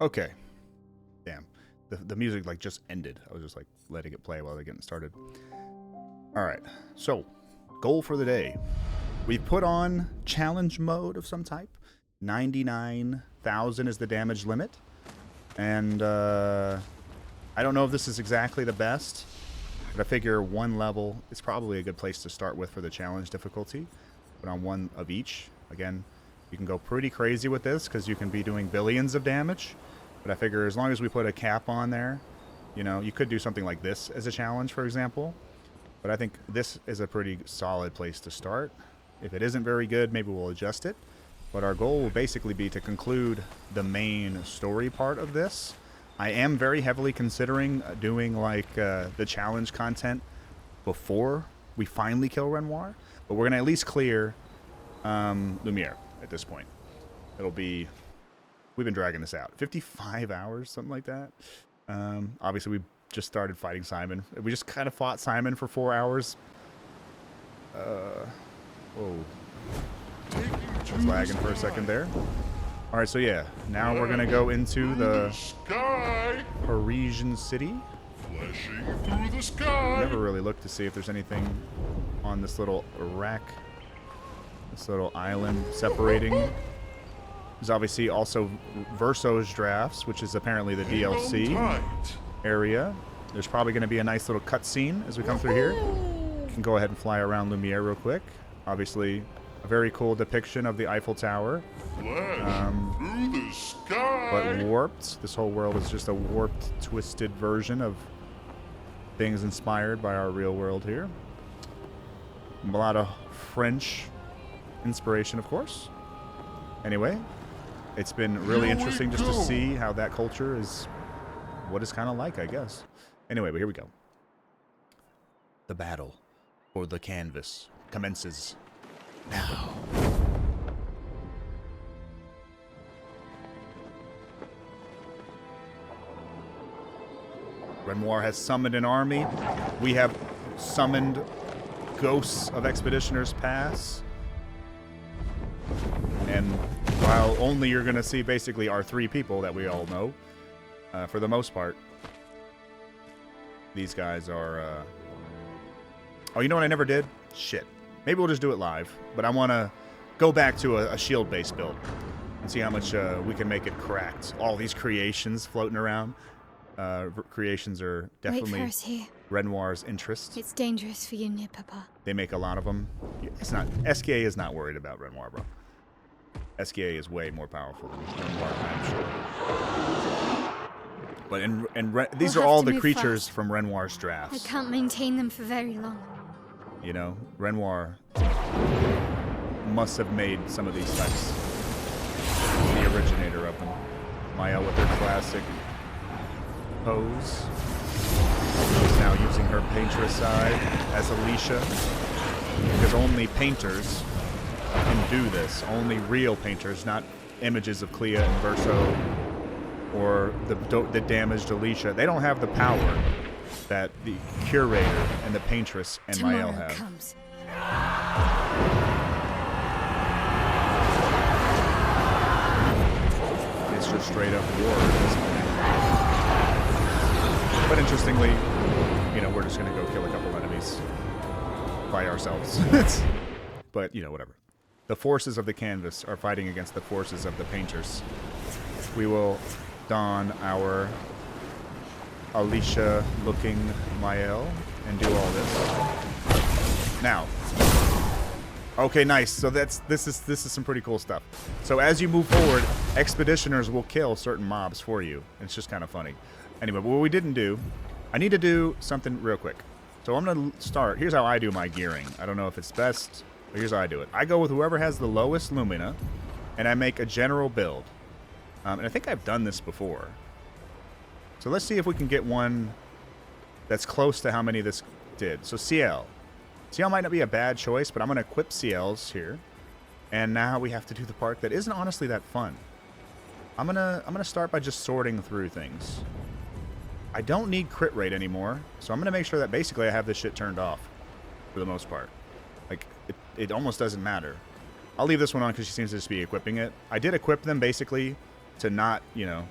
Okay. Damn. The music like just ended. I was just like letting it play while they're getting started. Alright. So, goal for the day. We've put on challenge mode of some type. 99,000 is the damage limit. And I don't know if this is exactly the best, but I figure one level is probably a good place to start with for the challenge difficulty. Put on one of each. Again, you can go pretty crazy with this because you can be doing billions of damage. But I figure as long as we put a cap on there, you know, you could do something like this as a challenge, for example. But I think this is a pretty solid place to start. If it isn't very good, maybe we'll adjust it. But our goal will basically be to conclude the main story part of this. I am very heavily considering doing like the challenge content before we finally kill Renoir. But we're going to at least clear Lumiere at this point. It'll be... We've been dragging this out. 55 hours, something like that. Obviously, we just started fighting Simon. We just kind of fought Simon for 4 hours. Whoa. I was lagging for a second there. All right, so yeah. Now we're going to go into the Parisian city. Flashing through the sky. Never really looked to see if there's anything on this little rack. This little island separating. There's obviously also Verso's Drafts, which is apparently the DLC area. There's probably going to be a nice little cutscene as we come through here. You can go ahead and fly around Lumiere real quick. Obviously, a very cool depiction of the Eiffel Tower. Through the sky. But warped. This whole world is just a warped, twisted version of things inspired by our real world here. A lot of French inspiration, of course. Anyway, it's been really interesting just to see how that culture is what it's kind of like, I guess. Anyway, but here we go. The battle for the canvas commences now. Renoir has summoned an army. We have summoned ghosts of Expeditioners Pass. And while only you're going to see basically our three people that we all know, for the most part, these guys are... Oh, you know what I never did? Shit. Maybe we'll just do it live. But I want to go back to a shield-based build and see how much we can make it cracked. All these creations floating around. Creations are definitely Renoir's interest. It's dangerous for you near Papa. They make a lot of them. It's not... SKA is not worried about Renoir, bro. SKA is way more powerful than Renoir, I'm sure. But these are all the creatures fast. from Renoir's drafts. I can't maintain them for very long. You know, Renoir must have made some of these types. The originator of them. Mael with her classic pose. She's now using her painteress side as Alicia. Because only painters can do this. Only real painters, not images of Clea and Verso or the damaged Alicia. They don't have the power that the curator and the paintress and Mael have. Comes. It's just straight up war at this point. But interestingly, you know, we're just going to go kill a couple enemies by ourselves. But, you know, whatever. The forces of the canvas are fighting against the forces of the painters. We will don our Alicia-looking Mael and do all this. Now. Okay, nice. So this is some pretty cool stuff. So as you move forward, expeditioners will kill certain mobs for you. It's just kind of funny. Anyway, but what we didn't do, I need to do something real quick. So I'm going to start. Here's how I do my gearing. I don't know if it's best, but here's how I do it. I go with whoever has the lowest Lumina, and I make a general build. And I think I've done this before. So let's see if we can get one that's close to how many this did. So CL. CL might not be a bad choice, but I'm going to equip CLs here. And now we have to do the part that isn't honestly that fun. I'm gonna start by just sorting through things. I don't need crit rate anymore, so I'm gonna make sure that basically I have this shit turned off for the most part. Like, it almost doesn't matter. I'll leave this one on because she seems to just be equipping it. I did equip them basically to not, you know,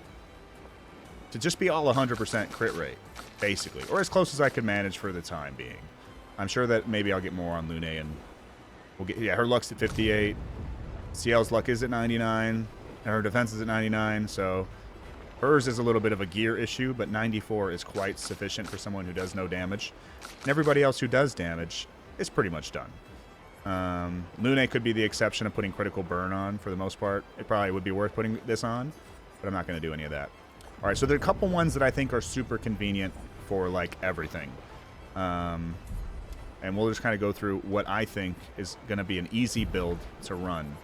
to just be all 100% crit rate, basically. Or as close as I can manage for the time being. I'm sure that maybe I'll get more on Lune and we'll get... Yeah, her luck's at 58. CL's luck is at 99. And her defense is at 99, so... Hers is a little bit of a gear issue, but 94 is quite sufficient for someone who does no damage. And everybody else who does damage is pretty much done. Lune could be the exception of putting critical burn on for the most part. It probably would be worth putting this on, but I'm not going to do any of that. All right, so there are a couple ones that I think are super convenient for, like, everything. And we'll just kind of go through what I think is going to be an easy build to run.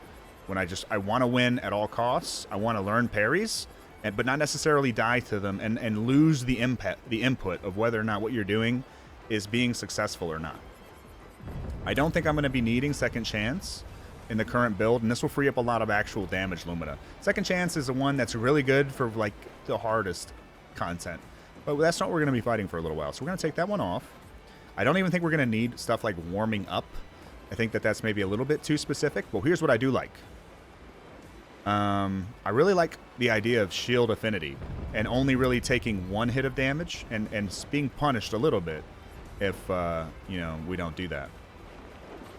When I want to win at all costs. I want to learn parries. But not necessarily die to them and lose the input of whether or not what you're doing is being successful or not. I don't think I'm going to be needing Second Chance in the current build, and this will free up a lot of actual damage Lumina. Second Chance is the one that's really good for, like, the hardest content. But that's not what we're going to be fighting for a little while. So we're going to take that one off. I don't even think we're going to need stuff like warming up. I think that that's maybe a little bit too specific. But here's what I do like. I really like the idea of shield affinity and only really taking one hit of damage and being punished a little bit if, you know, we don't do that.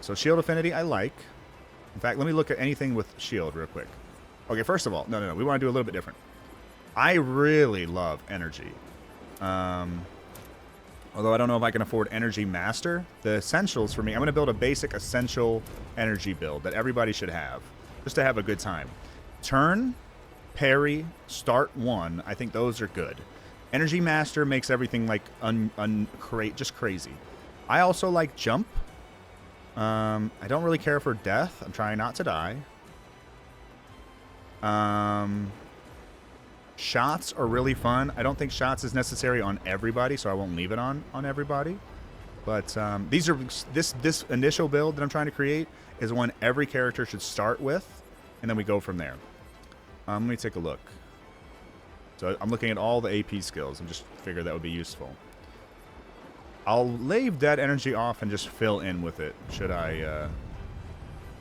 So shield affinity I like. In fact, let me look at anything with shield real quick. Okay, first of all, no, we want to do a little bit different. I really love energy. Although I don't know if I can afford energy master. The essentials for me, I'm going to build a basic essential energy build that everybody should have just to have a good time. Turn, parry, start one. I think those are good. Energy Master makes everything like just crazy. I also like jump. I don't really care for death. I'm trying not to die. Shots are really fun. I don't think shots is necessary on everybody, so I won't leave it on everybody. But these are this initial build that I'm trying to create is one every character should start with, and then we go from there. Let me take a look. So I'm looking at all the AP skills and just figured that would be useful. I'll leave that energy off and just fill in with it, should I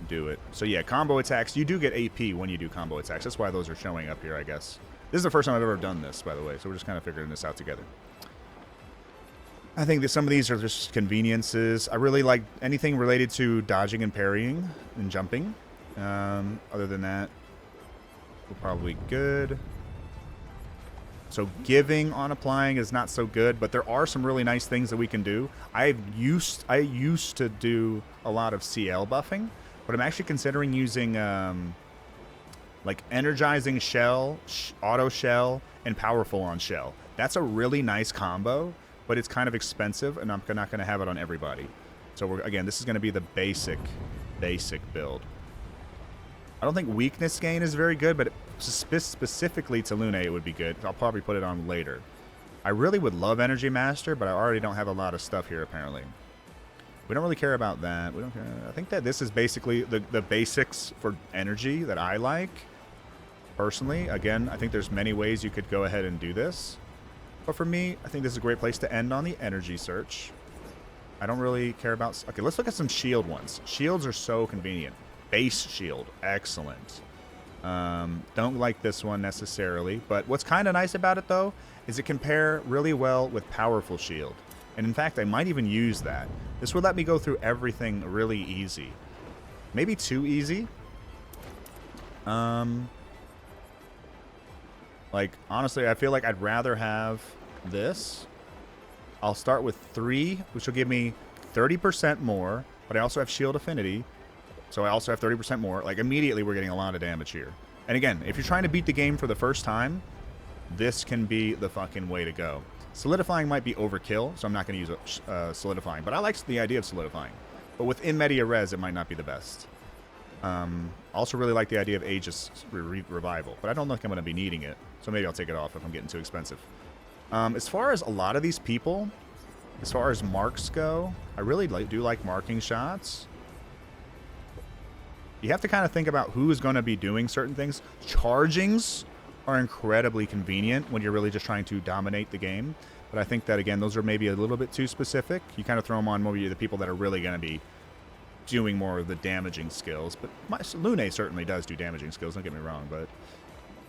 do it. So yeah, combo attacks. You do get AP when you do combo attacks. That's why those are showing up here, I guess. This is the first time I've ever done this, by the way, so we're just kind of figuring this out together. I think that some of these are just conveniences. I really like anything related to dodging and parrying and jumping. Other than that, we're probably good. So giving on applying is not so good, but there are some really nice things that we can do. I used to do a lot of CL buffing, but I'm actually considering using like energizing shell, auto shell, and powerful on shell. That's a really nice combo, but it's kind of expensive, and I'm not going to have it on everybody. So again, this is going to be the basic build. I don't think weakness gain is very good, but specifically to Lune, it would be good. I'll probably put it on later. I really would love Energy Master, but I already don't have a lot of stuff here, apparently. We don't really care about that. We don't care. I think that this is basically the basics for energy that I like, personally. Again, I think there's many ways you could go ahead and do this. But for me, I think this is a great place to end on the energy search. I don't really care about... Okay, let's look at some shield ones. Shields are so convenient. Base shield, excellent. Don't like this one necessarily, but what's kind of nice about it though is it can pair really well with powerful shield, and in fact I might even use that. This would let me go through everything really easy, maybe too easy. Like honestly, I feel like I'd rather have this. I'll start with 3, which will give me 30% more, but I also have shield affinity. So I also have 30% more. Like, immediately we're getting a lot of damage here. And again, if you're trying to beat the game for the first time, this can be the fucking way to go. Solidifying might be overkill, so I'm not going to use solidifying. But I like the idea of solidifying. But within Media Res, it might not be the best. I also really like the idea of Aegis Revival. But I don't think I'm going to be needing it. So maybe I'll take it off if I'm getting too expensive. As far as a lot of these people, as far as marks go, I really do like marking shots. You have to kind of think about who is going to be doing certain things. Chargings are incredibly convenient when you're really just trying to dominate the game. But I think that, again, those are maybe a little bit too specific. You kind of throw them on maybe the people that are really going to be doing more of the damaging skills. But Lune certainly does do damaging skills, don't get me wrong. But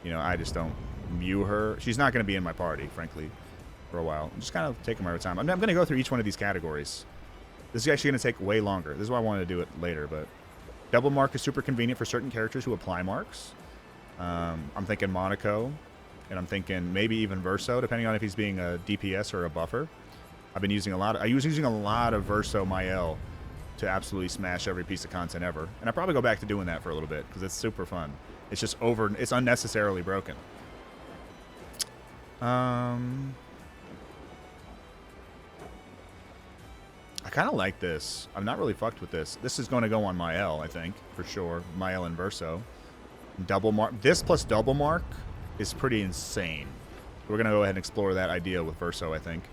you know, I just don't view her. She's not going to be in my party, frankly, for a while. I'm just kind of taking my time. I'm going to go through each one of these categories. This is actually going to take way longer. This is why I wanted to do it later, but double mark is super convenient for certain characters who apply marks. I'm thinking Monaco, and I'm thinking maybe even Verso, depending on if he's being a DPS or a buffer. I was using a lot of Verso Mael to absolutely smash every piece of content ever. And I probably go back to doing that for a little bit because it's super fun. It's just it's unnecessarily broken. I kind of like this. I'm not really fucked with this. This is going to go on Mael, I think, for sure. Mael and Verso. Double mark. This plus double mark is pretty insane. We're going to go ahead and explore that idea with Verso, I think.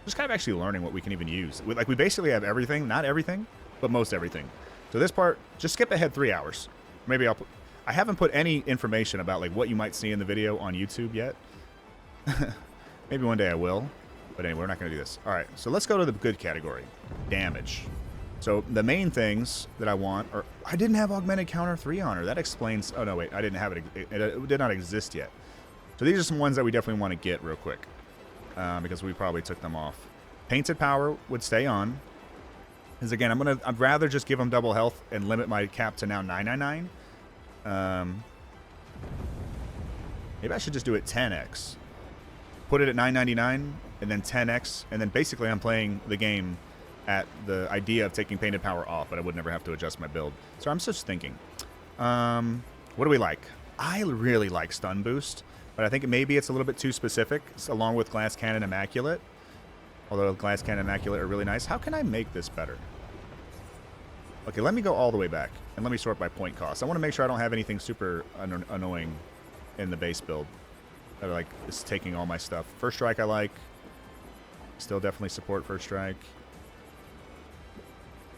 Just kind of actually learning what we can even use. We basically have everything. Not everything, but most everything. So this part, just skip ahead 3 hours. Maybe I haven't put any information about like what you might see in the video on YouTube yet. Maybe one day I will. But anyway, we're not going to do this. All right, so let's go to the good category. Damage. So the main things that I want are... I didn't have augmented counter 3 on her. That explains... Oh, no, wait. I didn't have it. It did not exist yet. So these are some ones that we definitely want to get real quick. Because we probably took them off. Painted Power would stay on. Because, again, I'd rather just give them double health and limit my cap to now 999. Maybe I should just do it 10x. Put it at 999 and then 10x. And then basically I'm playing the game at the idea of taking Painted Power off, but I would never have to adjust my build. So I'm just thinking. What do we like? I really like Stun Boost, but I think maybe it's a little bit too specific, along with Glass Cannon Immaculate. Although Glass Cannon Immaculate are really nice. How can I make this better? Okay, let me go all the way back, and let me sort by point cost. I want to make sure I don't have anything super annoying in the base build that like is taking all my stuff. First Strike I like. Still definitely support First Strike.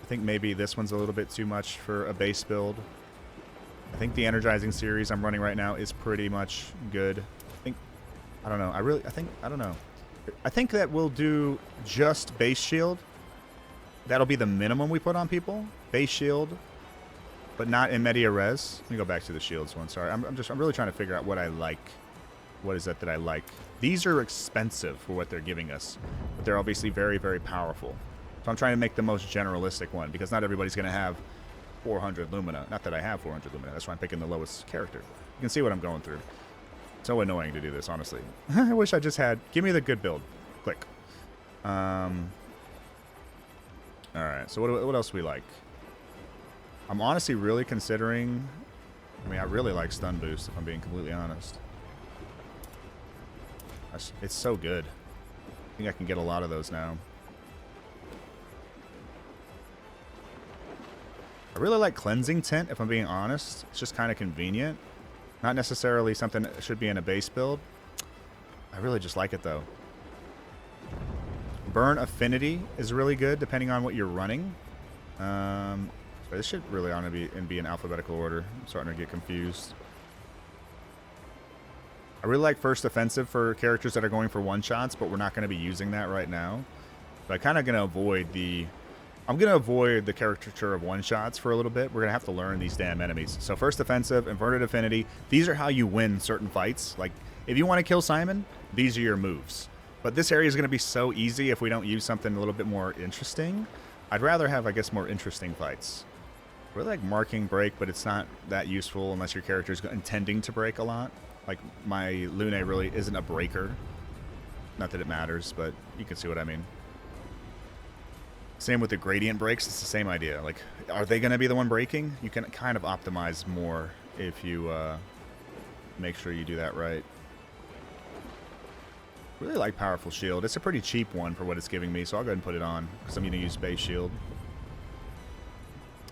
I think maybe this one's a little bit too much for a base build. I think the Energizing series I'm running right now is pretty much good. I don't know. I don't know. I think that we'll do just base shield. That'll be the minimum we put on people. Base shield, but not in media res. Let me go back to the shields one. Sorry, I'm really trying to figure out what I like. What is that I like? These are expensive for what they're giving us, but they're obviously very, very powerful. So I'm trying to make the most generalistic one because not everybody's going to have 400 Lumina. Not that I have 400 Lumina. That's why I'm picking the lowest character. You can see what I'm going through. It's so annoying to do this, honestly. I wish I just had... Give me the good build. Click. Alright, so what else do we like? I'm honestly really considering... I mean, I really like Stun Boost, if I'm being completely honest. It's so good. I think I can get a lot of those now. I really like Cleansing Tint, if I'm being honest. It's just kind of convenient. Not necessarily something that should be in a base build. I really just like it, though. Burn Affinity is really good, depending on what you're running. This should really ought to be in alphabetical order. I'm starting to get confused. I really like First Offensive for characters that are going for one-shots, but we're not going to be using that right now. But I'm kind of going to avoid the... I'm going to avoid the caricature of one-shots for a little bit. We're going to have to learn these damn enemies. So First Offensive, Inverted Affinity, these are how you win certain fights. Like, if you want to kill Simon, these are your moves. But this area is going to be so easy if we don't use something a little bit more interesting. I'd rather have, I guess, more interesting fights. I really like Marking Break, but it's not that useful unless your character is intending to break a lot. Like, my Lune really isn't a breaker. Not that it matters, but you can see what I mean. Same with the gradient breaks, it's the same idea. Like, are they going to be the one breaking? You can kind of optimize more if you make sure you do that right. Really like Powerful Shield. It's a pretty cheap one for what it's giving me, so I'll go ahead and put it on because I'm going to use Base Shield.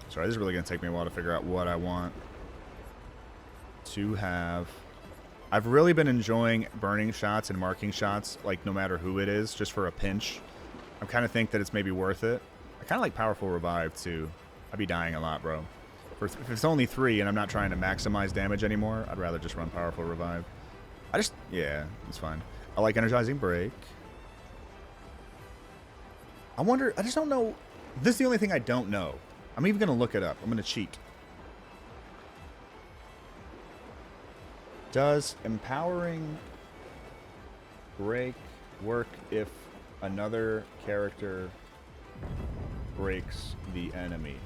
Sorry, this is really going to take me a while to figure out what I want to have. I've really been enjoying burning shots and marking shots, like no matter who it is, just for a pinch. I kind of think that it's maybe worth it. I kind of like Powerful Revive, too. I'd be dying a lot, bro. If it's only 3 and I'm not trying to maximize damage anymore, I'd rather just run Powerful Revive. Yeah, it's fine. I like Energizing Break. I just don't know. This is the only thing I don't know. I'm even going to look it up. I'm going to cheat. Does empowering break work if another character breaks the enemy?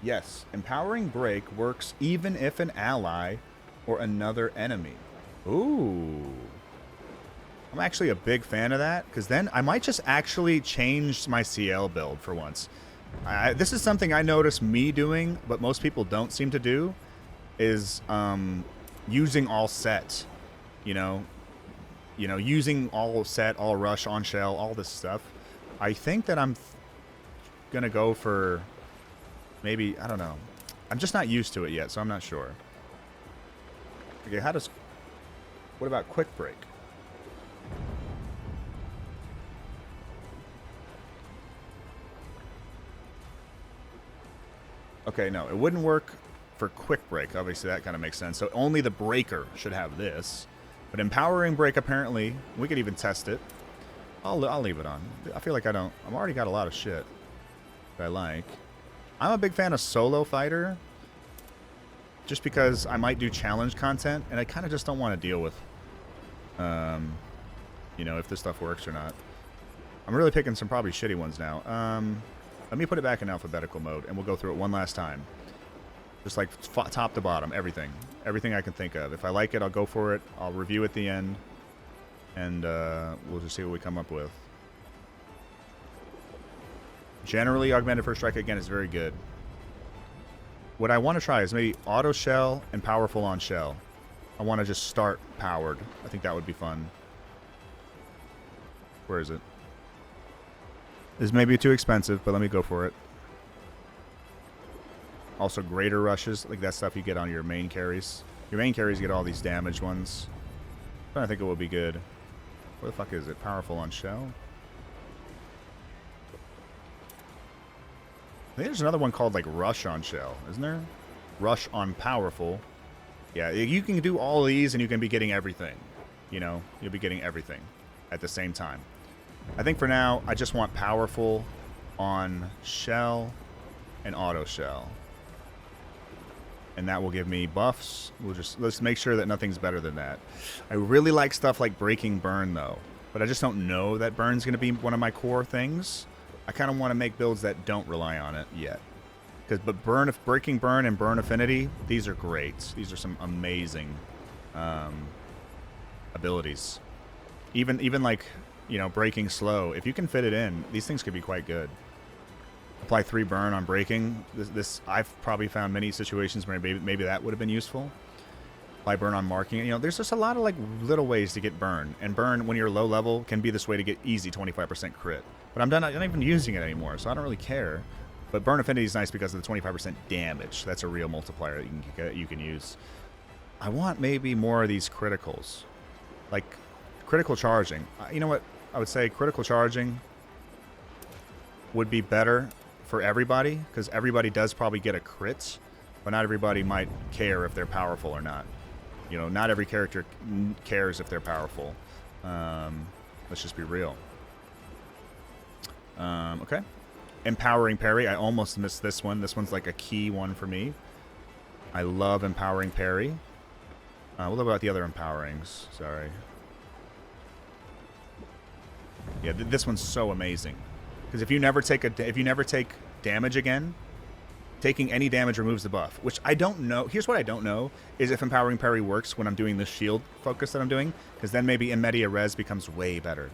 Yes, empowering break works even if an ally or another enemy. Ooh. I'm actually a big fan of that, because then I might just actually change my CL build for once. This is something I notice me doing, but most people don't seem to do, is using all set. You know, using all set, all rush, on shell, all this stuff. I think that I'm gonna go for maybe, I don't know. I'm just not used to it yet, so I'm not sure. Okay, what about quick break? Okay, no, it wouldn't work for quick break. Obviously, that kind of makes sense. So only the breaker should have this. But empowering break, apparently, we could even test it. I'll leave it on. I feel like I've already got a lot of shit that I like. I'm a big fan of solo fighter, just because I might do challenge content, and I kind of just don't want to deal with, you know, if this stuff works or not. I'm really picking some probably shitty ones now. Let me put it back in alphabetical mode, and we'll go through it one last time. Just like top to bottom, everything. Everything I can think of. If I like it, I'll go for it. I'll review at the end, and we'll just see what we come up with. Generally, augmented first strike, again, is very good. What I want to try is maybe auto shell and powerful on shell. I want to just start powered. I think that would be fun. Where is it? This may be too expensive, but let me go for it. Also, greater rushes, like that stuff you get on your main carries. Your main carries get all these damaged ones. I think it will be good. What the fuck is it? Powerful on shell? I think there's another one called like rush on shell, isn't there? Rush on powerful. Yeah, you can do all of these and you can be getting everything. You know, you'll be getting everything at the same time. I think for now, I just want powerful on shell and auto shell. And that will give me buffs. Let's make sure that nothing's better than that. I really like stuff like breaking burn though, but I just don't know that burn's going to be one of my core things. I kind of want to make builds that don't rely on it yet. But breaking burn and burn affinity, these are great. These are some amazing abilities. Even like, you know, breaking slow. If you can fit it in, these things could be quite good. Apply 3 burn on breaking. This I've probably found many situations where maybe that would have been useful. Apply burn on marking. You know, there's just a lot of like little ways to get burn. And burn when you're low level can be this way to get easy 25% crit. But I'm not even using it anymore, so I don't really care. But burn affinity is nice because of the 25% damage. That's a real multiplier that you can use. I want maybe more of these criticals, like critical charging. You know what? I would say critical charging would be better for everybody, because everybody does probably get a crit, but not everybody might care if they're powerful or not. You know, not every character cares if they're powerful. Let's just be real. Okay. Empowering parry. I almost missed this one. This one's like a key one for me. I love empowering parry. What about the other empowerings? Sorry. Yeah, this one's so amazing. Because if you never take damage again, taking any damage removes the buff. Which I don't know. Here's what I don't know is if empowering parry works when I'm doing this shield focus that I'm doing. Because then maybe in media res becomes way better.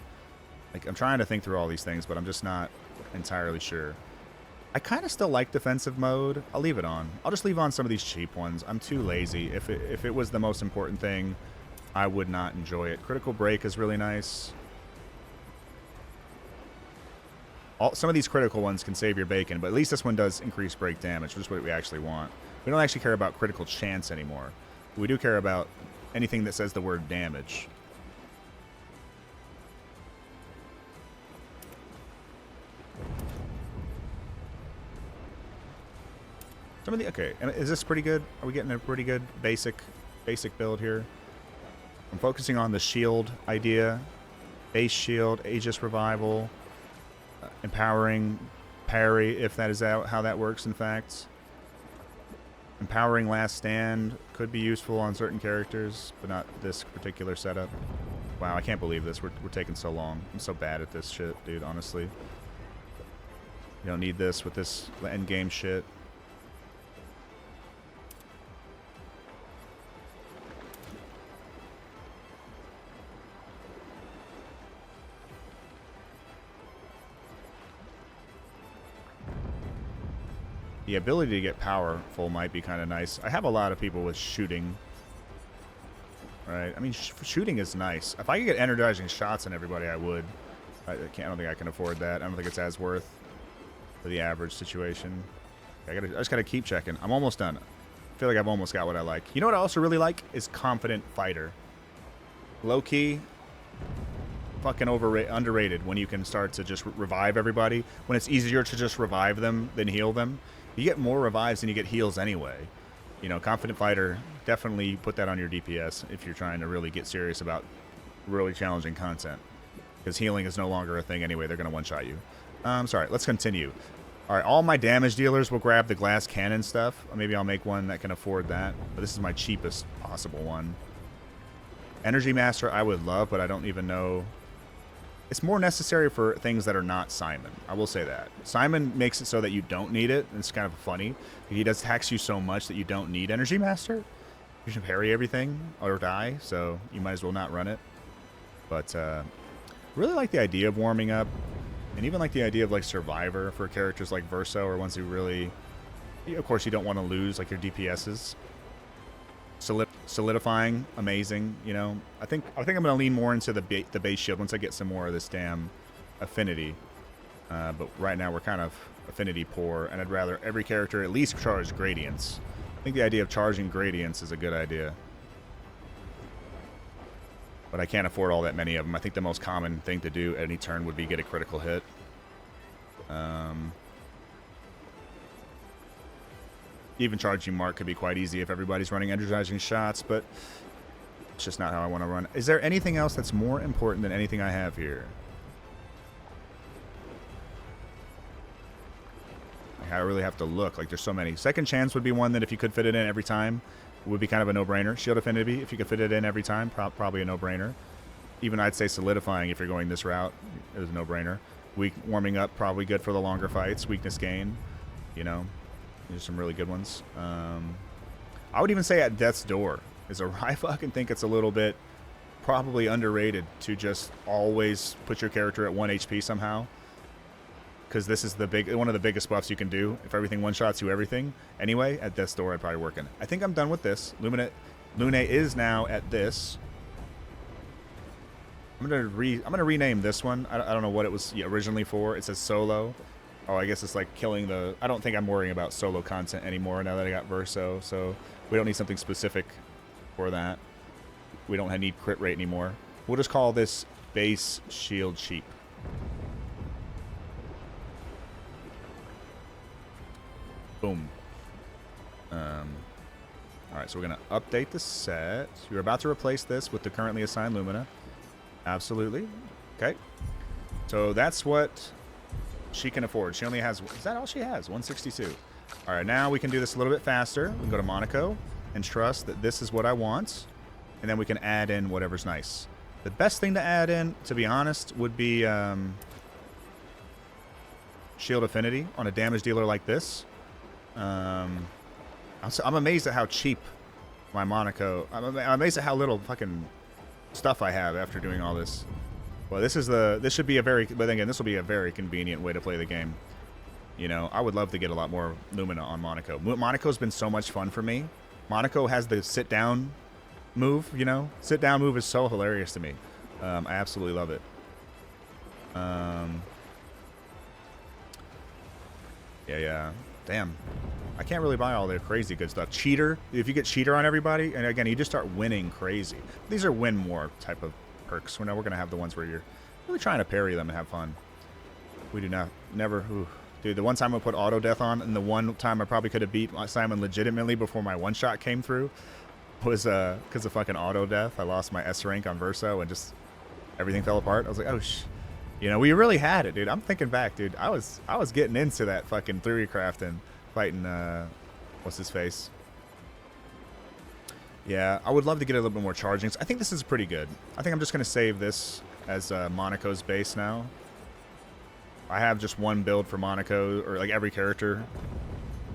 Like, I'm trying to think through all these things, but I'm just not entirely sure. I kind of still like defensive mode. I'll leave it on. I'll just leave on some of these cheap ones. I'm too lazy. If it was the most important thing, I would not enjoy it. Critical break is really nice. Some of these critical ones can save your bacon, but at least this one does increase break damage, which is what we actually want. We don't actually care about critical chance anymore. We do care about anything that says the word damage. Okay, is this pretty good? Are we getting a pretty good basic build here? I'm focusing on the shield idea. Base shield, Aegis revival, empowering parry, if that is how that works, in fact. Empowering Last Stand could be useful on certain characters, but not this particular setup. Wow, I can't believe this. We're taking so long. I'm so bad at this shit, dude, honestly. You don't need this with this end game shit. The ability to get powerful might be kind of nice. I have a lot of people with shooting. Right? I mean, shooting is nice. If I could get energizing shots on everybody, I would. I don't think I can afford that. I don't think it's as worth for the average situation. I just gotta keep checking. I'm almost done. I feel like I've almost got what I like. You know what I also really like is Confident Fighter. Low key, fucking underrated when you can start to just revive everybody. When it's easier to just revive them than heal them. You get more revives than you get heals anyway. You know, Confident Fighter, definitely put that on your DPS if you're trying to really get serious about really challenging content. Because healing is no longer a thing anyway. They're going to one-shot you. Sorry, let's continue. All right, all my damage dealers will grab the glass cannon stuff. Maybe I'll make one that can afford that. But this is my cheapest possible one. Energy Master I would love, but I don't even know. It's more necessary for things that are not Simon. I will say that. Simon makes it so that you don't need it. It's kind of funny. He does tax you so much that you don't need Energy Master. You should parry everything or die, so you might as well not run it. But really like the idea of warming up, and even like the idea of like Survivor for characters like Verso or ones who really, of course, you don't want to lose like your DPSs. Solidifying, amazing. You know, I think I'm gonna lean more into the base shield once I get some more of this damn affinity. But right now we're kind of affinity poor, and I'd rather every character at least charge gradients. I think the idea of charging gradients is a good idea, but I can't afford all that many of them. I think the most common thing to do at any turn would be get a critical hit. Even charging Mark could be quite easy if everybody's running energizing shots, but it's just not how I want to run. Is there anything else that's more important than anything I have here? I really have to look. Like, there's so many. Second Chance would be one that if you could fit it in every time, would be kind of a no-brainer. Shield Affinity, if you could fit it in every time, probably a no-brainer. Even I'd say Solidifying if you're going this route is a no-brainer. Warming Up, probably good for the longer fights. Weakness Gain, you know. There's some really good ones. I would even say at Death's Door I fucking think it's a little bit probably underrated to just always put your character at 1 HP somehow. Because this is one of the biggest buffs you can do. If everything one-shots you everything. Anyway, at Death's Door I'd probably work in. I think I'm done with this. Lune is now at this. I'm gonna rename this one. I don't know what it was originally for. It says solo. Oh, I guess it's like killing the... I don't think I'm worrying about solo content anymore now that I got Verso, so we don't need something specific for that. We don't need crit rate anymore. We'll just call this base shield cheap. Boom. Alright, so we're going to update the set. You're about to replace this with the currently assigned Lumina. Absolutely. Okay. So that's what she can afford. She only has... Is that all she has? 162. All right, now we can do this a little bit faster. We can go to Monaco and trust that this is what I want. And then we can add in whatever's nice. The best thing to add in, to be honest, would be Shield Affinity on a damage dealer like this. I'm amazed at how cheap my Monaco... I'm amazed at how little fucking stuff I have after doing all this. Well, this should be a very... But again, this will be a very convenient way to play the game. You know, I would love to get a lot more Lumina on Monaco. Monaco's been so much fun for me. Monaco has the sit-down move, you know? Sit-down move is so hilarious to me. I absolutely love it. Yeah. Damn. I can't really buy all their crazy good stuff. Cheater. If you get Cheater on everybody, and again, you just start winning crazy. These are win more type of perks. We're going to have the ones where you're really trying to parry them and have fun. We do never... Ooh. Dude, the one time I put auto death on, and the one time I probably could have beat Simon legitimately before my one shot came through, was because of fucking auto death. I lost my S rank on Verso, and just everything fell apart. I was like, oh you know, we really had it, dude. I'm thinking back, dude. I was getting into that fucking theory craft and fighting what's his face, Yeah, I would love to get a little bit more chargings. I think this is pretty good. I think I'm just going to save this as Monaco's base now. I have just one build for Monaco, or like every character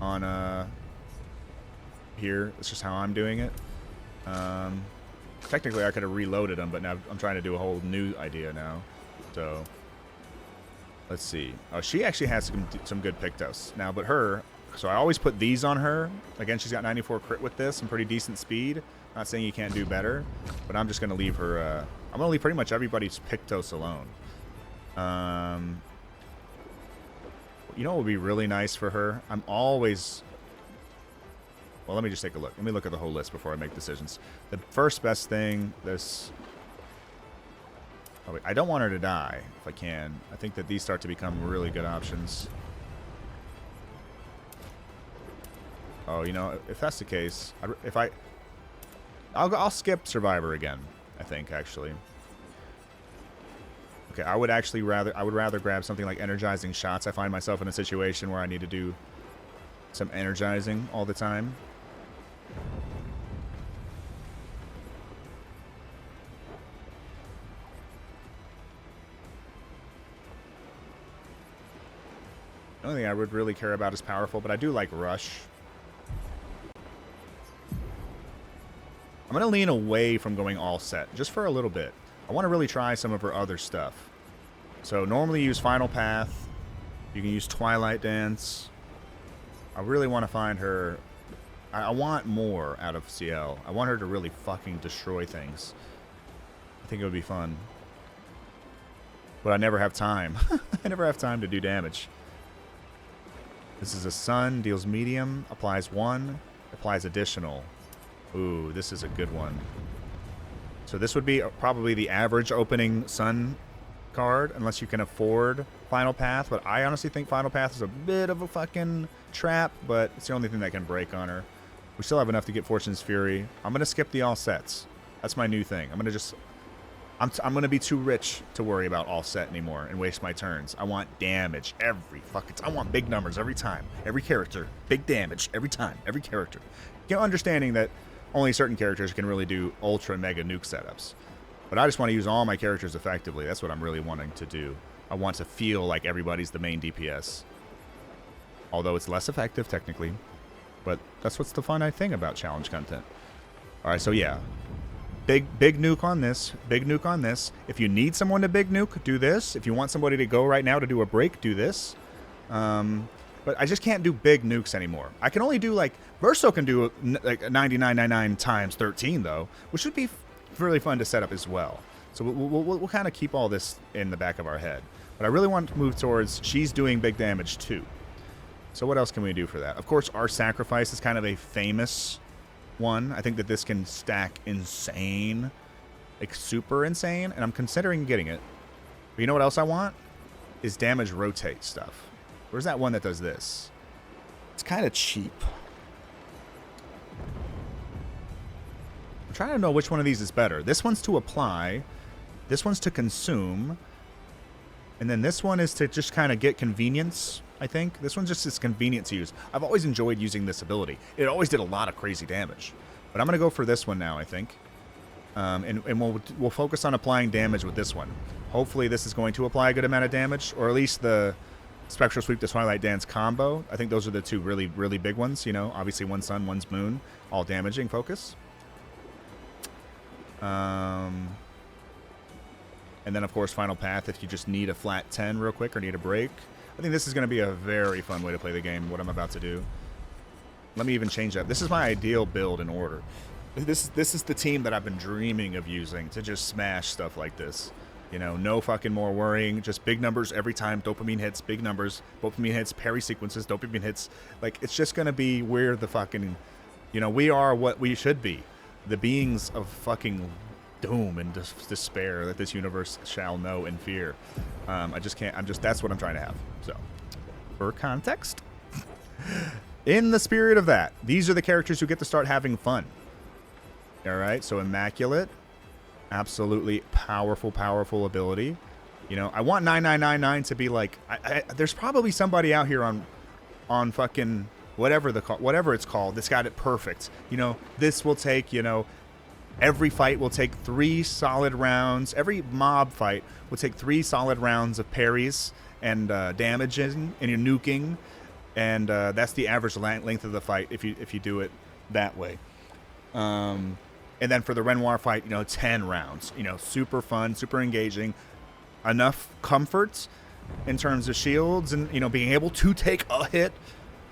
on here. It's just how I'm doing it. Technically, I could have reloaded them, but now I'm trying to do a whole new idea now. So, let's see. Oh, she actually has some good Pictos now, but her... So I always put these on her. Again, she's got 94 crit with this and pretty decent speed. Not saying you can't do better, but I'm just going to leave her... I'm going to leave pretty much everybody's Pictos alone. You know what would be really nice for her? I'm always... Well, let me just take a look. Let me look at the whole list before I make decisions. The first best thing, this... Oh, wait, I don't want her to die, if I can. I think that these start to become really good options. Oh, you know, if that's the case, I'll skip Survivor again, I think, actually. Okay, I would rather grab something like Energizing Shots. I find myself in a situation where I need to do some energizing all the time. The only thing I would really care about is Powerful, but I do like Rush. I'm going to lean away from going all set, just for a little bit. I want to really try some of her other stuff. So normally use Final Path. You can use Twilight Dance. I really want to find her... I want more out of CL. I want her to really fucking destroy things. I think it would be fun. But I never have time. I never have time to do damage. This is a Sun, deals medium, applies 1, applies additional. Ooh, this is a good one. So this would be probably the average opening Sun card, unless you can afford Final Path. But I honestly think Final Path is a bit of a fucking trap, but it's the only thing that can break on her. We still have enough to get Fortune's Fury. I'm going to skip the all sets. That's my new thing. I'm going to just... I'm going to be too rich to worry about all set anymore and waste my turns. I want damage every fucking time. I want big numbers every time. Every character. Big damage every time. Every character. You know, understanding that only certain characters can really do ultra mega nuke setups. But I just want to use all my characters effectively. That's what I'm really wanting to do. I want to feel like everybody's the main DPS. Although it's less effective technically. But that's what's the fun thing about challenge content. Alright, so yeah. Big nuke on this. Big nuke on this. If you need someone to big nuke, do this. If you want somebody to go right now to do a break, do this. But I just can't do big nukes anymore. I can only do like... Verso can do like 9999 times 13 though, which would be really fun to set up as well. So we'll kind of keep all this in the back of our head. But I really want to move towards she's doing big damage too. So what else can we do for that? Of course, our sacrifice is kind of a famous one. I think that this can stack insane, like super insane, and I'm considering getting it. But you know what else I want? Is damage rotate stuff. Where's that one that does this? It's kind of cheap. I'm trying to know which one of these is better. This one's to apply. This one's to consume. And then this one is to just kind of get convenience, I think. This one's just as convenient to use. I've always enjoyed using this ability. It always did a lot of crazy damage. But I'm going to go for this one now, I think. And we'll focus on applying damage with this one. Hopefully this is going to apply a good amount of damage, or at least the Spectral Sweep to Twilight Dance combo. I think those are the two really, really big ones. You know, obviously one's Sun, one's Moon. All damaging focus. And then, of course, Final Path if you just need a flat 10 real quick or need a break. I think this is going to be a very fun way to play the game, what I'm about to do. Let me even change that. This is my ideal build in order. This is the team that I've been dreaming of using to just smash stuff like this. You know, no fucking more worrying. Just big numbers every time. Dopamine hits, big numbers. Dopamine hits, parry sequences, dopamine hits. Like, it's just going to be where the fucking... You know, we are what we should be. The beings of fucking doom and despair that this universe shall know and fear. I just can't... That's what I'm trying to have. So, for context... In the spirit of that, these are the characters who get to start having fun. Alright, so Immaculate... Absolutely powerful, powerful ability. You know, I want 9999 to be like... there's probably somebody out here on fucking whatever whatever it's called, that's got it perfect. You know, this will take, you know, every fight will take 3 solid rounds. Every mob fight will take 3 solid rounds of parries and damaging, and you're nuking, and that's the average length of the fight if you do it that way. And then for the Renoir fight, you know, 10 rounds. You know, super fun, super engaging, enough comfort in terms of shields and, you know, being able to take a hit.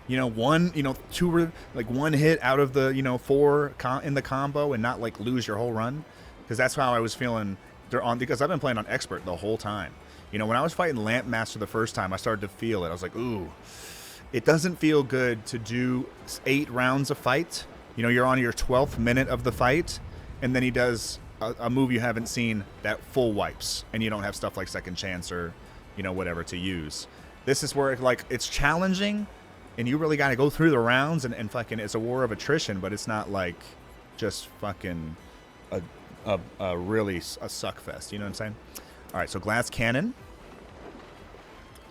You know, one hit out of the, you know, 4 in the combo and not like lose your whole run, because that's how I was feeling because I've been playing on expert the whole time. You know, when I was fighting Lamp Master the first time, I started to feel it. I was like, ooh, it doesn't feel good to do 8 rounds of fight. You know, you're on your 12th minute of the fight, and then he does a move you haven't seen that full wipes, and you don't have stuff like second chance or, you know, whatever to use. This is where like it's challenging, and you really got to go through the rounds, and fucking it's a war of attrition, but it's not like just fucking a really a suck fest. You know what I'm saying? All right, so glass cannon.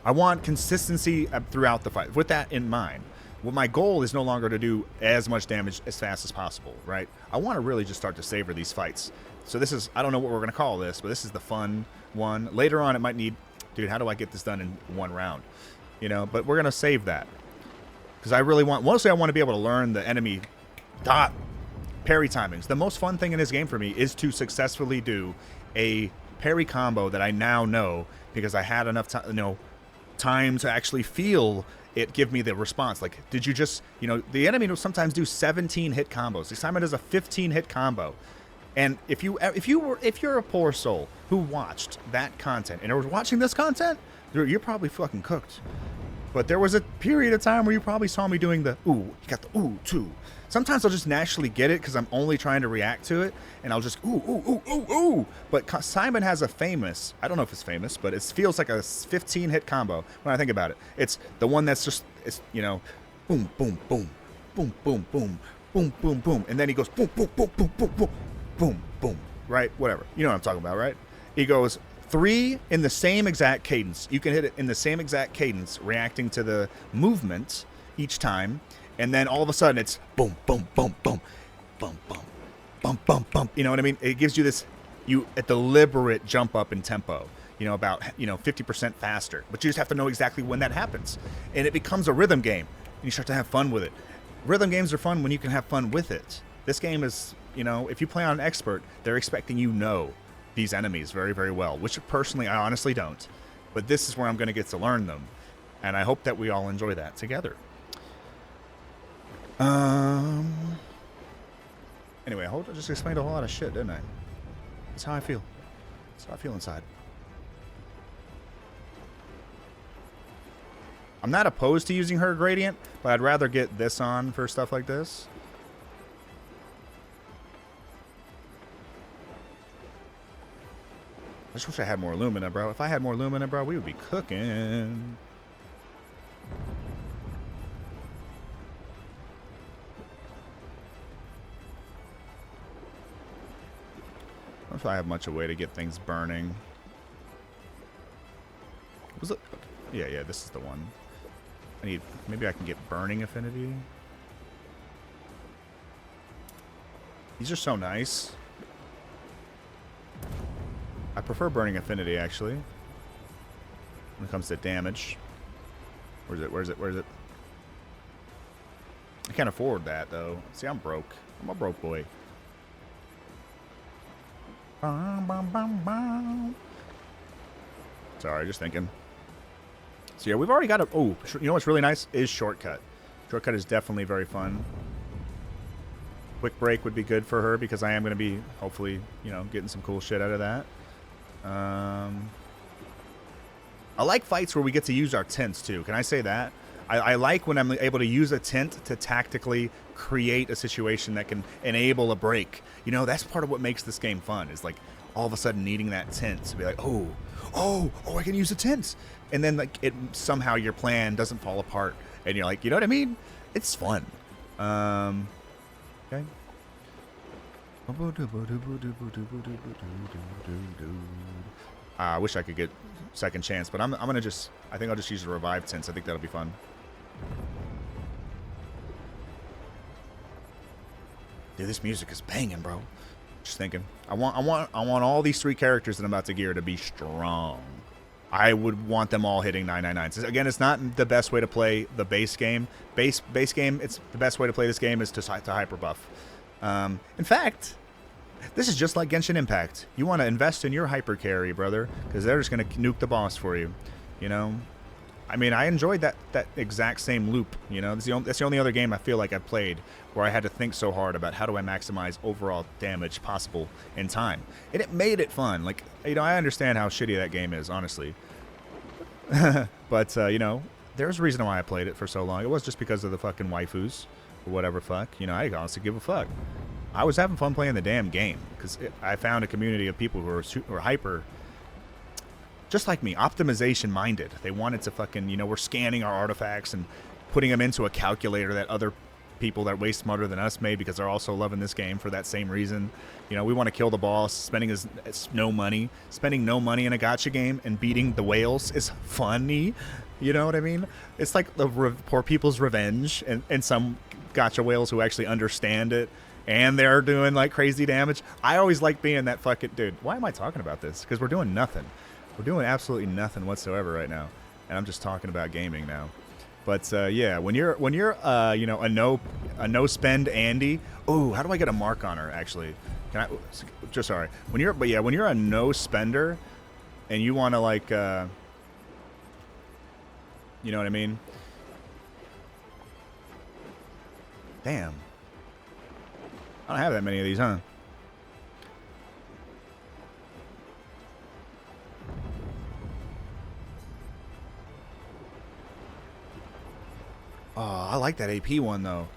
I want consistency throughout the fight. With that in mind, well, my goal is no longer to do as much damage as fast as possible, right? I want to really just start to savor these fights. So this is, I don't know what we're going to call this, but this is the fun one. Later on, it might need, dude, how do I get this done in 1 round? You know, but we're going to save that. Because I really want, mostly I want to be able to learn the enemy dot parry timings. The most fun thing in this game for me is to successfully do a parry combo that I now know, because I had enough time, you know, time to actually feel it give me the response. Like, did you just, you know, the enemy will sometimes do 17 hit combos. This time it is a 15 hit combo. And if you're a poor soul who watched that content and was watching this content, you're probably fucking cooked. But there was a period of time where you probably saw me doing the ooh, you got the ooh too. Sometimes I'll just naturally get it because I'm only trying to react to it, and I'll just ooh, ooh, ooh, ooh, ooh. But Simon has a famous, I don't know if it's famous, but it feels like a 15 hit combo when I think about it. It's the one that's just, it's, you know, boom, boom, boom, boom, boom, boom, boom, boom, boom. And then he goes boom, boom, boom, boom, boom, boom, boom, boom, right? Whatever. You know what I'm talking about, right? He goes 3 in the same exact cadence. You can hit it in the same exact cadence, reacting to the movement each time. And then all of a sudden it's boom, boom, boom, boom, boom, boom, boom, boom, boom. You know what I mean? It gives you this, a deliberate jump up in tempo, you know, about, 50% faster. But you just have to know exactly when that happens. And it becomes a rhythm game. And you start to have fun with it. Rhythm games are fun when you can have fun with it. This game is, if you play on an expert, they're expecting these enemies very, very well, which personally I honestly don't. But this is where I'm going to get to learn them. And I hope that we all enjoy that together. Anyway, I just explained a whole lot of shit, didn't I? That's how I feel. That's how I feel inside. I'm not opposed to using her gradient, but I'd rather get this on for stuff like this. I just wish I had more Lumina, bro. If I had more Lumina, bro, we would be cooking. I don't know if I have much of a way to get things burning. Was it? Yeah, this is the one. Maybe I can get burning affinity. These are so nice. I prefer burning affinity, actually, when it comes to damage. Where's it? I can't afford that, though. See, I'm broke. I'm a broke boy. Sorry, just thinking. So yeah, we've already got a... Oh, you know what's really nice? Is Shortcut. Shortcut is definitely very fun. Quick Break would be good for her because I am going to be, hopefully, getting some cool shit out of that. I like fights where we get to use our tints, too. Can I say that? I like when I'm able to use a tint to tactically create a situation that can enable a break. That's part of what makes this game fun, is like all of a sudden needing that tint to be like, oh, I can use a tint. And then like somehow your plan doesn't fall apart. And you're like, you know what I mean? It's fun. Okay. I wish I could get second chance, but I'm gonna I think I'll just use the revive tints. I think that'll be fun. Dude, this music is banging, bro. Just thinking. I want all these 3 characters that I'm about to gear to be strong. I would want them all hitting 999s. Again, it's not the best way to play the base game. Base game, it's the best way to play this game is to hyper buff. In fact, this is just like Genshin Impact. You want to invest in your hyper carry, brother, because they're just going to nuke the boss for you. You know? I mean, I enjoyed that exact same loop. You know, that's the only other game I feel like I've played where I had to think so hard about how do I maximize overall damage possible in time. And it made it fun. Like, you know, I understand how shitty that game is, honestly. But, you know, there's a reason why I played it for so long. It was just because of the fucking waifus or whatever fuck. You know, I honestly give a fuck. I was having fun playing the damn game because I found a community of people who are hyper, just like me, optimization minded. They wanted to fucking, you know, we're scanning our artifacts and putting them into a calculator that other people that are way smarter than us made because they're also loving this game for that same reason. You know, we want to kill the boss, spending no money. Spending no money in a gacha game and beating the whales is funny. You know what I mean? It's like the poor people's revenge, and some gacha whales who actually understand it. And they're doing like crazy damage. I always like being that fucking dude. Why am I talking about this? Because we're doing nothing. We're doing absolutely nothing whatsoever right now, and I'm just talking about gaming now. But yeah, when you're you know, a no spend Andy. Oh, how do I get a mark on her? Actually, can I? Just sorry. When you're a no spender, and you want to like, you know what I mean? Damn. I don't have that many of these, huh? Oh, I like that AP one, though.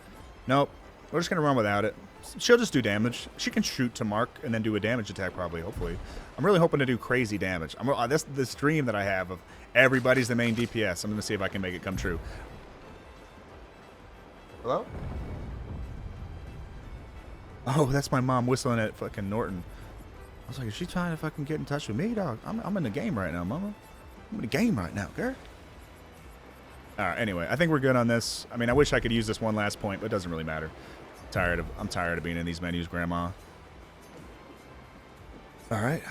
Nope. We're just going to run without it. She'll just do damage. She can shoot to mark and then do a damage attack, probably, hopefully. I'm really hoping to do crazy damage. This dream that I have of everybody's the main DPS. I'm going to see if I can make it come true. Hello? Oh, that's my mom whistling at fucking Norton. I was like, is she trying to fucking get in touch with me, dog? I'm in the game right now, mama. I'm in the game right now, girl. All right, anyway, I think we're good on this. I mean, I wish I could use this one last point, but it doesn't really matter. I'm tired of being in these menus, Grandma. All right.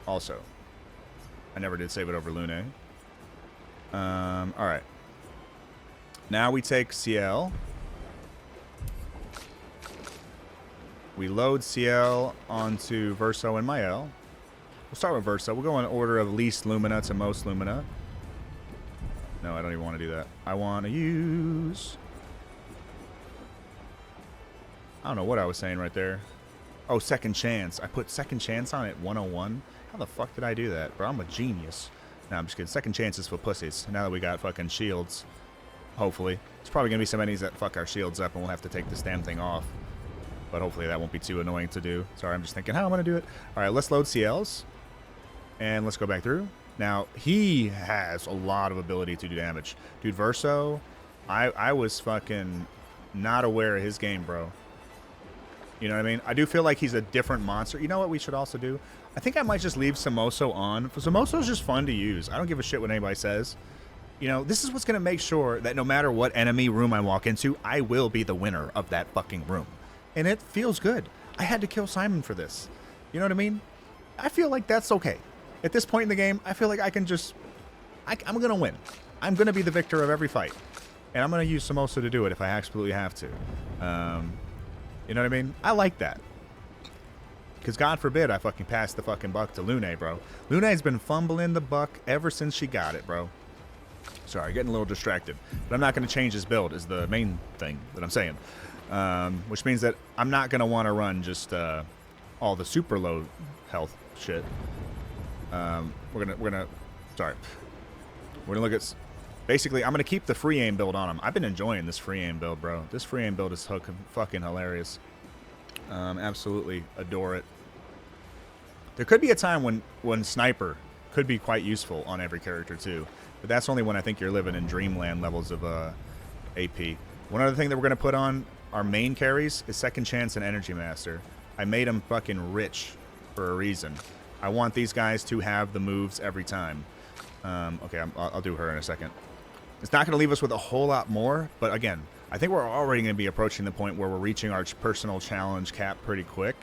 Also, I never did save it over Lune. All right. Now we take CL. We load CL onto Verso and Mael. We'll start with Verso. We'll go in order of least Lumina to most Lumina. No, I don't even want to do that. I want to use... I don't know what I was saying right there. Oh, second chance. I put second chance on it 101. How the fuck did I do that? Bro, I'm a genius. No, I'm just kidding. Second chances for pussies. Now that we got fucking shields. Hopefully. There's probably going to be some enemies that fuck our shields up and we'll have to take this damn thing off. But hopefully that won't be too annoying to do. Sorry, I'm just thinking how I'm going to do it. Alright, let's load CLs. And let's go back through. Now, he has a lot of ability to do damage. Dude, Verso, I was fucking not aware of his game, bro. You know what I mean? I do feel like he's a different monster. You know what we should also do? I think I might just leave Samoso on. Samoso's just fun to use. I don't give a shit what anybody says. You know, this is what's going to make sure that no matter what enemy room I walk into, I will be the winner of that fucking room. And it feels good. I had to kill Simon for this. You know what I mean? I feel like that's okay. At this point in the game, I feel like I can just... I'm going to win. I'm going to be the victor of every fight. And I'm going to use Samosa to do it if I absolutely have to. You know what I mean? I like that. Because God forbid I fucking pass the fucking buck to Lune, bro. Lune's been fumbling the buck ever since she got it, bro. Sorry, getting a little distracted. But I'm not going to change his build is the main thing that I'm saying. Which means that I'm not going to want to run just all the super low health shit. We're gonna look at... Basically, I'm going to keep the free aim build on him. I've been enjoying this free aim build, bro. This free aim build is fucking hilarious. Absolutely adore it. There could be a time when Sniper could be quite useful on every character, too. But that's only when I think you're living in dreamland levels of AP. One other thing that we're going to put on our main carries is Second Chance and Energy Master. I made them fucking rich for a reason. I want these guys to have the moves every time. Okay, I'll do her in a second. It's not going to leave us with a whole lot more, but again, I think we're already going to be approaching the point where we're reaching our personal challenge cap pretty quick.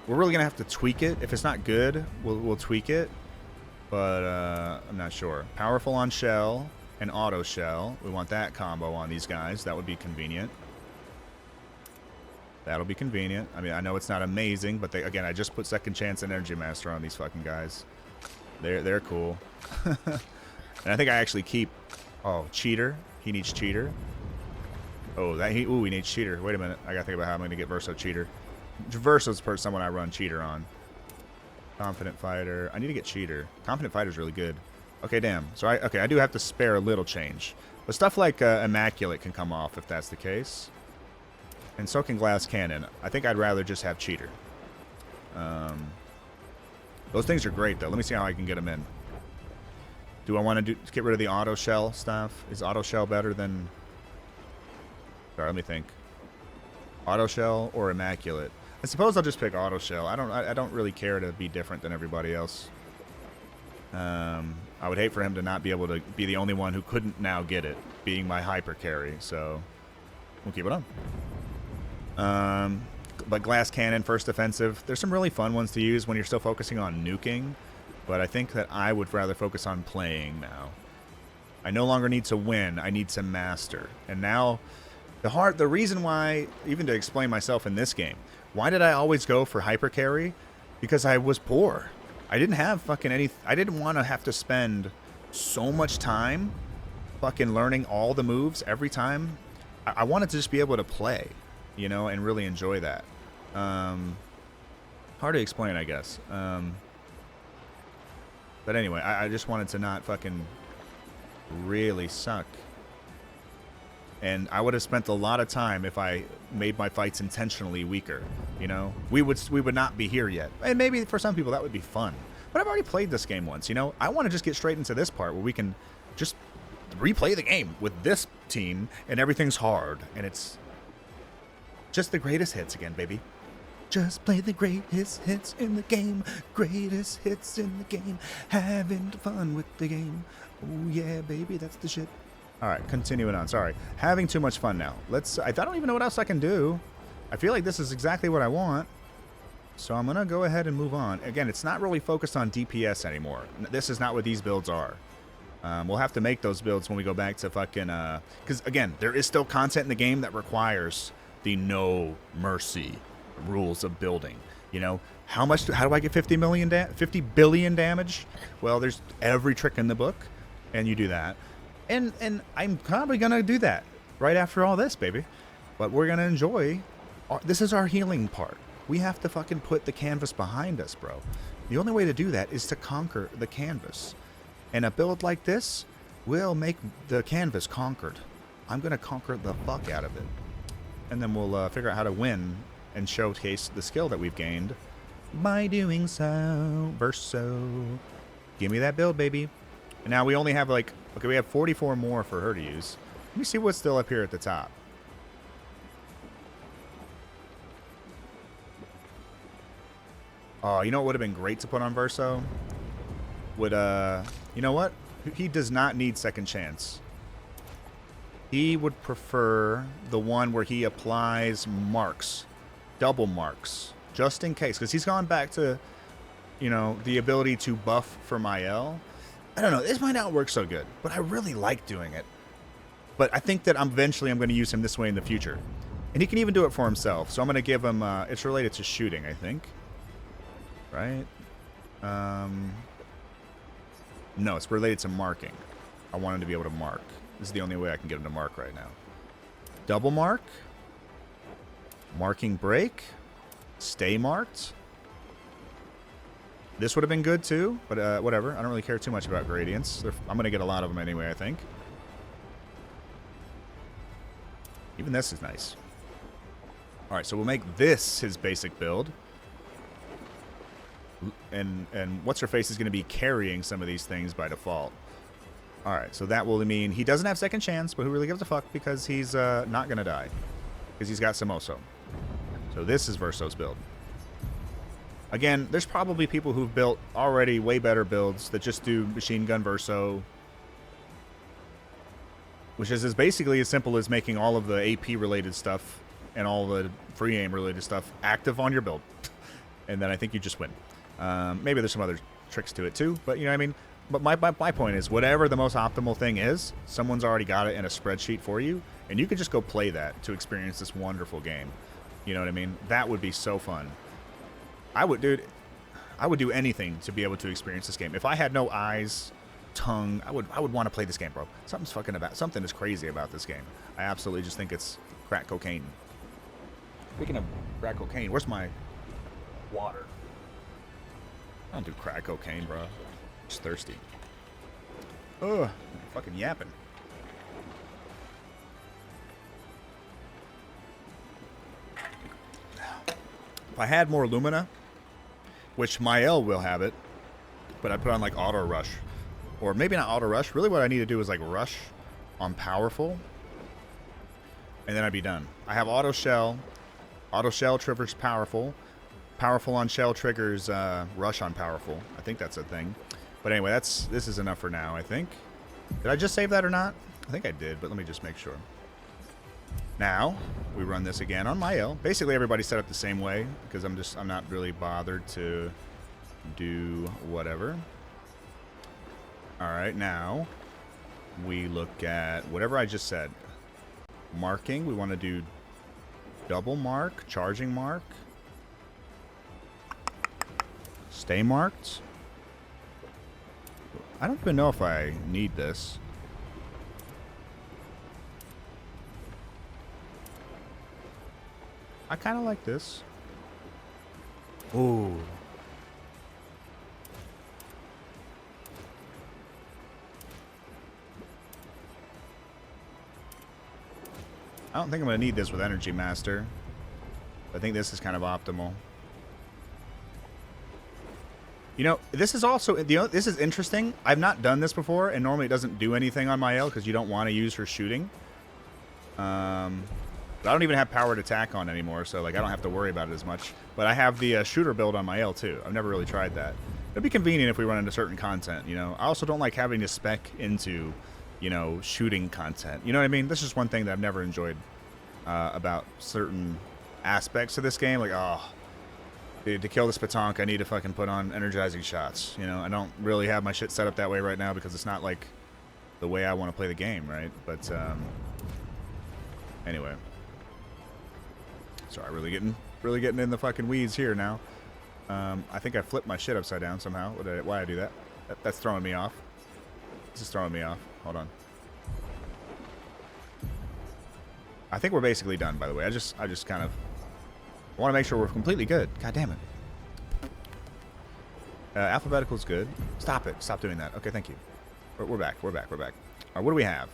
We're really going to have to tweak it. If it's not good, we'll tweak it, but I'm not sure. Powerful on shell and auto shell. We want that combo on these guys. That would be convenient. That'll be convenient. I mean, I know it's not amazing, but again, I just put second chance and energy master on these fucking guys. They're cool. And I think I actually keep... Oh, cheater. He needs cheater. Oh, he needs cheater. Wait a minute. I gotta think about how I'm gonna get Verso cheater. Verso's someone I run cheater on. Confident fighter. I need to get cheater. Confident fighter's really good. Okay, damn. So I do have to spare a little change. But stuff like Immaculate can come off if that's the case. And so can Glass Cannon. I think I'd rather just have cheater. Those things are great, though. Let me see how I can get them in. Do I want to get rid of the auto shell stuff? Is auto shell better than... Sorry, let me think. Auto shell or Immaculate? I suppose I'll just pick auto shell. I don't really care to be different than everybody else. I would hate for him to not be able to be the only one who couldn't now get it, being my hyper carry. So we'll keep it on. But Glass Cannon, first offensive. There's some really fun ones to use when you're still focusing on nuking. But I think that I would rather focus on playing now. I no longer need to win. I need to master. And now, the reason why, even to explain myself in this game, why did I always go for hyper carry? Because I was poor. I didn't have fucking any... I didn't want to have to spend so much time fucking learning all the moves every time. I wanted to just be able to play, you know, and really enjoy that. Hard to explain, I guess. But anyway, I just wanted to not fucking really suck. And I would have spent a lot of time if I made my fights intentionally weaker, you know? We would not be here yet. And maybe for some people that would be fun. But I've already played this game once, you know? I want to just get straight into this part where we can just replay the game with this team and everything's hard. And it's just the greatest hits again, baby. Just play the greatest hits in the game. Greatest hits in the game. Having fun with the game. Oh yeah, baby, that's the shit. Alright, continuing on. Sorry. Having too much fun now. I don't even know what else I can do. I feel like this is exactly what I want. So I'm going to go ahead and move on. Again, it's not really focused on DPS anymore. This is not what these builds are. We'll have to make those builds when we go back to fucking... Because, again, there is still content in the game that requires the no mercy rules of building. You know, how do I get 50 billion damage? Well, there's every trick in the book, and you do that. And I'm probably going to do that right after all this, baby. But we're going to enjoy... This is our healing part. We have to fucking put the canvas behind us, bro. The only way to do that is to conquer the canvas. And a build like this will make the canvas conquered. I'm going to conquer the fuck out of it. And then we'll figure out how to win and showcase the skill that we've gained by doing so. Verso. Give me that build, baby. And now we only have like... Okay, we have 44 more for her to use. Let me see what's still up here at the top. Oh, you know what would have been great to put on Verso? You know what? He does not need second chance. He would prefer the one where he applies marks. Double marks. Just in case. Because he's gone back to, you know, the ability to buff for Mael. I don't know. This might not work so good. But I really like doing it. But I think that eventually I'm going to use him this way in the future. And he can even do it for himself. So I'm going to give him... it's related to shooting, I think. Right? No, it's related to marking. I want him to be able to mark. This is the only way I can get him to mark right now. Double mark. Marking break. Stay marked. This would have been good too, but whatever. I don't really care too much about gradients. I'm going to get a lot of them anyway, I think. Even this is nice. Alright, so we'll make this his basic build. And What's-Her-Face is going to be carrying some of these things by default. Alright, so that will mean he doesn't have second chance, but who really gives a fuck because he's not going to die. Because he's got Samoso. So this is Verso's build. Again, there's probably people who've built already way better builds that just do Machine Gun Verso. which is basically as simple as making all of the AP related stuff and all the free aim related stuff active on your build. And then I think you just win. Maybe there's some other tricks to it too, but you know what I mean? But my point is, whatever the most optimal thing is, someone's already got it in a spreadsheet for you, and you could just go play that to experience this wonderful game. You know what I mean? That would be so fun. I would do anything to be able to experience this game. If I had no eyes, tongue, I would want to play this game, bro. Something is crazy about this game. I absolutely just think it's crack cocaine. Speaking of crack cocaine, where's my water? I don't do crack cocaine, bro. Just thirsty. Ugh, fucking yapping. If I had more Lumina, which my L will have it, but I put on like auto rush, or maybe not auto rush. Really, what I need to do is like rush on powerful, and then I'd be done. I have auto shell triggers powerful, powerful on shell triggers rush on powerful. I think that's a thing. But anyway, this is enough for now, I think. Did I just save that or not? I think I did, but let me just make sure. Now, we run this again on my L. Basically, everybody's set up the same way, because I'm not really bothered to do whatever. Alright, now, we look at whatever I just said. Marking, we want to do double mark, charging mark. Stay marked. I don't even know if I need this. I kind of like this. Ooh. I don't think I'm going to need this with Energy Master. I think this is kind of optimal. You know, this is also, this is interesting. I've not done this before, and normally it doesn't do anything on my L because you don't want to use her shooting. But I don't even have powered attack on anymore, so like I don't have to worry about it as much. But I have the shooter build on my L too. I've never really tried that. It'd be convenient if we run into certain content, you know. I also don't like having to spec into, you know, shooting content. You know what I mean? This is one thing that I've never enjoyed about certain aspects of this game. Like, oh, dude, to kill this Patonk, I need to fucking put on energizing shots. You know, I don't really have my shit set up that way right now because it's not like the way I want to play the game, right? But anyway. Sorry, really getting in the fucking weeds here now. I think I flipped my shit upside down somehow. Why did I do that? That's throwing me off. This is throwing me off. Hold on. I think we're basically done, by the way. I just kind of want to make sure we're completely good. God damn it. Alphabetical's good. Stop it. Stop doing that. Okay, thank you. We're back. We're back. We're back. All right, what do we have?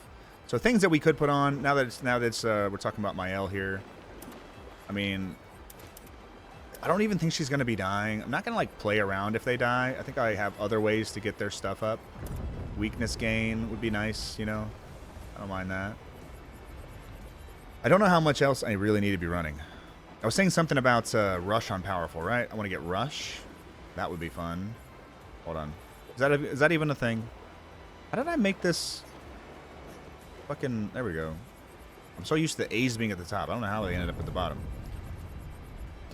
So things that we could put on now that we're talking about my L here. I mean, I don't even think she's going to be dying. I'm not going to, like, play around if they die. I think I have other ways to get their stuff up. Weakness gain would be nice, you know. I don't mind that. I don't know how much else I really need to be running. I was saying something about rush on powerful, right? I want to get rush. That would be fun. Hold on. Is that even a thing? How did I make this? Fucking, there we go. I'm so used to the A's being at the top. I don't know how they ended up at the bottom.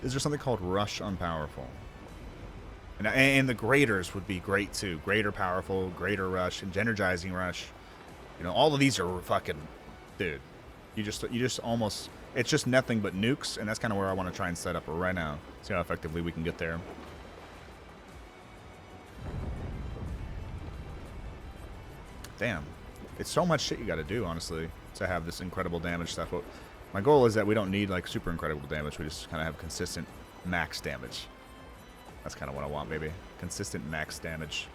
Is there something called rush on powerful? And the graders would be great too. Greater powerful, greater rush, and energizing rush. You know, all of these are fucking, dude. You just almost, it's just nothing but nukes, and that's kind of where I want to try and set up right now. See how effectively we can get there. Damn. It's so much shit you got to do, honestly, to have this incredible damage stuff. But my goal is that we don't need, like, super incredible damage. We just kind of have consistent max damage. That's kind of what I want, baby. Consistent max damage.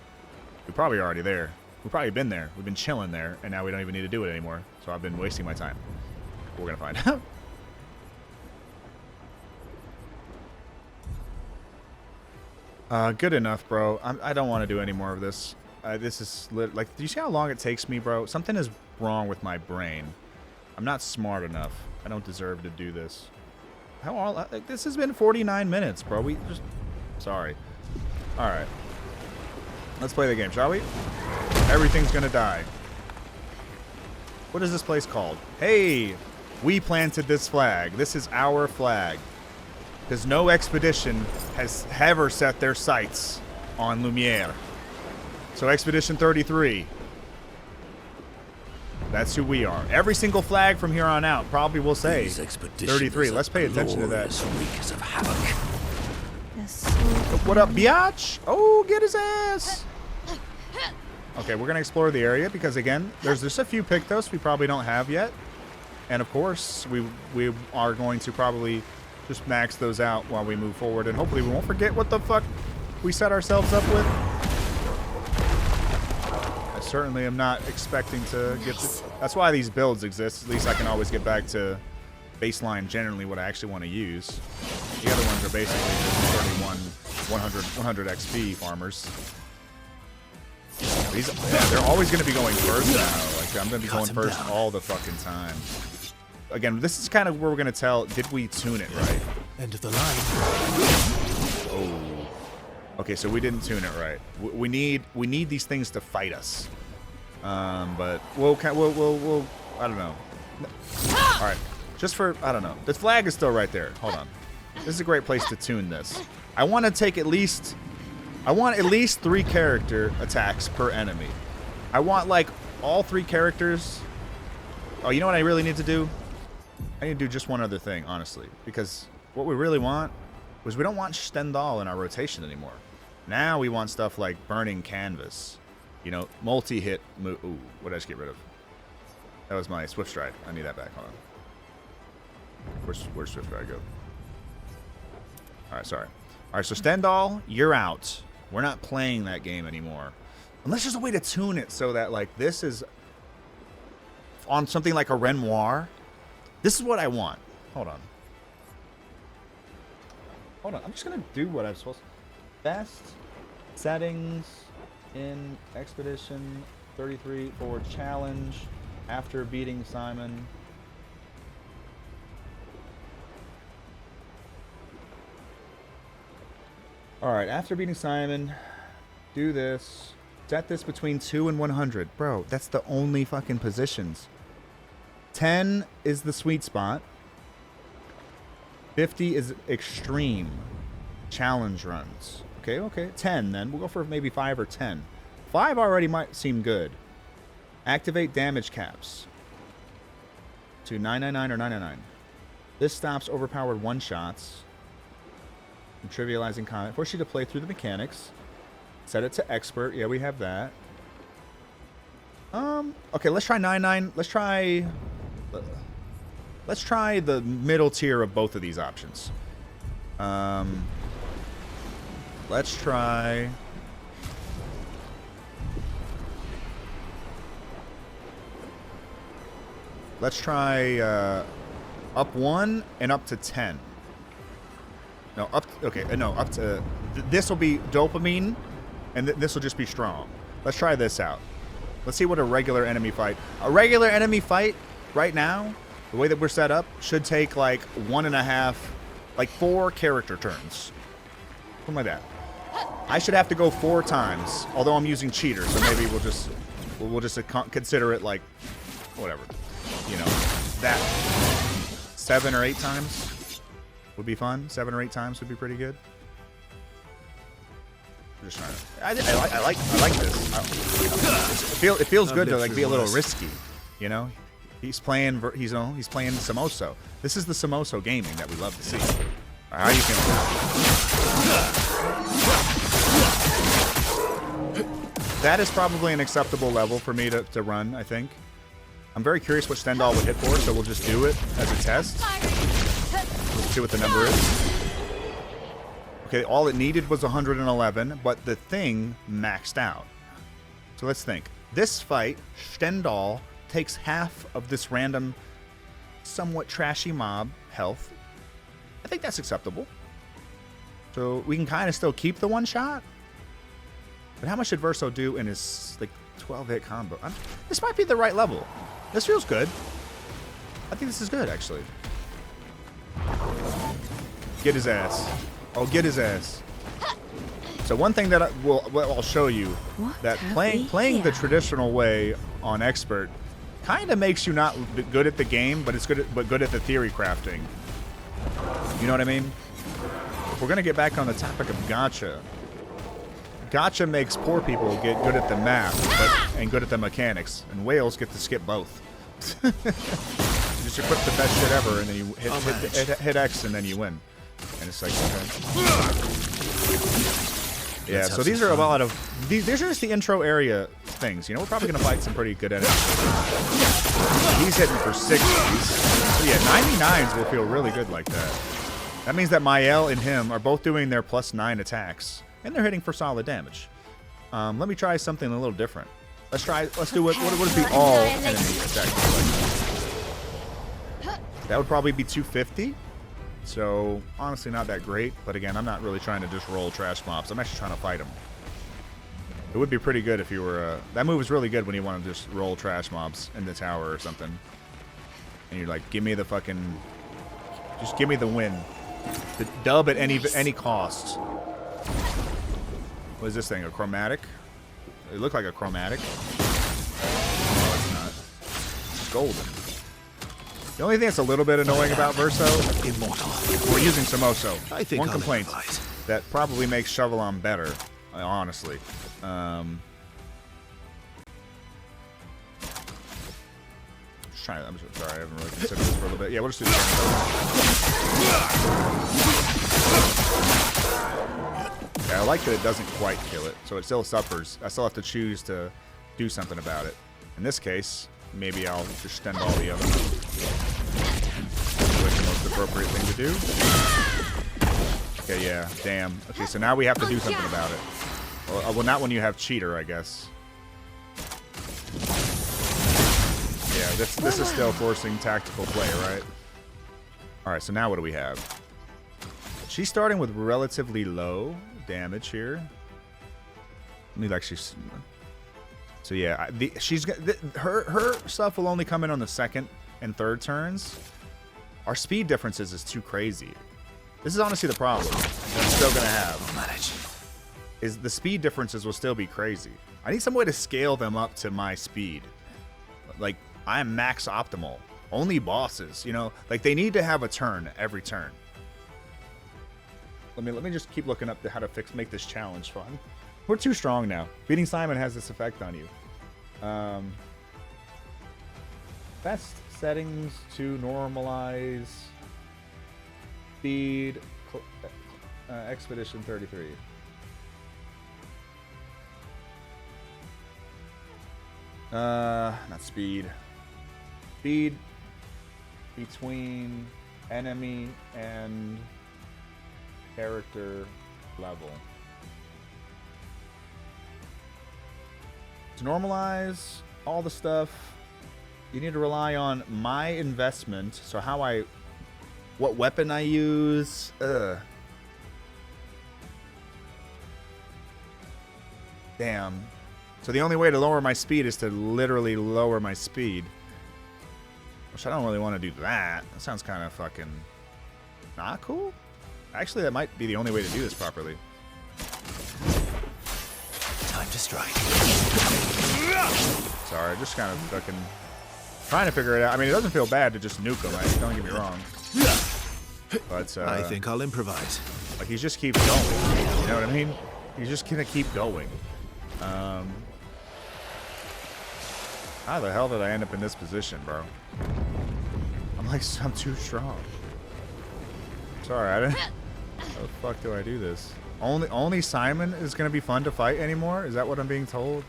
We're probably already there. We've probably been there. We've been chilling there, and now we don't even need to do it anymore. So I've been wasting my time. We're going to find out. Good enough, bro. I don't want to do any more of this. This is like, do you see how long it takes me, bro? Something is wrong with my brain. I'm not smart enough. I don't deserve to do this. Like, this has been 49 minutes, bro. We just, sorry. All right. Let's play the game, shall we? Everything's gonna die. What is this place called? Hey, we planted this flag. This is our flag. Because no expedition has ever set their sights on Lumiere. So Expedition 33. That's who we are. Every single flag from here on out probably will say 33. Let's pay attention to that. Of havoc. What up, biatch? Oh, get his ass. Okay, we're going to explore the area because, again, there's just a few Pictos we probably don't have yet. And, of course, we are going to probably just max those out while we move forward. And hopefully we won't forget what the fuck we set ourselves up with. I certainly am not expecting to get to... That's why these builds exist. At least I can always get back to baseline generally what I actually want to use. The other ones are basically just 31, 100 XP farmers. They're always going to be going first now. Like, I'm going to be going first all the fucking time. Again, this is kind of where we're going to tell, did we tune it right? End of the line. Oh. Okay, so we didn't tune it right. We need these things to fight us. But we'll I don't know. All right. Just for, I don't know. The flag is still right there. Hold on. This is a great place to tune this. I want to take at least 3 character attacks per enemy. I want, like, all 3 characters. Oh, you know what I really need to do? I need to do just one other thing, honestly. Because what we really want was we don't want Stendhal in our rotation anymore. Now we want stuff like Burning Canvas. You know, multi-hit move. Ooh, what did I just get rid of? That was my Swift Stride. I need that back. Hold on. Where's Swift Stride go? Alright, sorry. Alright, so Stendhal, you're out. We're not playing that game anymore. Unless there's a way to tune it so that, like, this is on something like a Renoir. This is what I want. Hold on. Hold on. I'm just going to do what I'm supposed to. Best settings in Expedition 33 for challenge after beating Simon. Alright, after beating Simon, do this. Set this between 2 and 100. Bro, that's the only fucking positions. 10 is the sweet spot. 50 is extreme challenge runs. Okay. 10 then. We'll go for maybe 5 or 10. 5 already might seem good. Activate damage caps to 999 or 999. This stops overpowered one-shots. Trivializing comment. Force you to play through the mechanics. Set it to expert. Yeah, we have that. Okay, let's try 99. Let's try the middle tier of both of these options. Let's try up 1 and up to 10. No, up to this will be dopamine, and this will just be strong. Let's try this out. Let's see what a regular enemy fight. A regular enemy fight right now, the way that we're set up, should take like 1.5, like 4 character turns, something like that. I should have to go 4 times, although I'm using cheaters, so maybe we'll just consider it like whatever, you know, that 7 or 8 times. Would be fun. 7 or 8 times would be pretty good. I'm just trying to. I like this. It feels good to like be a little risky, you know. He's playing Samoso. This is the Samoso gaming that we love to see. Right, how are you feeling? That is probably an acceptable level for me to run. I think. I'm very curious what Stendhal would hit for, so we'll just do it as a test. Let's see what the number is. Okay, all it needed was 111, but the thing maxed out. So let's think. This fight, Stendhal takes half of this random, somewhat trashy mob health. I think that's acceptable. So we can kind of still keep the one shot. But how much did Verso do in his like 12-hit combo? This might be the right level. This feels good. I think this is good, actually. Get his ass. Oh, get his ass. So one thing that I'll show you, that playing the traditional way on Expert kind of makes you not good at the game, but it's good at the theory crafting. You know what I mean? If we're gonna get back on the topic of gacha, gacha makes poor people get good at the math and good at the mechanics, and whales get to skip both. You just equip the best shit ever, and then you hit X, and then you win. And it's like, okay. Yeah, so these are a lot of these are just the intro area things. You know, we're probably gonna fight some pretty good enemies. He's hitting for 60s. So yeah, 99s will feel really good like that. That means that Mael and him are both doing their +9 attacks, and they're hitting for solid damage. Let me try something a little different. Let's do what would be all enemy attacks like? That would probably be 250. So honestly, not that great. But again, I'm not really trying to just roll trash mobs. I'm actually trying to fight them. It would be pretty good if you were. That move is really good when you want to just roll trash mobs in the tower or something. And you're like, give me the fucking, just give me the win, the dub at any cost. What is this thing? A chromatic? It looked like a chromatic. No, it's not. It's golden. The only thing that's a little bit annoying about Verso, we're using Somoso. I think one I'll complaint improvise. that probably makes Shovelon better, honestly. Just trying to, I'm sorry, I haven't really considered this for a little bit. Yeah, we'll just do this. Yeah, I like that it doesn't quite kill it, so it still suffers. I still have to choose to do something about it. In this case, maybe I'll just extend all the others. Like the most appropriate thing to do. Okay, yeah, damn. Okay, so now we have to do something about it. Well, not when you have cheater, I guess. Yeah, this is still forcing tactical play, right? Alright, so now what do we have? She's starting with relatively low damage here. Let me actually. So yeah, her stuff will only come in on the second and third turns. Our speed differences is too crazy. This is honestly the problem that I'm still gonna have. Manage. Is the speed differences will still be crazy. I need some way to scale them up to my speed. Like, I am max optimal. Only bosses, you know, like they need to have a turn every turn. Let me just keep looking up how to make this challenge fun. We're too strong now. Beating Simon has this effect on you. Best settings to normalize speed. Expedition 33. Not speed. Speed between enemy and character level. To normalize all the stuff, you need to rely on my investment. So what weapon I use. Damn. So the only way to lower my speed is to literally lower my speed. Which I don't really want to do that. That sounds kind of fucking not cool. Actually, that might be the only way to do this properly. Time to strike. Sorry, just kind of fucking trying to figure it out. I mean, it doesn't feel bad to just nuke him, right? Don't get me wrong. But I think I'll improvise. like he just keeps going. You know what I mean? He's just gonna keep going. How the hell did I end up in this position, bro? I'm too strong. Sorry, I didn't. How the fuck do I do this? Only Simon is gonna be fun to fight anymore? Is that what I'm being told?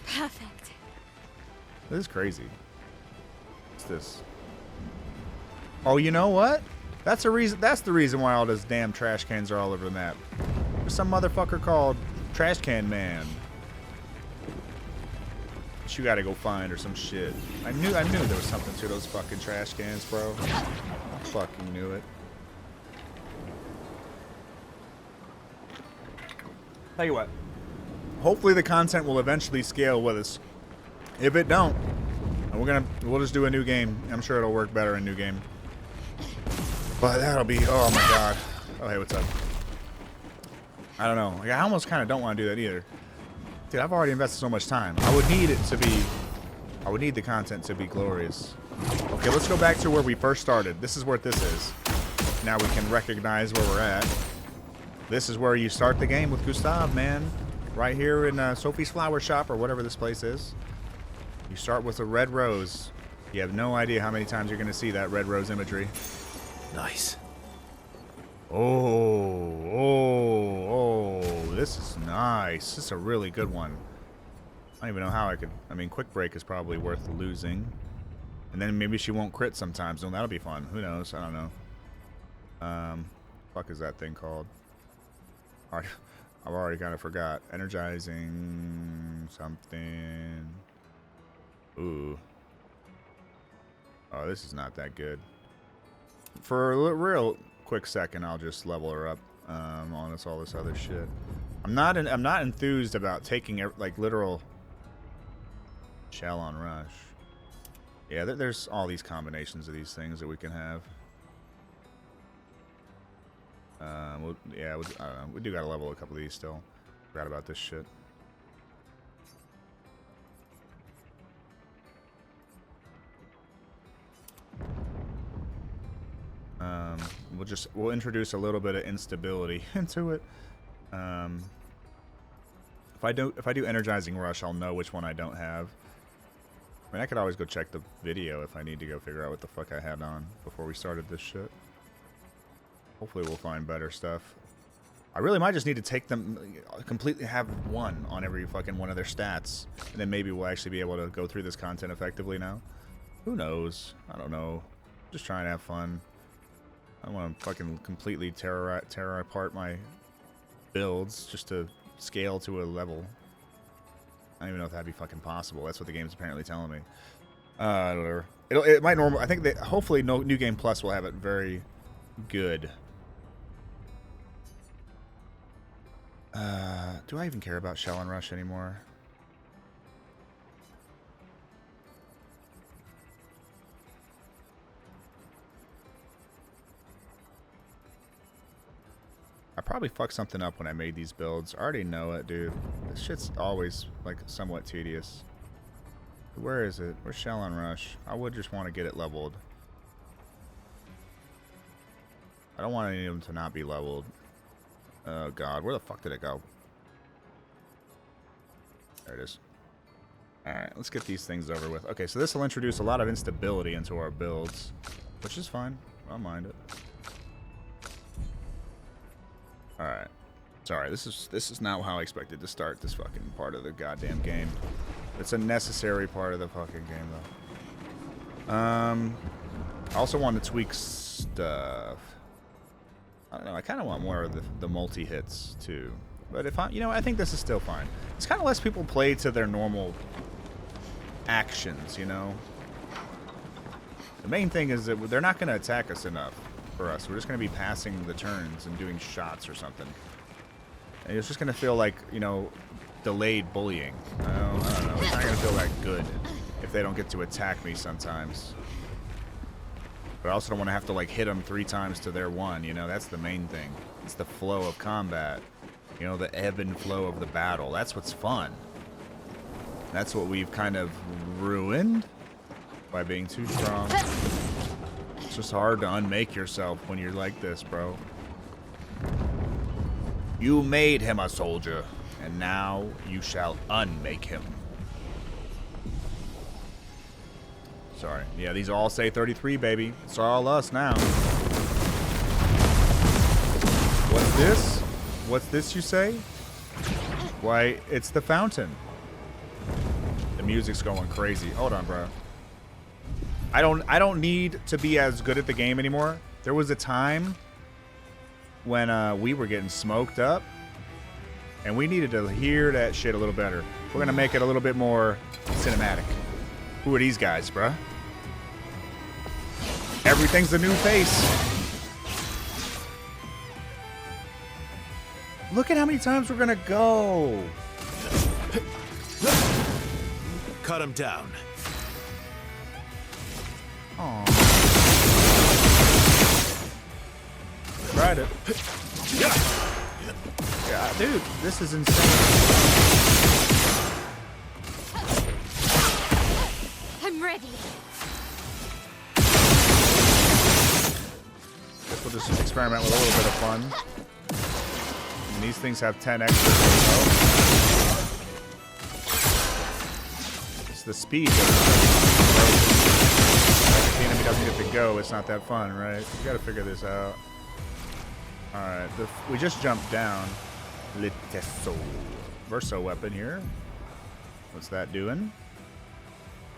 Perfect. This is crazy. What's this? Oh, you know what? That's the reason why all those damn trash cans are all over the map. There's some motherfucker called Trash Can Man that you gotta go find or some shit. I knew there was something to those fucking trash cans, bro. I fucking knew it. Tell you what. Hopefully the content will eventually scale with us. If it don't, we'll just do a new game. I'm sure it'll work better in new game. But that'll be, oh my god. Oh hey, what's up? I don't know. Like, I almost kind of don't want to do that either. Dude, I've already invested so much time. I would need it to be I would need the content to be glorious. Okay, let's go back to where we first started. This is where this is. Now we can recognize where we're at. This is where you start the game with Gustav, man. Right here in Sophie's Flower Shop, or whatever this place is. You start with a red rose. You have no idea how many times you're going to see that red rose imagery. Nice. Oh, this is nice. This is a really good one. I don't even know how I could... I mean, Quick Break is probably worth losing. And then maybe she won't crit sometimes. Oh, that'll be fun. Who knows? I don't know. Fuck is that thing called? I've already kind of forgot. Energizing something. Ooh. Oh, this is not that good. For a real quick second, I'll just level her up on all this other shit. I'm not enthused about taking like literal shell on rush. Yeah, there's all these combinations of these things that we can have. I don't know. We do gotta level a couple of these still. Forgot about this shit. We'll introduce a little bit of instability into it. If I do energizing rush, I'll know which one I don't have. I mean, I could always go check the video if I need to go figure out what the fuck I had on before we started this shit. Hopefully we'll find better stuff. I really might just need to take them, completely have one on every fucking one of their stats. And then maybe we'll actually be able to go through this content effectively now. Who knows? I don't know. Just trying to have fun. I don't want to fucking completely tear apart my builds just to scale to a level. I don't even know if that'd be fucking possible. That's what the game's apparently telling me. Whatever. It might normal. I think that hopefully New Game Plus will have it very good. Do I even care about Shell and Rush anymore? I probably fucked something up when I made these builds. I already know it, dude. This shit's always, like, somewhat tedious. Where is it? Where's Shell and Rush? I would just want to get it leveled. I don't want any of them to not be leveled. Oh, God. Where the fuck did it go? There it is. Alright, let's get these things over with. Okay, so this will introduce a lot of instability into our builds, which is fine. I don't mind it. Alright. Sorry, this is not how I expected to start this fucking part of the goddamn game. It's a necessary part of the fucking game, though. I also want to tweak stuff. I don't know, I kind of want more of the multi-hits, too. But if I think this is still fine. It's kind of less people play to their normal actions, you know? The main thing is that they're not going to attack us enough for us. We're just going to be passing the turns and doing shots or something. And it's just going to feel like, delayed bullying. I don't know. It's not going to feel that good if they don't get to attack me sometimes. But I also don't want to have to, like, hit them 3 times to their 1, That's the main thing. It's the flow of combat. The ebb and flow of the battle. That's what's fun. That's what we've kind of ruined by being too strong. It's just hard to unmake yourself when you're like this, bro. You made him a soldier, and now you shall unmake him. Sorry. Yeah, these all say 33, baby. It's all us now. What's this? What's this, you say? Why, it's the fountain. The music's going crazy. Hold on, bro. I don't need to be as good at the game anymore. There was a time when we were getting smoked up, and we needed to hear that shit a little better. We're gonna make it a little bit more cinematic. Who are these guys, bruh? Everything's a new face. Look at how many times we're gonna go. Cut him down. Aww. Tried it. Yeah, dude, this is insane. We'll just experiment with a little bit of fun. And these things have 10 extra. It's the speed. Like if the enemy doesn't get to go, it's not that fun, right? You gotta figure this out. Alright, we just jumped down. Litesso. Verso weapon here. What's that doing?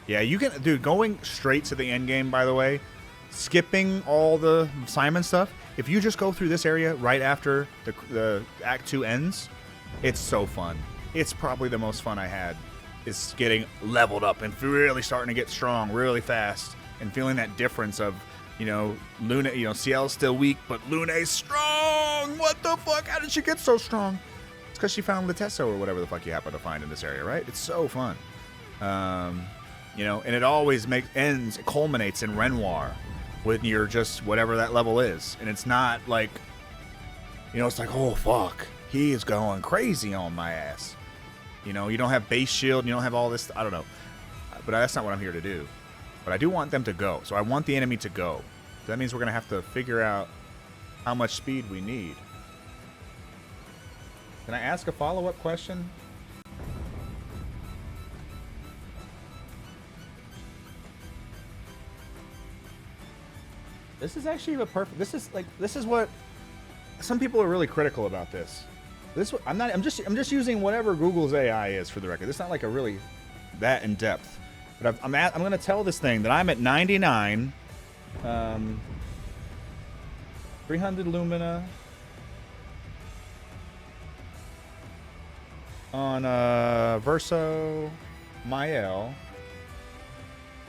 Yeah, you can, dude, going straight to the end game, by the way, skipping all the Simon stuff, if you just go through this area right after the Act 2 ends, it's so fun. It's probably the most fun I had, is getting leveled up and really starting to get strong really fast and feeling that difference of, you know, Luna, you know, Ciel's still weak, but Luna's strong! What the fuck? How did she get so strong? It's because she found Litesso or whatever the fuck you happen to find in this area, right? It's so fun. You know, and it always it culminates in Renoir when you're just whatever that level is. And it's not like, you know, it's like, oh, fuck, he is going crazy on my ass. You know, you don't have base shield, and you don't have all this, I don't know. But that's not what I'm here to do. But I do want them to go. So I want the enemy to go. So that means we're going to have to figure out how much speed we need. Can I ask a follow-up question? This is actually a perfect. This is what some people are really critical about this. I'm just using whatever Google's AI is for the record. It's not like a really that in depth. But I'm going to tell this thing that I'm at 99, 300 Lumina on Verso Mael.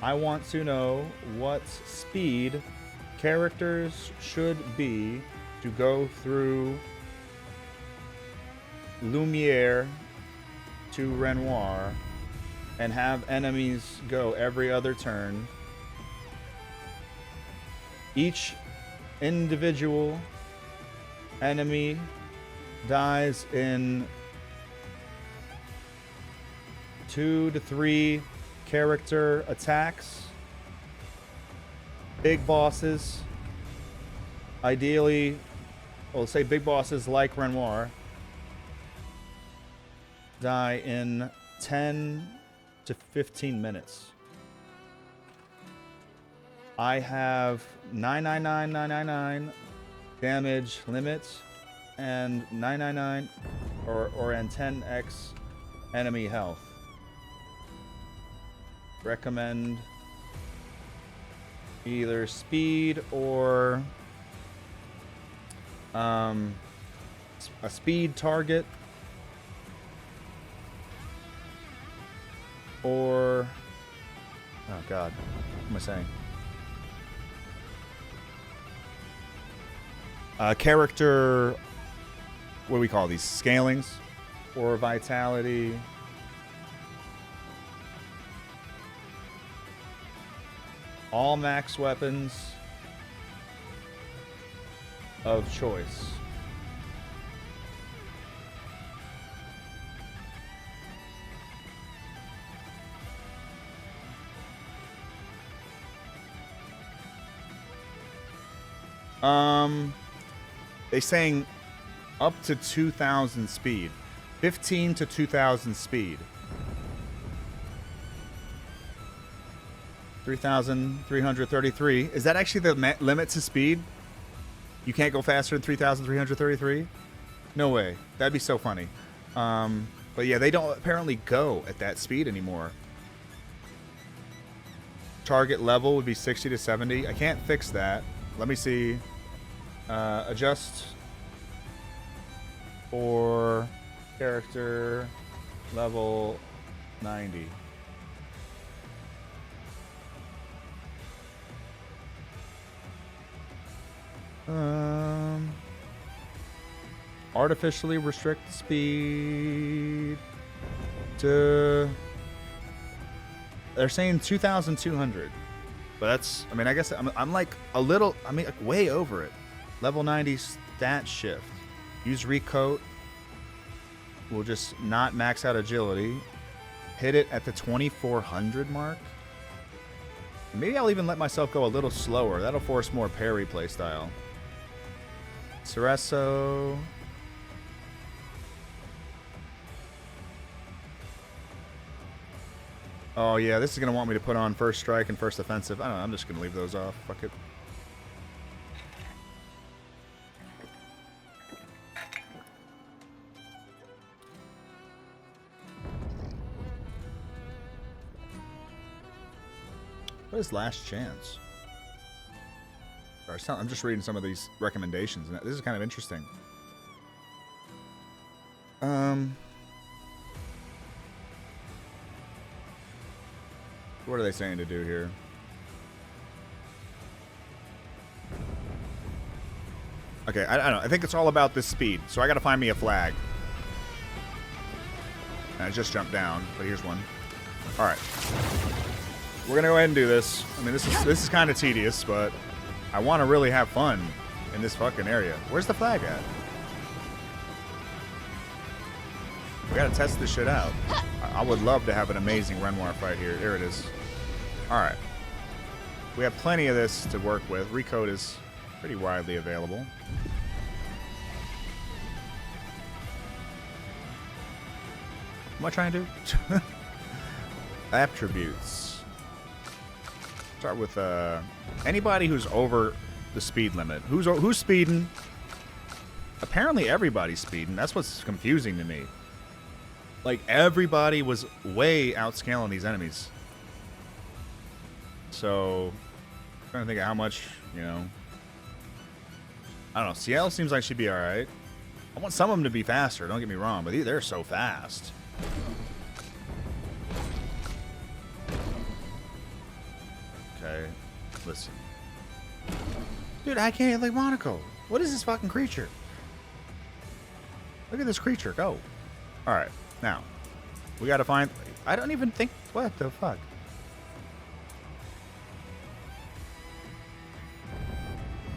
I want to know what speed characters should be to go through Lumiere to Renoir and have enemies go every other turn. Each individual enemy dies in 2 to 3 character attacks. Big bosses, ideally, well, let's say big bosses like Renoir, die in 10 to 15 minutes. I have 999 damage limit and 999 and 10x enemy health. Recommend either speed or a speed target, or oh god, what am I saying? Character, what do we call these? Scalings or vitality. All max weapons of choice. They saying up to 2,000 speed. 15 to 2,000 speed. 3,333. Is that actually the limit to speed? You can't go faster than 3,333? No way. That'd be so funny. But yeah, they don't apparently go at that speed anymore. Target level would be 60 to 70. I can't fix that. Let me see. Adjust for character level 90. Artificially restrict speed to, they're saying 2,200, but that's, I mean, I guess I'm like a little, I mean, like way over it. Level 90 stat shift. Use recoat. We'll just not max out agility. Hit it at the 2,400 mark. Maybe I'll even let myself go a little slower. That'll force more parry playstyle. Cereso. Oh yeah, this is gonna want me to put on first strike and first offensive. I don't know, I'm just gonna leave those off. Fuck it. What is last chance? I'm just reading some of these recommendations, and this is kind of interesting. What are they saying to do here? Okay, I don't know. I think it's all about this speed, so I gotta find me a flag. And I just jumped down, but here's one. All right. We're gonna go ahead and do this. I mean, this is kind of tedious, but I want to really have fun in this fucking area. Where's the flag at? We gotta test this shit out. I would love to have an amazing Renoir fight here. There it is. All right. We have plenty of this to work with. Recode is pretty widely available. What am I trying to do? Attributes. Start with anybody who's over the speed limit. Who's speeding? Apparently everybody's speeding. That's what's confusing to me. Like, everybody was way outscaling these enemies. So, I'm trying to think of how much, you know. I don't know. CL seems like she'd be alright. I want some of them to be faster, don't get me wrong, but they're so fast. Okay, listen. Dude, I can't like Monaco. What is this fucking creature? Look at this creature, go. Alright, now. We gotta find... I don't even think... What the fuck?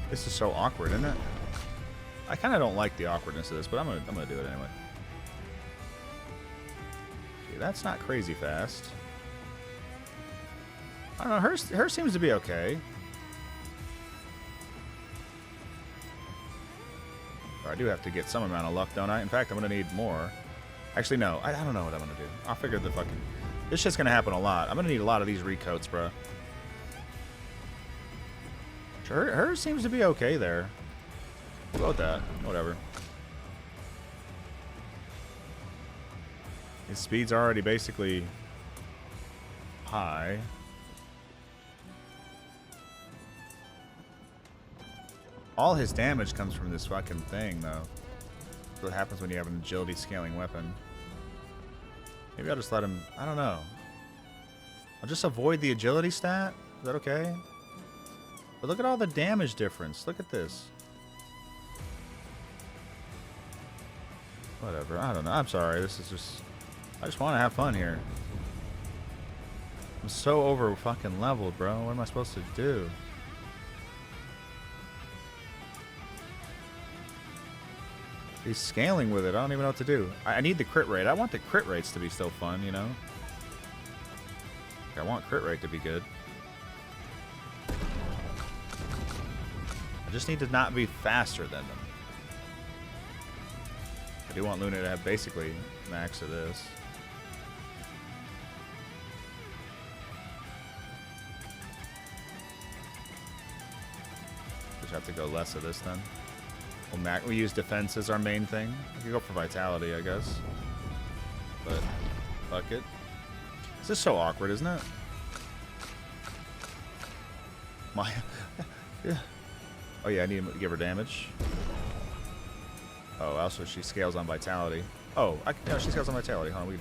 This is so awkward, isn't it? I kind of don't like the awkwardness of this, but I'm gonna do it anyway. Okay, that's not crazy fast. I don't know. Her seems to be okay. I do have to get some amount of luck, don't I? In fact, I'm gonna need more. Actually, no. I don't know what I'm gonna do. I'll figure the fucking... This shit's gonna happen a lot. I'm gonna need a lot of these recoats, bro. Her seems to be okay there. What about that? Whatever. His speed's already basically high. All his damage comes from this fucking thing, though. That's what happens when you have an agility scaling weapon. Maybe I'll just let him... I don't know. I'll just avoid the agility stat? Is that okay? But look at all the damage difference. Look at this. Whatever. I don't know. I'm sorry. This is just... I just want to have fun here. I'm so over fucking leveled, bro. What am I supposed to do? He's scaling with it. I don't even know what to do. I need the crit rate. I want the crit rates to be still fun, you know? I want crit rate to be good. I just need to not be faster than them. I do want Luna to have basically max of this. Just have to go less of this then. We'll use defense as our main thing. We could go for vitality, I guess. But, fuck it. This is so awkward, isn't it? My... yeah. Oh yeah, I need to give her damage. Oh, also she scales on vitality. Oh, no, she scales on vitality. Hold on, we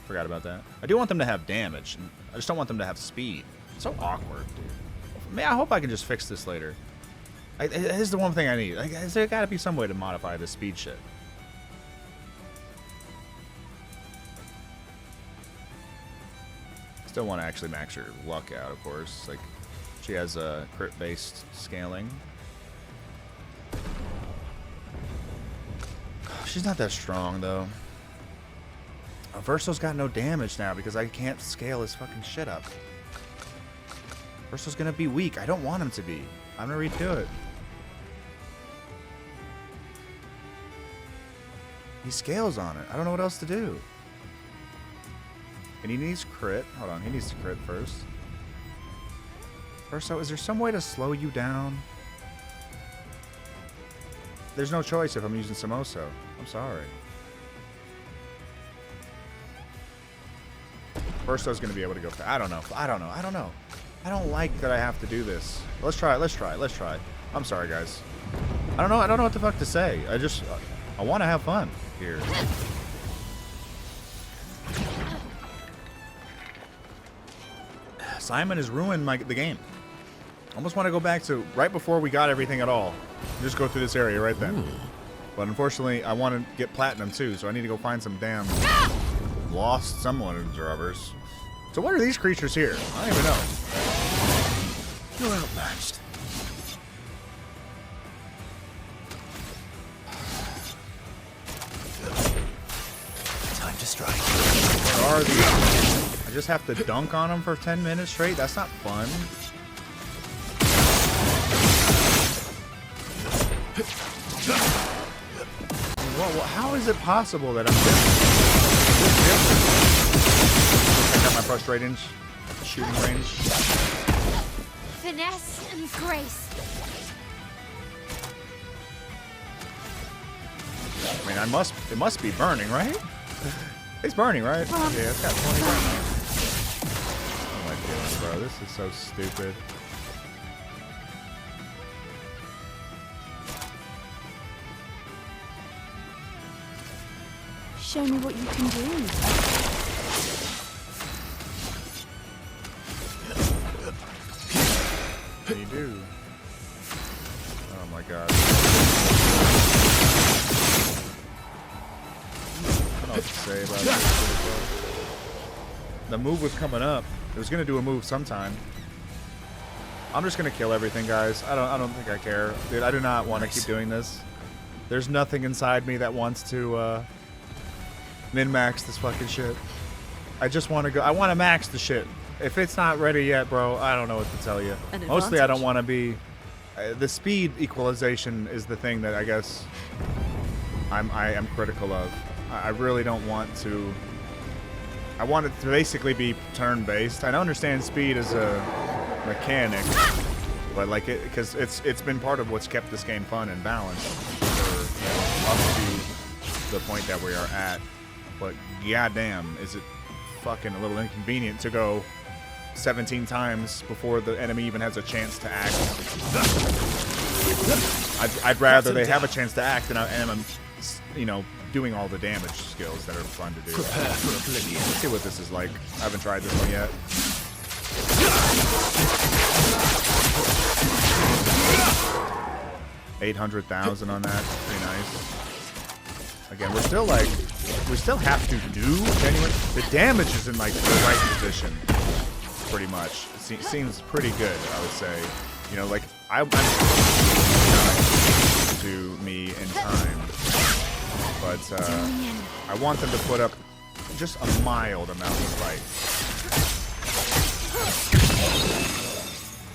forgot about that. I do want them to have damage. I just don't want them to have speed. It's so awkward, dude. Man, I hope I can just fix this later. This is the one thing I need. Like, there got to be some way to modify this speed shit. Still want to actually max her luck out, of course. Like, she has a crit-based scaling. She's not that strong, though. Verso's got no damage now because I can't scale his fucking shit up. Verso's gonna be weak. I don't want him to be. I'm gonna redo it. He scales on it. I don't know what else to do. And he needs crit. Hold on, he needs to crit first. Verso, is there some way to slow you down? There's no choice if I'm using Samoso. I'm sorry. Verso's gonna be able to go. I don't know. I don't know. I don't like that I have to do this. Let's try it. I'm sorry, guys. I don't know what the fuck to say. I want to have fun here. Simon has ruined the game. I almost want to go back to right before we got everything at all. Just go through this area right then. Ooh. But unfortunately, I want to get platinum too, so I need to go find some damn lost someone observers. So what are these creatures here? I don't even know. You're outmatched. Time to strike. Where are these? I just have to dunk on them for 10 minutes straight? That's not fun. Well, how is it possible that I'm different? I got my frustrating shooting range. Finesse and grace. I mean, it must be burning, right? It's burning, right? Yeah, it's got 20 burning. Oh my goodness, bro, this is so stupid. Show me what you can do. What do you do? Oh my god. I don't know what to say about this. The move was coming up. It was gonna do a move sometime. I'm just gonna kill everything, guys. I don't think I care. Dude, I do not want to keep doing this. There's nothing inside me that wants to min-max this fucking shit. I just want to go. I want to max the shit. If it's not ready yet, bro, I don't know what to tell you. Mostly, I don't want to be. The speed equalization is the thing that I guess I am critical of. I really don't want to. I want it to basically be turn-based. I understand speed is a mechanic, but like because it's been part of what's kept this game fun and balanced for up to the point that we are at. But goddamn, is it fucking a little inconvenient to go 17 times before the enemy even has a chance to act. I'd rather they have a chance to act and I'm, you know, doing all the damage skills that are fun to do. Prepare for oblivion. Let's see what this is like. I haven't tried this one yet. 800,000 on that. Pretty nice. Again, we're still like, we still have to do genuine. The damage is in like the right position, pretty much. It seems pretty good, I would say. You know, like I'm to me in time, but I want them to put up just a mild amount of fight.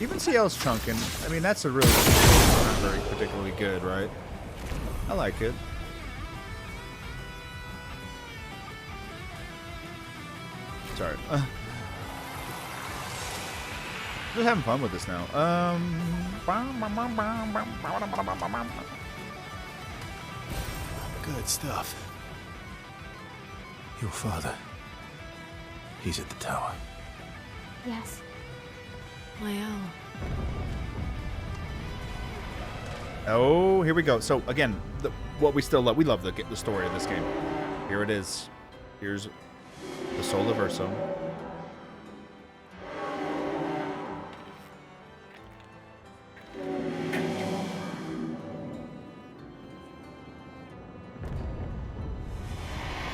Even CL's chunking. I mean, that's a really not very particularly good, right? I like it. Sorry. Just having fun with this now. Good stuff. Your father. He's at the tower. Yes. My own. Oh, here we go. So again, what we still love. We love the story of this game. Here it is. Here's the Soul of Verso.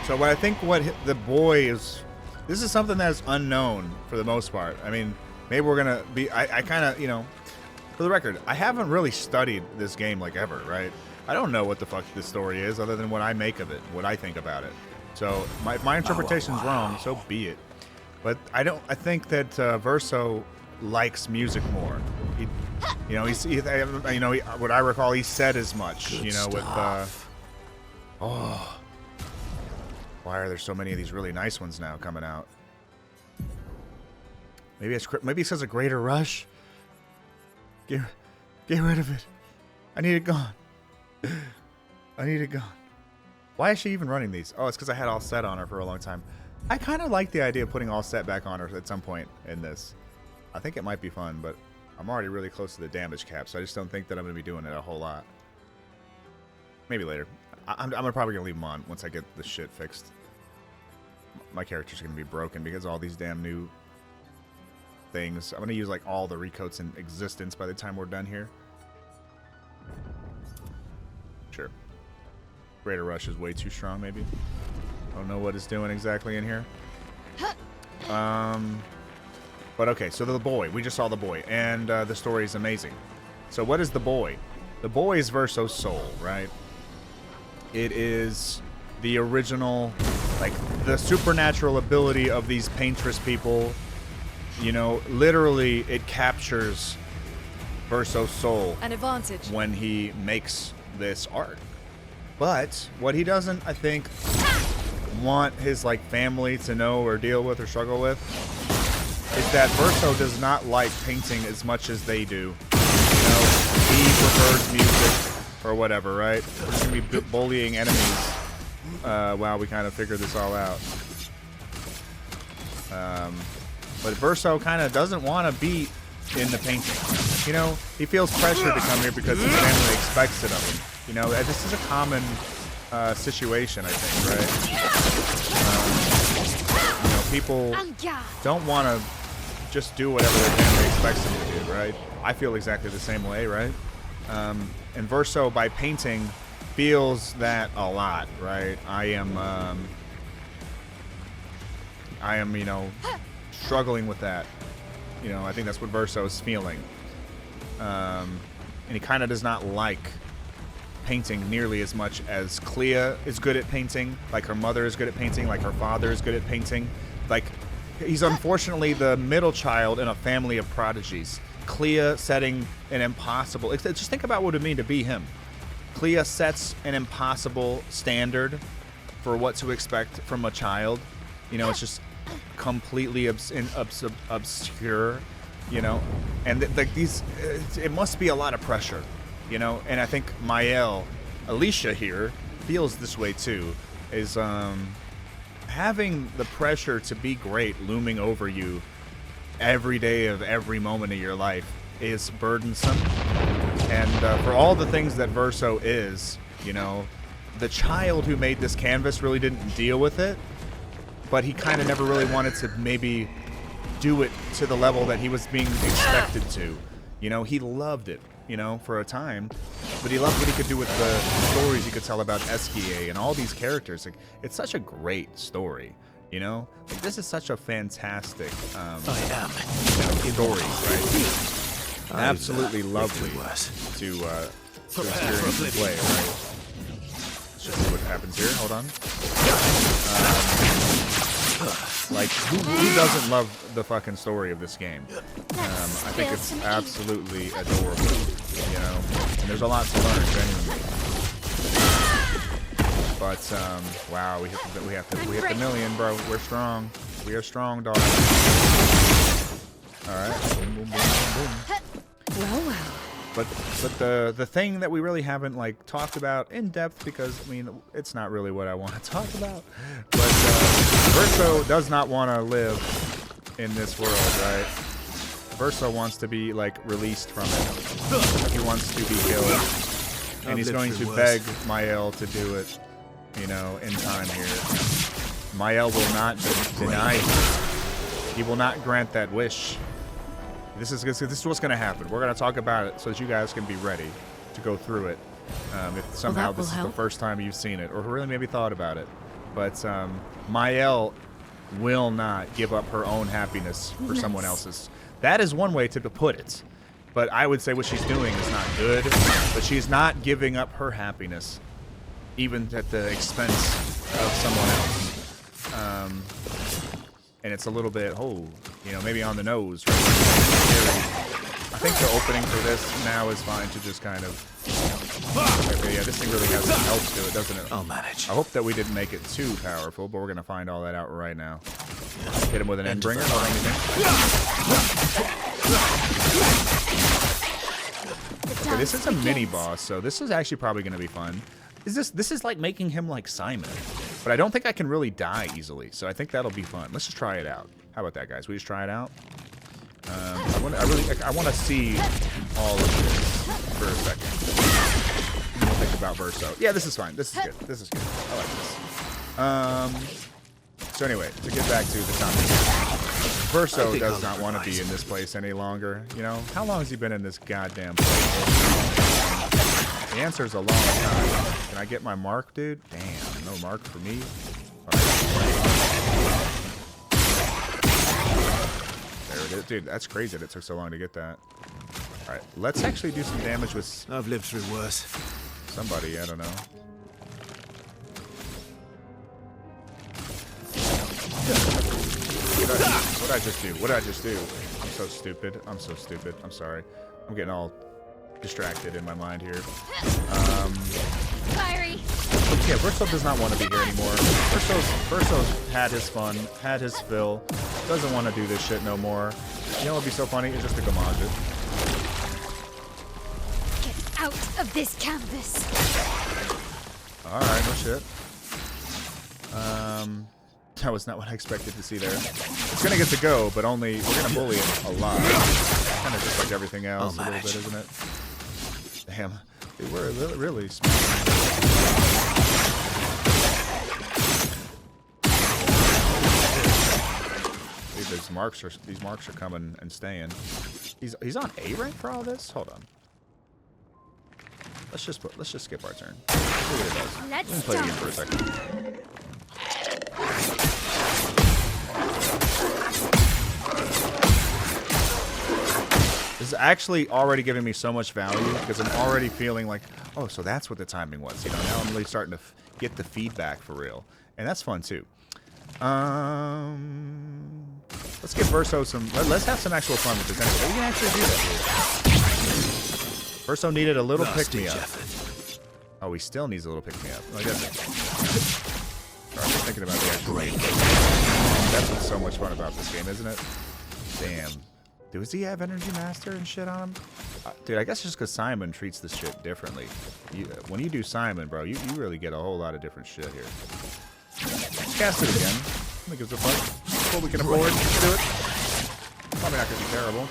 So what I think the boy is, this is something that's unknown for the most part. I mean, maybe we're gonna be, I kind of, you know, for the record, I haven't really studied this game like ever, right? I don't know what the fuck this story is other than what I make of it, what I think about it. So if my interpretation's wrong, so be it. But I think that Verso likes music more. He, you know, what I recall, he said as much. Good you know, stuff. with Why are there so many of these really nice ones now coming out? Maybe it says a greater rush. Get rid of it. I need it gone. I need it gone. Why is she even running these? Oh, it's because I had all set on her for a long time. I kind of like the idea of putting all set back on her at some point in this. I think it might be fun, but I'm already really close to the damage cap, so I just don't think that I'm going to be doing it a whole lot. Maybe later. I'm probably going to leave them on once I get the shit fixed. My character's going to be broken because of all these damn new things. I'm going to use like all the recoats in existence by the time we're done here. Sure. Greater Rush is way too strong, maybe. I don't know what it's doing exactly in here. But okay, so the boy. We just saw the boy, and the story is amazing. So what is the boy? The boy is Verso's soul, right? It is the original, like, the supernatural ability of these paintress people. You know, literally, it captures Verso's soul. An advantage. When he makes this art. But what he doesn't, I think, want his like family to know or deal with or struggle with is that Verso does not like painting as much as they do. You know, he prefers music or whatever, right? We're just gonna be bullying enemies while we kind of figure this all out. But Verso kind of doesn't want to be in the painting. You know, he feels pressure to come here because his family expects it of him. You know, this is a common situation, I think, right? You know, people don't want to just do whatever their family expects them to do, right? I feel exactly the same way, right? And Verso, by painting, feels that a lot, right? I am, you know, struggling with that. You know, I think that's what Verso is feeling. And he kind of does not like painting nearly as much as Clair is good at painting, like her mother is good at painting, like her father is good at painting. Like, he's unfortunately the middle child in a family of prodigies. Clair setting an impossible... Just think about what it would mean to be him. Clair sets an impossible standard for what to expect from a child. You know, it's just completely obscure, you know? And like these... It must be a lot of pressure. You know, and I think Mael, Alicia here, feels this way too, is having the pressure to be great looming over you every day of every moment of your life is burdensome. And for all the things that Verso is, you know, the child who made this canvas really didn't deal with it, but he kind of never really wanted to maybe do it to the level that he was being expected to. You know, he loved it, you know, for a time, but he loved what he could do with the stories he could tell about Esquier and all these characters. Like, it's such a great story, you know? Like, this is such a fantastic story, right? Absolutely lovely to experience and play, right? Let's just see what happens here. Hold on. Like, who doesn't love the fucking story of this game? I think it's absolutely adorable, you know? And there's a lot to learn, genuinely. But, wow, we hit the million, bro. We're strong. We are strong, dog. Alright. Boom, boom, boom, boom, boom. Well. But the thing that we really haven't like talked about in depth, because I mean it's not really what I want to talk about, but Verso does not want to live in this world, right? Verso wants to be like released from it. He wants to be killed, and he's going to beg Mael to do it, you know, in time here. Mael will not deny him. He will not grant that wish. This is what's going to happen. We're going to talk about it so that you guys can be ready to go through it. If somehow this is the first time you've seen it, or really maybe thought about it. But Mael will not give up her own happiness for someone else's. That is one way to put it. But I would say what she's doing is not good. But she's not giving up her happiness, even at the expense of someone else. And it's a little bit, you know, maybe on the nose. Right? I think the opening for this now is fine to just kind of... Okay, yeah, this thing really has some health to it, doesn't it? I'll manage. I hope that we didn't make it too powerful, but we're going to find all that out right now. Hit him with an Endbringer. Hold on, okay, this is a mini boss, so this is actually probably going to be fun. This is like making him like Simon, but I don't think I can really die easily, so I think that'll be fun. Let's just try it out. How about that, guys? We just try it out. I want to see all of this for a second. We'll think about Verso. Yeah, this is fine. This is good. This is good. I like this. So anyway, to get back to the topic, Verso does not want to be in this place any longer. You know, how long has he been in this goddamn place? The answer is a long time. Can I get my mark, dude? Damn, no mark for me. There it is. Dude, that's crazy that it took so long to get that. Alright, let's actually do some damage with... I've lived through worse. Somebody, I don't know. What did I just do? What did I just do? I'm so stupid. I'm so stupid. I'm sorry. I'm getting all distracted in my mind here. Fiery. Yeah, Verso does not want to be here anymore. Verso's had his fun, had his fill. Doesn't want to do this shit no more. You know what would be so funny? It's just a Gamage. Get out of this canvas. Alright, no shit. That was not what I expected to see there. It's gonna get to go, but only we're gonna bully it a lot. Kind of just like everything else, a little bit, isn't it? Damn, dude, we're really smart. Dude, these marks are coming and staying. He's on A rank for all this. Hold on. Let's just skip our turn. See what it does. Let me play the game for a second. This is actually already giving me so much value because I'm already feeling like, oh, so that's what the timing was. You know, now I'm really starting to get the feedback for real, and that's fun too. Let's give Verso some. Let's have some actual fun with this. Anyway, we can actually do that here. Verso needed a little pick me up. Oh, he still needs a little pick me up. I guess. Sorry, I'm just thinking about the actual break. That's what's so much fun about this game, isn't it? Damn. Does he have Energy Master and shit on him? Dude, I guess just because Simon treats this shit differently. When you do Simon, bro, you really get a whole lot of different shit here. Let's cast it again. I think it's a fun. What we can afford. Let's do it. Probably not going to be terrible.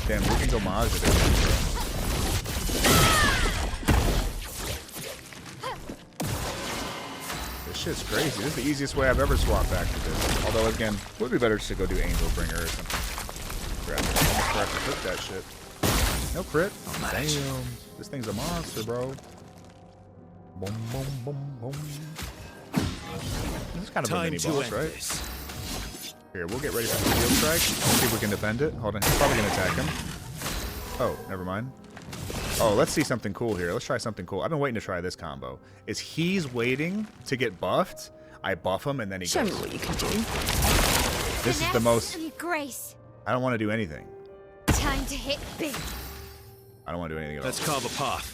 Damn, we can go Maj it again, bro. Shit's crazy. This is the easiest way I've ever swapped back to this. Although, again, would be better just to go do Angel Bringer or something. Crap. I almost forgot to cook that shit. No crit. Oh, damn. This thing's a monster, bro. Boom, boom, boom, boom. This is kind of a mini boss, right? Here, we'll get ready for the field strike. See if we can defend it. Hold on. He's probably going to attack him. Oh, never mind. Oh, let's see something cool here. Let's try something cool. I've been waiting to try this combo. Is he's waiting to get buffed? I buff him and then he goes. Show me what you can do. This is the most... And grace. I don't want to do anything. Time to hit big. I don't want to do anything at all. Let's carve a path.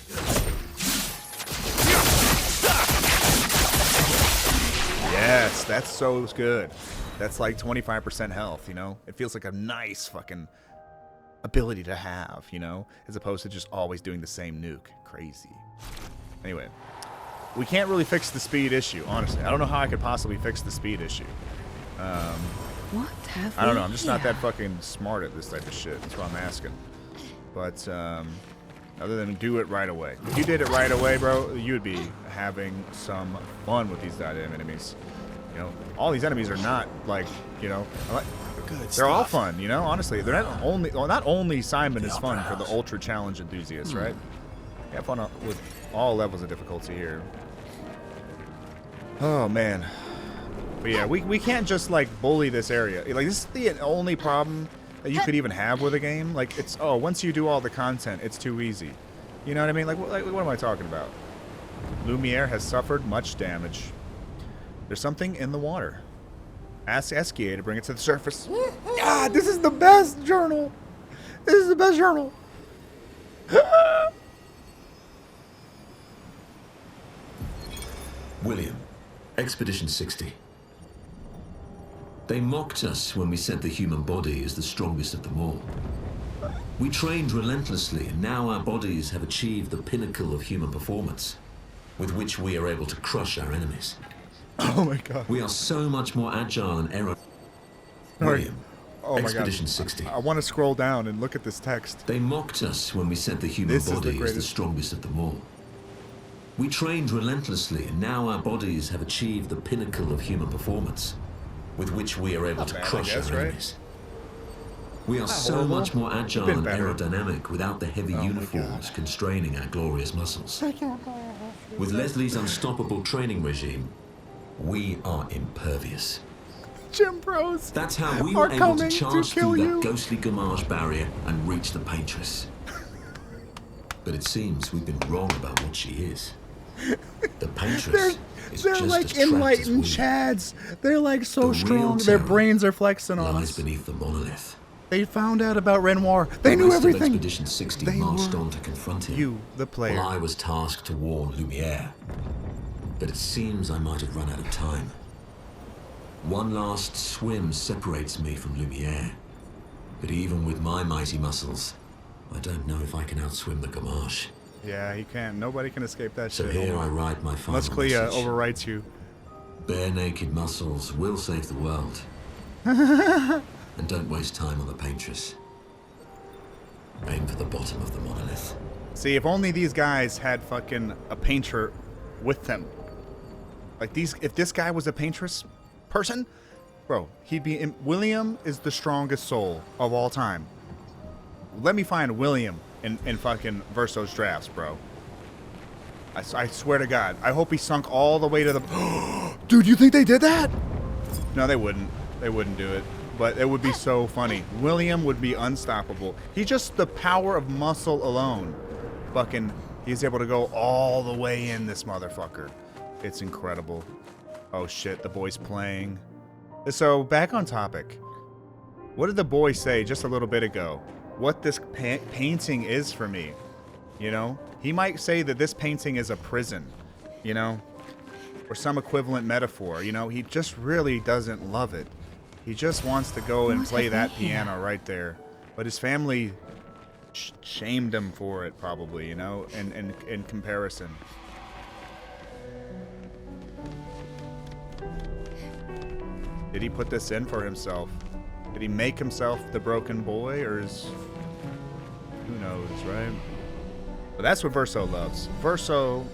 Yes, that's so good. That's like 25% health, you know? It feels like a nice fucking ability to have, you know? As opposed to just always doing the same nuke. Crazy. Anyway. We can't really fix the speed issue, honestly. I don't know how I could possibly fix the speed issue. What have I don't know. I'm just not that fucking smart at this type of shit. That's what I'm asking. But, other than do it right away. If you did it right away, bro, you'd be having some fun with these goddamn enemies. You know, all these enemies are not like, you know, they're all fun, you know, honestly. They're not only, well, not only Simon is fun for the ultra challenge enthusiasts, right? You have fun with all levels of difficulty here. Oh, man. But yeah, we can't just, like, bully this area. Like, this is the only problem that you could even have with a game. Like, it's, oh, once you do all the content, it's too easy. You know what I mean? Like what am I talking about? Lumiere has suffered much damage. There's something in the water. Ask Eskia to bring it to the surface. Ah, this is the best journal. This is the best journal. William, Expedition 60. They mocked us when we said the human body is the strongest of them all. We trained relentlessly, and now our bodies have achieved the pinnacle of human performance, with which we are able to crush our enemies. Oh my god. We are so much more agile and aerodynamic. William, Oh my Expedition god. 60. I want to scroll down and look at this text. They mocked us when we said the human This is the body is the greatest. strongest of them all. We trained relentlessly, and now our bodies have achieved the pinnacle of human performance, with which we are able Not to bad, I crush guess, our right? enemies. We are so horrible. much more agile Been and better. aerodynamic without the heavy Oh my uniforms God. constraining our glorious muscles. With Leslie's unstoppable training regime, we are impervious. Gym bros. That's how we are were able to coming to charge kill through you. that ghostly Gamage barrier and reach the Paintress. But it seems we've been wrong about what she is. The Paintress is They're just like as trapped as enlightened we chads. They're like so The strong. real Their terror brains are flexing on lies us. beneath the monolith. They found out about Renoir. They The knew rest of everything. Expedition 60 They marched were on to confront him. You, the player. While I was tasked to warn Lumiere. But it seems I might have run out of time. One last swim separates me from Lumiere. But even with my mighty muscles, I don't know if I can outswim the Gamache. Yeah, he can't. Nobody can escape that So shit. here I write my final Unless Clea message. overwrites you. Bare naked muscles will save the world. And don't waste time on the Paintress. Aim for the bottom of the monolith. See, if only these guys had fucking a painter with them. Like these, if this guy was a paintress person, bro, he'd be. William is the strongest soul of all time. Let me find William in fucking Verso's drafts, bro. I swear to God, I hope he sunk all the way to the. Dude, you think they did that? No, they wouldn't. They wouldn't do it. But it would be so funny. William would be unstoppable. He just, the power of muscle alone. Fucking, he's able to go all the way in this motherfucker. It's incredible. Oh shit, the boy's playing. So, back on topic. What did the boy say just a little bit ago? What this painting is for me. You know? He might say that this painting is a prison. You know? Or some equivalent metaphor. You know? He just really doesn't love it. He just wants to go and What play have that we here? piano right there. But his family shamed him for it, probably, you know, in comparison. Did he put this in for himself? Did he make himself the broken boy, or is... Who knows, right? But that's what Verso loves. Verso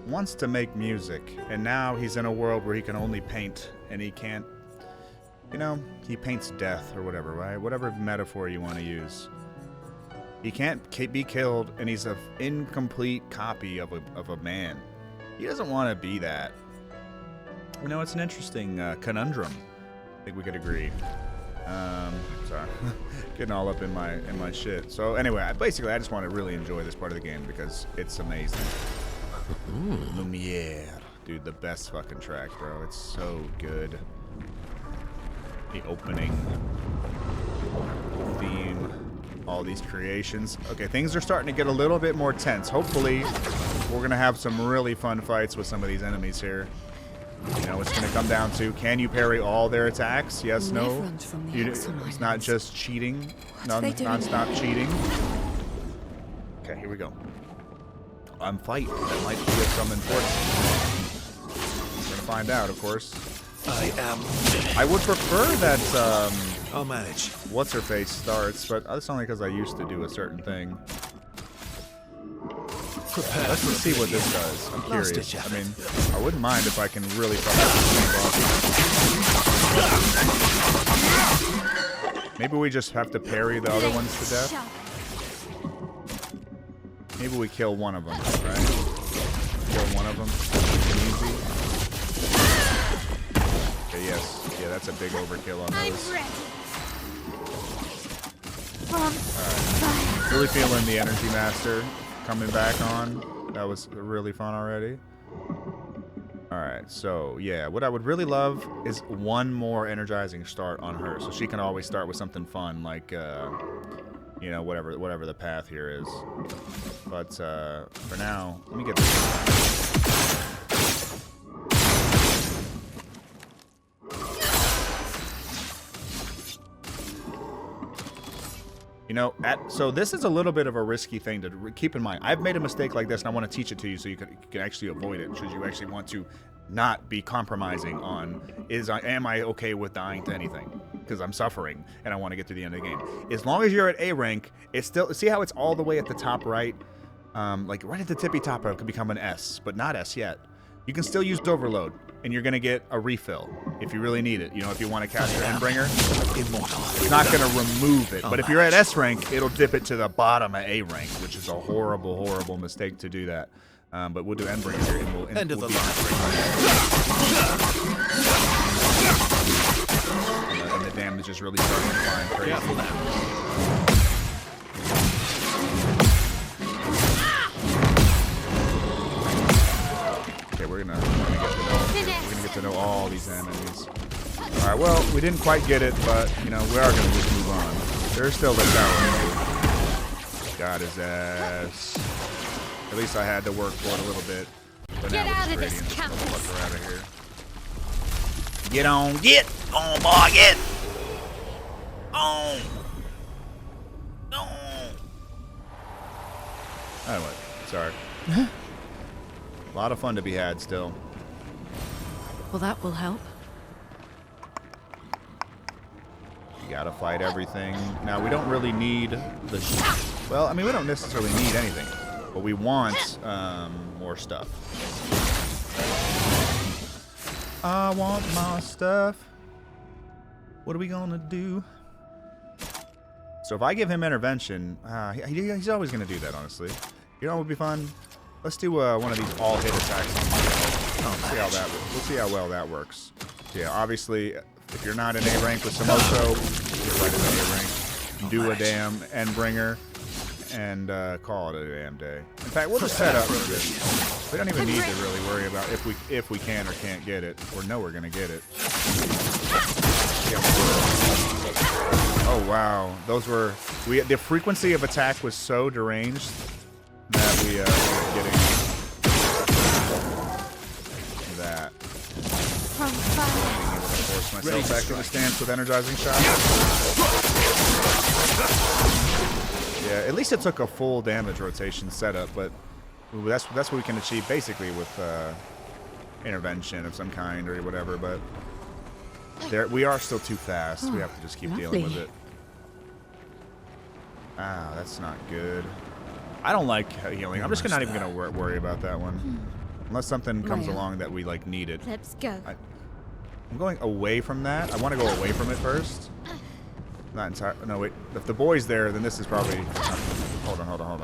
wants to make music, and now he's in a world where he can only paint, and he can't... You know, he paints death or whatever, right? Whatever metaphor you want to use. He can't be killed, and he's an incomplete copy of a man. He doesn't want to be that. You know, it's an interesting conundrum. I think we could agree. Sorry, getting all up in my shit. So anyway, I just want to really enjoy this part of the game because it's amazing. Lumiere, dude, the best fucking track, bro. It's so good. The opening theme, all these creations. Okay, things are starting to get a little bit more tense. Hopefully, we're gonna have some really fun fights with some of these enemies here. You know, it's gonna come down to, can you parry all their attacks? Yes, no. Reverend from the It's Axel not Islands. just cheating, are they doing non-stop here? cheating. Okay, here we go. I'm fight. That might be of some importance. We're gonna find out, of course. I would prefer that, I'll manage. what's-her-face starts, but that's only because I used to do a certain thing. Prepare Let's for just see what this oblivion. does. I'm Last curious. ditch I effort. mean, I wouldn't mind if I can really fuck this. Maybe we just have to parry the other ones to death. Maybe we kill one of them, right? Kill one of them. Easy. Okay, yes. Yeah, that's a big overkill on I'm those. ready. Really feeling the Energy Master coming back on. That was really fun already. Alright, so yeah, what I would really love is one more energizing start on her, so she can always start with something fun, like, you know, whatever the path here is. But, for now, let me get this. You know, so this is a little bit of a risky thing to keep in mind. I've made a mistake like this, and I want to teach it to you so you can actually avoid it, should you actually want to not be compromising on, am I okay with dying to anything? Because I'm suffering, and I want to get to the end of the game. As long as you're at A rank, it's still, see how it's all the way at the top right? Like right at the tippy top, it could become an S, but not S yet. You can still use Overload, and you're going to get a refill if you really need it. You know, if you want to capture Endbringer, Immortal. it's not going to remove it. But if you're at S rank, it'll dip it to the bottom of A rank, which is a horrible, horrible mistake to do that. But we'll do Endbringer here, and we'll End of the line. And the damage is really starting to climb crazy. Careful now. Okay, we're gonna get to know all these enemies. All right, well, we didn't quite get it, but you know we are gonna just move on. There's still the tower. Got his ass. At least I had to work for it a little bit. But Get now out we're of just this, radiant. Countess. Fuck her out of here. Get on, get on, boy, get on. Anyway, sorry. A lot of fun to be had still. Well, that will help. You gotta fight everything. Now, we don't really need the... Well, I mean, we don't necessarily need anything. But we want more stuff. I want my stuff. What are we gonna do? So if I give him intervention, he's always gonna do that, honestly. You know what would be fun? Let's do one of these all-hit attacks on myself. We'll see how well that works. So yeah, obviously, if you're not in A rank with Samoso, you're right in A rank. Do a damn Endbringer and call it a damn day. In fact, we'll just set up for this. We don't even need to really worry about if we can or can't get it, or know we're gonna get it. Oh wow, those were the frequency of attack was so deranged that we were getting that. From fire. Being able to force myself back to the stance with energizing shot. Yeah, at least it took a full damage rotation setup, but that's what we can achieve basically with intervention of some kind or whatever. But we are still too fast. We have to just keep dealing with it. Ah, that's not good. I don't like healing. I'm just not even gonna worry about that one, unless something comes along that we like need it. Let's go. I'm going away from that. I want to go away from it first. Not entirely. No, wait. If the boy's there, then this is probably... Hold on.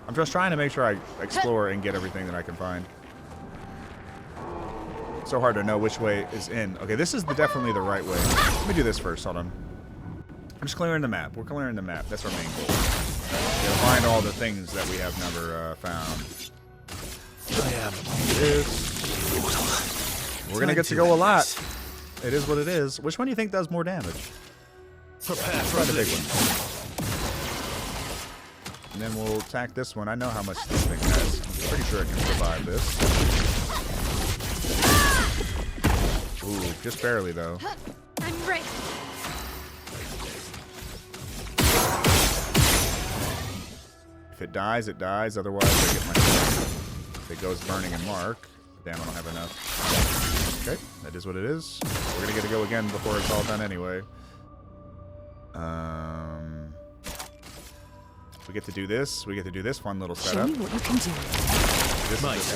I'm just trying to make sure I explore and get everything that I can find. It's so hard to know which way is in. Okay, this is definitely the right way. Let me do this first. Hold on. I'm just clearing the map. We're clearing the map. That's our main goal. We gotta find all the things that we have never found. I am Immortal. We're gonna get to go a lot. It is what it is. Which one do you think does more damage? Prepare for Try the big oblivion. one. And then we'll attack this one. I know how much this thing has. I'm pretty sure it can survive this. Ooh, just barely though. I'm ready. If it dies, it dies. Otherwise, I get my... If it goes burning and mark. Damn, I don't have enough. Okay, that is what it is. We're gonna get to go again before it's all done anyway. We get to do this. We get to do this fun little Show setup. me what you can do.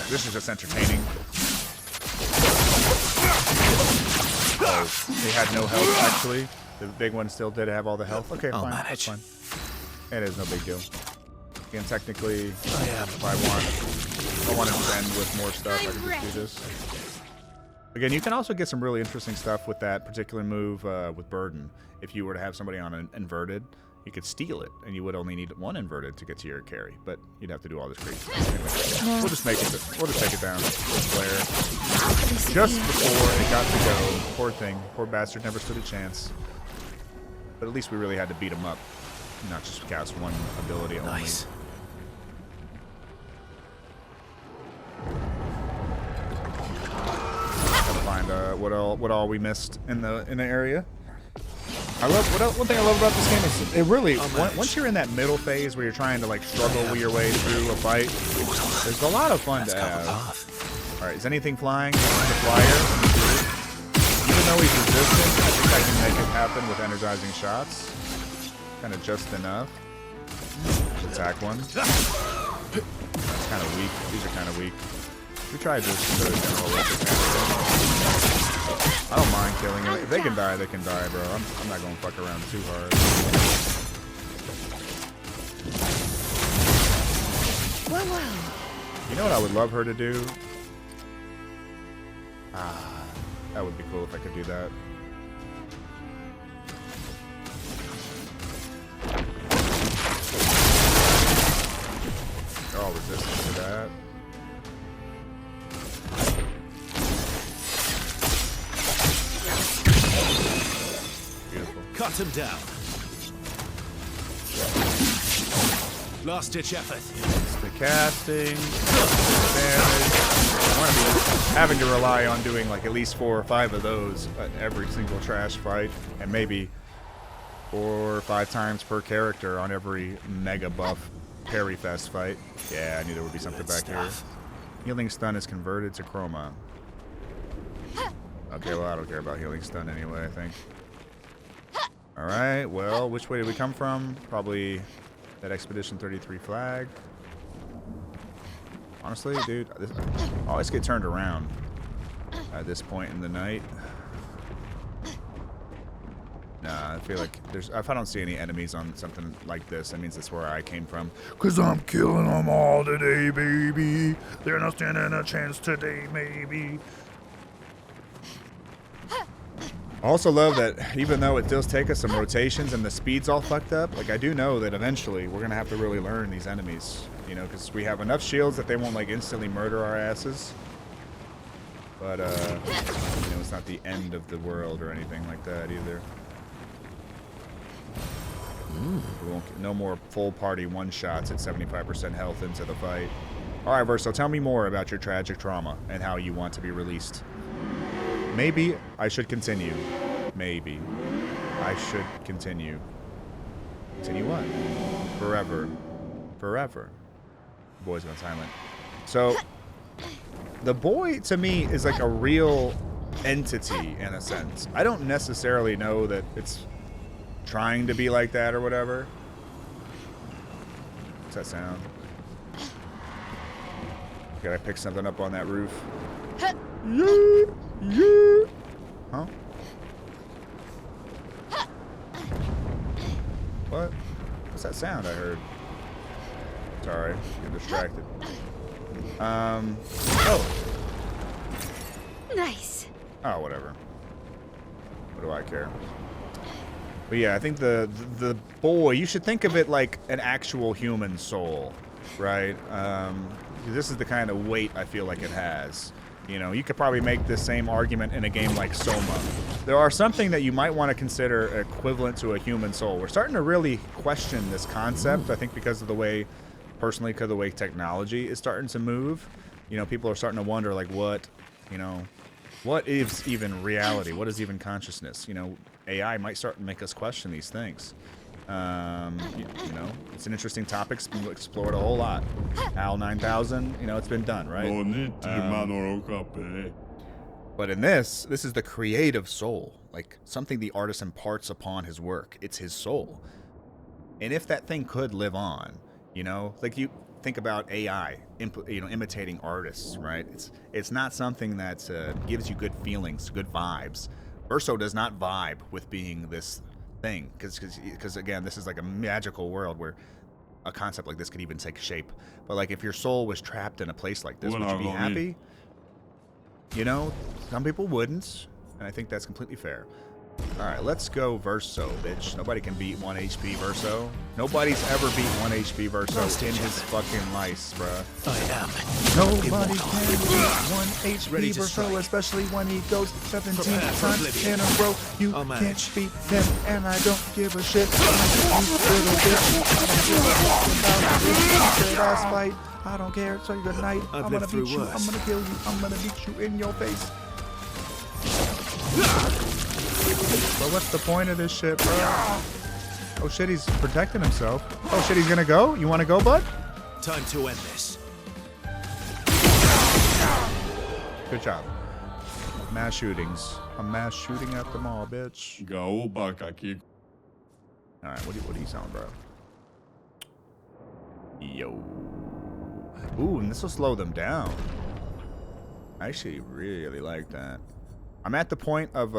This is just entertaining. Oh, they had no health actually. The big one still did have all the health. Okay, I'll fine. manage. That's fine. It is no big deal. Again, technically, if I want to spend with more stuff, I can just do this. Again, you can also get some really interesting stuff with that particular move with Burden. If you were to have somebody on an inverted You could steal it, and you would only need one inverted to get to your carry, but you'd have to do all this crazy stuff. Anyway, we'll just make it. We'll just take it down. Clair. Just before it got to go, poor thing, poor bastard, never stood a chance. But at least we really had to beat him up, not just cast one ability only. Nice. Gotta find what all we missed in the area. I love one thing I love about this game is it really once you're in that middle phase where you're trying to like struggle your way through a fight, there's a lot of fun to have. All right, is anything flying? The flyer. Even though he's resistant, I think I can make it happen with energizing shots. Kind of just enough. Attack one. That's kind of weak. These are kind of weak. We tried this general weapon. I don't mind killing him. If they can die, bro. I'm not gonna fuck around too hard. Well. You know what I would love her to do? That would be cool if I could do that. They're all resistant to that. Beautiful. Cut him down. Last ditch effort. It's the casting, damage. I'm going to be having to rely on doing like at least 4 or 5 of those at every single trash fight, and maybe 4 or 5 times per character on every mega buff parry fest fight. Yeah, I knew there would be something back here. Healing stun is converted to chroma. Okay, well I don't care about healing stun anyway, I think. Alright, well, which way did we come from? Probably that Expedition 33 flag. Honestly, dude, I always get turned around at this point in the night. Nah, I feel like if I don't see any enemies on something like this, that means that's where I came from. 'Cause I'm killing them all today, baby. They're not standing a chance today, maybe. I also love that even though it does take us some rotations and the speed's all fucked up, like I do know that eventually we're gonna have to really learn these enemies, you know, because we have enough shields that they won't like instantly murder our asses. But you know, it's not the end of the world or anything like that either. We won't, no more full party one shots at 75% health into the fight. All right, Verso, tell me more about your tragic trauma and how you want to be released. Maybe I should continue. Maybe I should continue. Continue what? Forever. Forever. The boy's gone silent. So, the boy to me is like a real entity in a sense. I don't necessarily know that it's trying to be like that or whatever. What's that sound? Gotta pick something up on that roof. Yeah, yeah. Huh? What? What's that sound I heard? Sorry, getting distracted. Oh. Nice. Oh, whatever. What do I care? But yeah, I think the boy, you should think of it like an actual human soul, right? This is the kind of weight I feel like it has. You know, you could probably make this same argument in a game like Soma. There are something that you might want to consider equivalent to a human soul. We're starting to really question this concept, I think because of the way, personally, because of the way technology is starting to move. You know, people are starting to wonder, like, what, you know, what is even reality? What is even consciousness? You know, AI might start to make us question these things. You know, it's an interesting topic. It's been explored a whole lot. HAL 9000, you know, it's been done, right? But in this is the creative soul, like something the artist imparts upon his work. It's his soul. And if that thing could live on, you know, like you think about AI, you know, imitating artists, right? It's not something that gives you good feelings, good vibes. Verso does not vibe with being this thing, because again, this is like a magical world where a concept like this could even take shape. But like, if your soul was trapped in a place like this, would you be happy? You know, some people wouldn't, and I think that's completely fair. Alright, let's go Verso, bitch. Nobody can beat 1 HP Verso. Nobody's ever beat 1 HP Verso in his fucking life, bruh. I am. Nobody can beat 1 Ready HP to Verso, strike. especially when he goes 17 Prepare for times oblivion. in a row. You I'll can't manage. beat him, and I don't give a shit. You little bitch. I don't give a fuck about this stupid ass fight. I don't care. So good night. I've I'm gonna lived through beat you. worse. I'm gonna kill you. I'm gonna beat you in your face. But what's the point of this shit, bro? Oh shit, he's protecting himself. Oh shit, he's gonna go? You wanna go, bud? Time to end this. Good job. Mass shootings. A mass shooting at the mall, bitch. Gaoba aqui. Alright, what are you selling, bro? Yo. Ooh, and this will slow them down. I actually really like that. I'm at the point of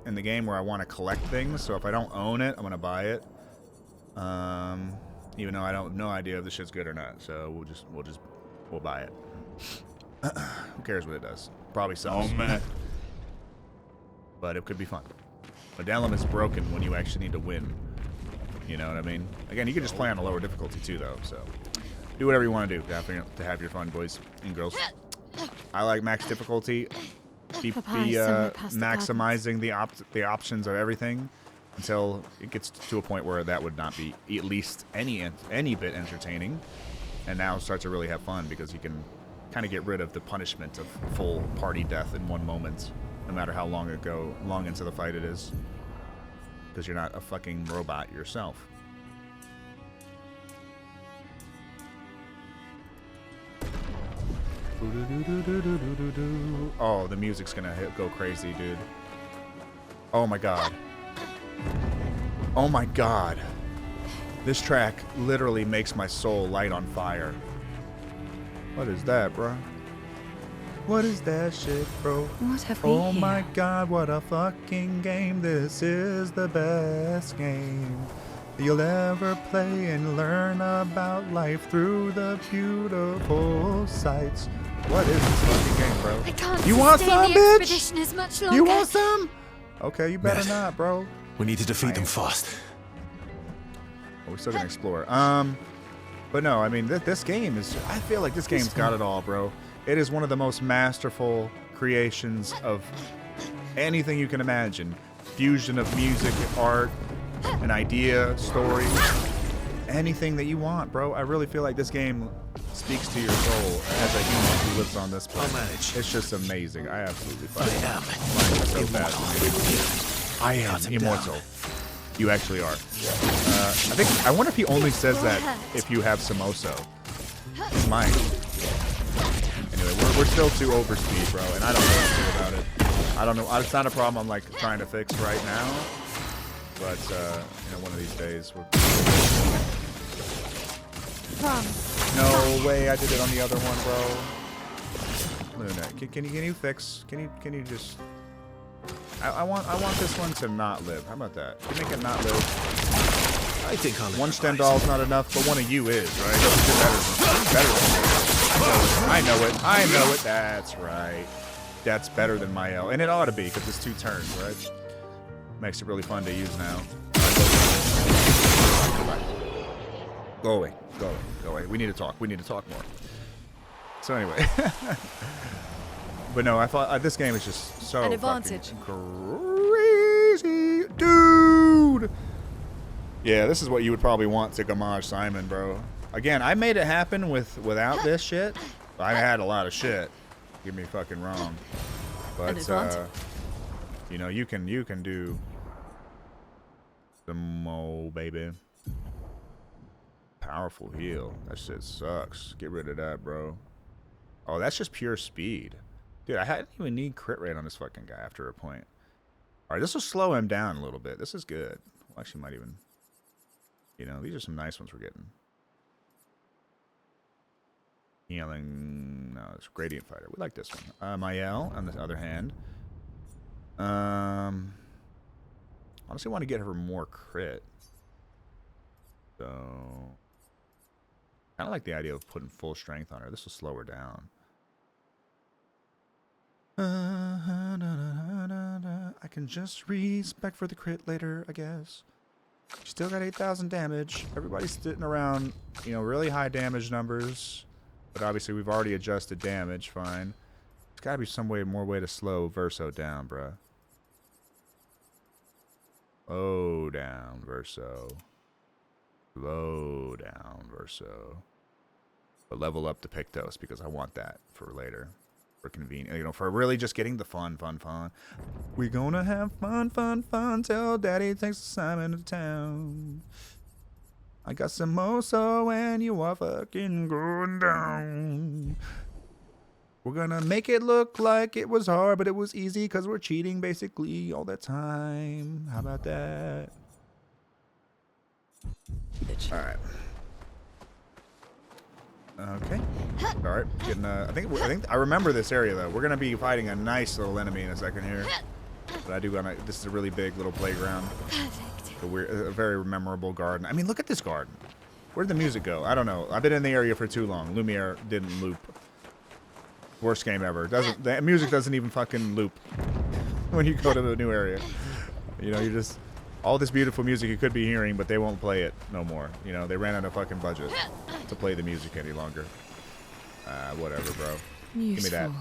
in the game where I want to collect things, so if I don't own it, I'm gonna buy it. Even though I don't no idea if this shit's good or not, so we'll buy it. Who cares what it does? Probably Oh sells. man. But it could be fun. But the element's broken when you actually need to win. You know what I mean? Again, you can just play on a lower difficulty too, though. So do whatever you want to do to have your fun, boys and girls. I like max difficulty. Be maximizing the options of everything until it gets to a point where that would not be at least any bit entertaining. And now start to really have fun because you can kind of get rid of the punishment of full party death in one moment, no matter how long into the fight it is, because you're not a fucking robot yourself. Oh, the music's gonna go crazy, dude. Oh my god. Oh my god. This track literally makes my soul light on fire. What is that, bro? What is that shit, bro? What have we Oh here? my god, what a fucking game. This is the best game you'll ever play, and learn about life through the beautiful sights. What is this fucking game, bro? I can't You want sustain some, the bitch? expedition as much longer. You want some? Okay, you better Ned. not, bro. We need to defeat them fast. We're still gonna explore. But no, I mean, this game is. I feel like this game's got it all, bro. It is one of the most masterful creations of anything you can imagine. Fusion of music, art, an idea, story, anything that you want, bro. I really feel like this game speaks to your soul as a human who lives on this planet. I'll manage. It's just amazing. I absolutely find I am. it so fascinating. I am Cut him immortal. down. You actually are. I wonder if he only says that if you have Samoso. It's mine. Anyway, we're still too overspeed, bro, and I don't know what to do about it. I don't know. It's not a problem I'm like trying to fix right now, but one of these days we're. No way! I did it on the other one, bro. Luna, can you fix? Can you just? I want this one to not live. How about that? Can you make it not live? I think I'll One improvise. Stendhal's not enough, but one of you is, right? Better than me. I know it. That's right. That's better than my L. And it ought to be, because it's 2 turns, right? Makes it really fun to use now. Go away. Go away. We need to talk. We need to talk more. So anyway. But no, I thought this game is just so An advantage. fucking crazy. Dude! Yeah, this is what you would probably want to Gamage Simon, bro. Again, I made it happen without this shit. I had a lot of shit. Get me fucking wrong. An But advantage. you can do some more, baby. Powerful heal. That shit sucks. Get rid of that, bro. Oh, that's just pure speed. Dude, I didn't even need crit rate on this fucking guy after a point. Alright, this will slow him down a little bit. This is good. Well, actually, might even... these are some nice ones we're getting. Healing... No, it's Gradient Fighter. We like this one. Mael, on the other hand. Honestly, want to get her more crit. So... kind of like the idea of putting full strength on her. This will slow her down. I can just respec for the crit later, I guess. Still got 8,000 damage. Everybody's sitting around, you know, really high damage numbers. But obviously we've already adjusted damage, fine. There's gotta be some more way to slow Verso down, bruh. Slow down, Verso. Slow down, Verso. But level up the Pictos because I want that for later. For convenient, you know, for really just getting the fun. We're gonna have fun till Daddy takes Simon to town. I got some moso and you are fucking going down. We're gonna make it look like it was hard, but it was easy because we're cheating basically all the time. How about that? Alright. Okay. Alright. Getting I think I remember this area though. We're gonna be fighting a nice little enemy in a second here. But I do wanna this is a really big little playground. A very memorable garden. I mean, look at this garden. Where'd the music go? I don't know. I've been in the area for too long. Lumiere didn't loop. Worst game ever. The music doesn't even fucking loop when you go to the new area. You know, you just all this beautiful music you could be hearing, but they won't play it no more. You know, they ran out of fucking budget to play the music any longer. Whatever, bro. Useful. Give me that.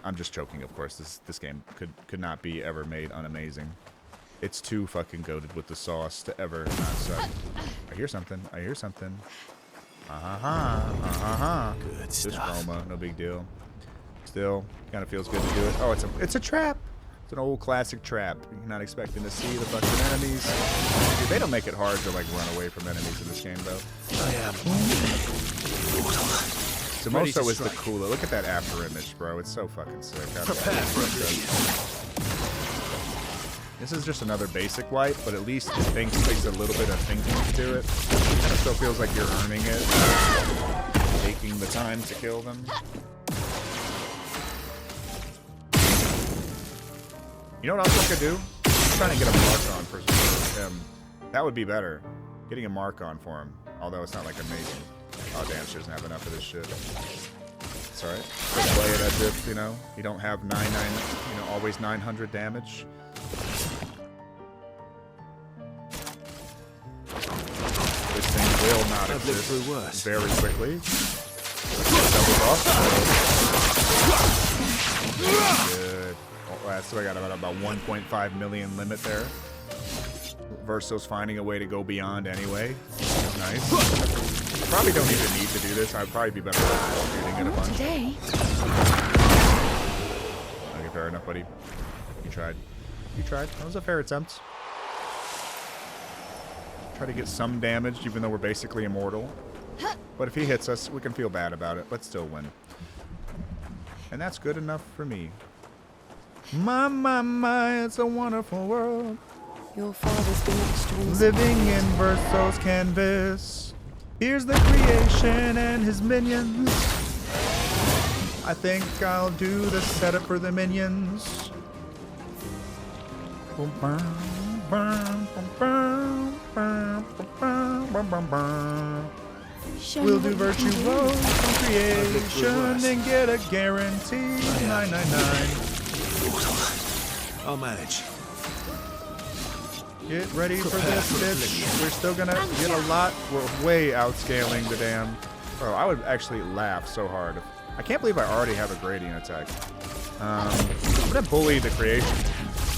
I'm just joking, of course. This game could not be ever made unamazing. It's too fucking goated with the sauce to ever not suck. I hear something. Good Just stuff. chroma, no big deal. Still, kind of feels good to do it. Oh, it's a trap. It's an old classic trap. You're not expecting to see the fucking enemies. Dude, they don't make it hard to like run away from enemies in this game though. I am. Samoso is the cooler. Look at that after image, bro. It's so fucking sick. Prepare for a bleed. This is just another basic wipe, but at least it takes a little bit of thinking to do it. Kind of still feels like you're earning it, taking the time to kill them. You know what else I could do? I'm trying to get a mark on for him. That would be better. Getting a mark on for him, although it's not like amazing. Oh damn, she doesn't have enough of this shit. It's alright. Just play it as if, you know, you don't have always 900 damage. This thing will not I've lived through exist worse. very quickly. Double off. Good. Oh, so I got about 1.5 million limit there. Verso's finding a way to go beyond anyway. Nice. Probably don't even need to do this. I'd probably be better off shooting it a bunch. Today. Okay, fair enough, buddy. You tried. You tried. That was a fair attempt. Try to get some damage, even though we're basically immortal. But if he hits us, we can feel bad about it, but still win. And that's good enough for me. My, it's a wonderful world. Your father's been extreme. Living in Verso's canvas. Here's the creation and his minions. I think I'll do the setup for the minions. We'll do virtuos from creation and get a guarantee. 999. I'll manage. Get ready for this, bitch. We're still gonna get a lot. We're way outscaling the damn. Bro, I would actually laugh so hard. I can't believe I already have a gradient attack. I'm gonna bully the creation.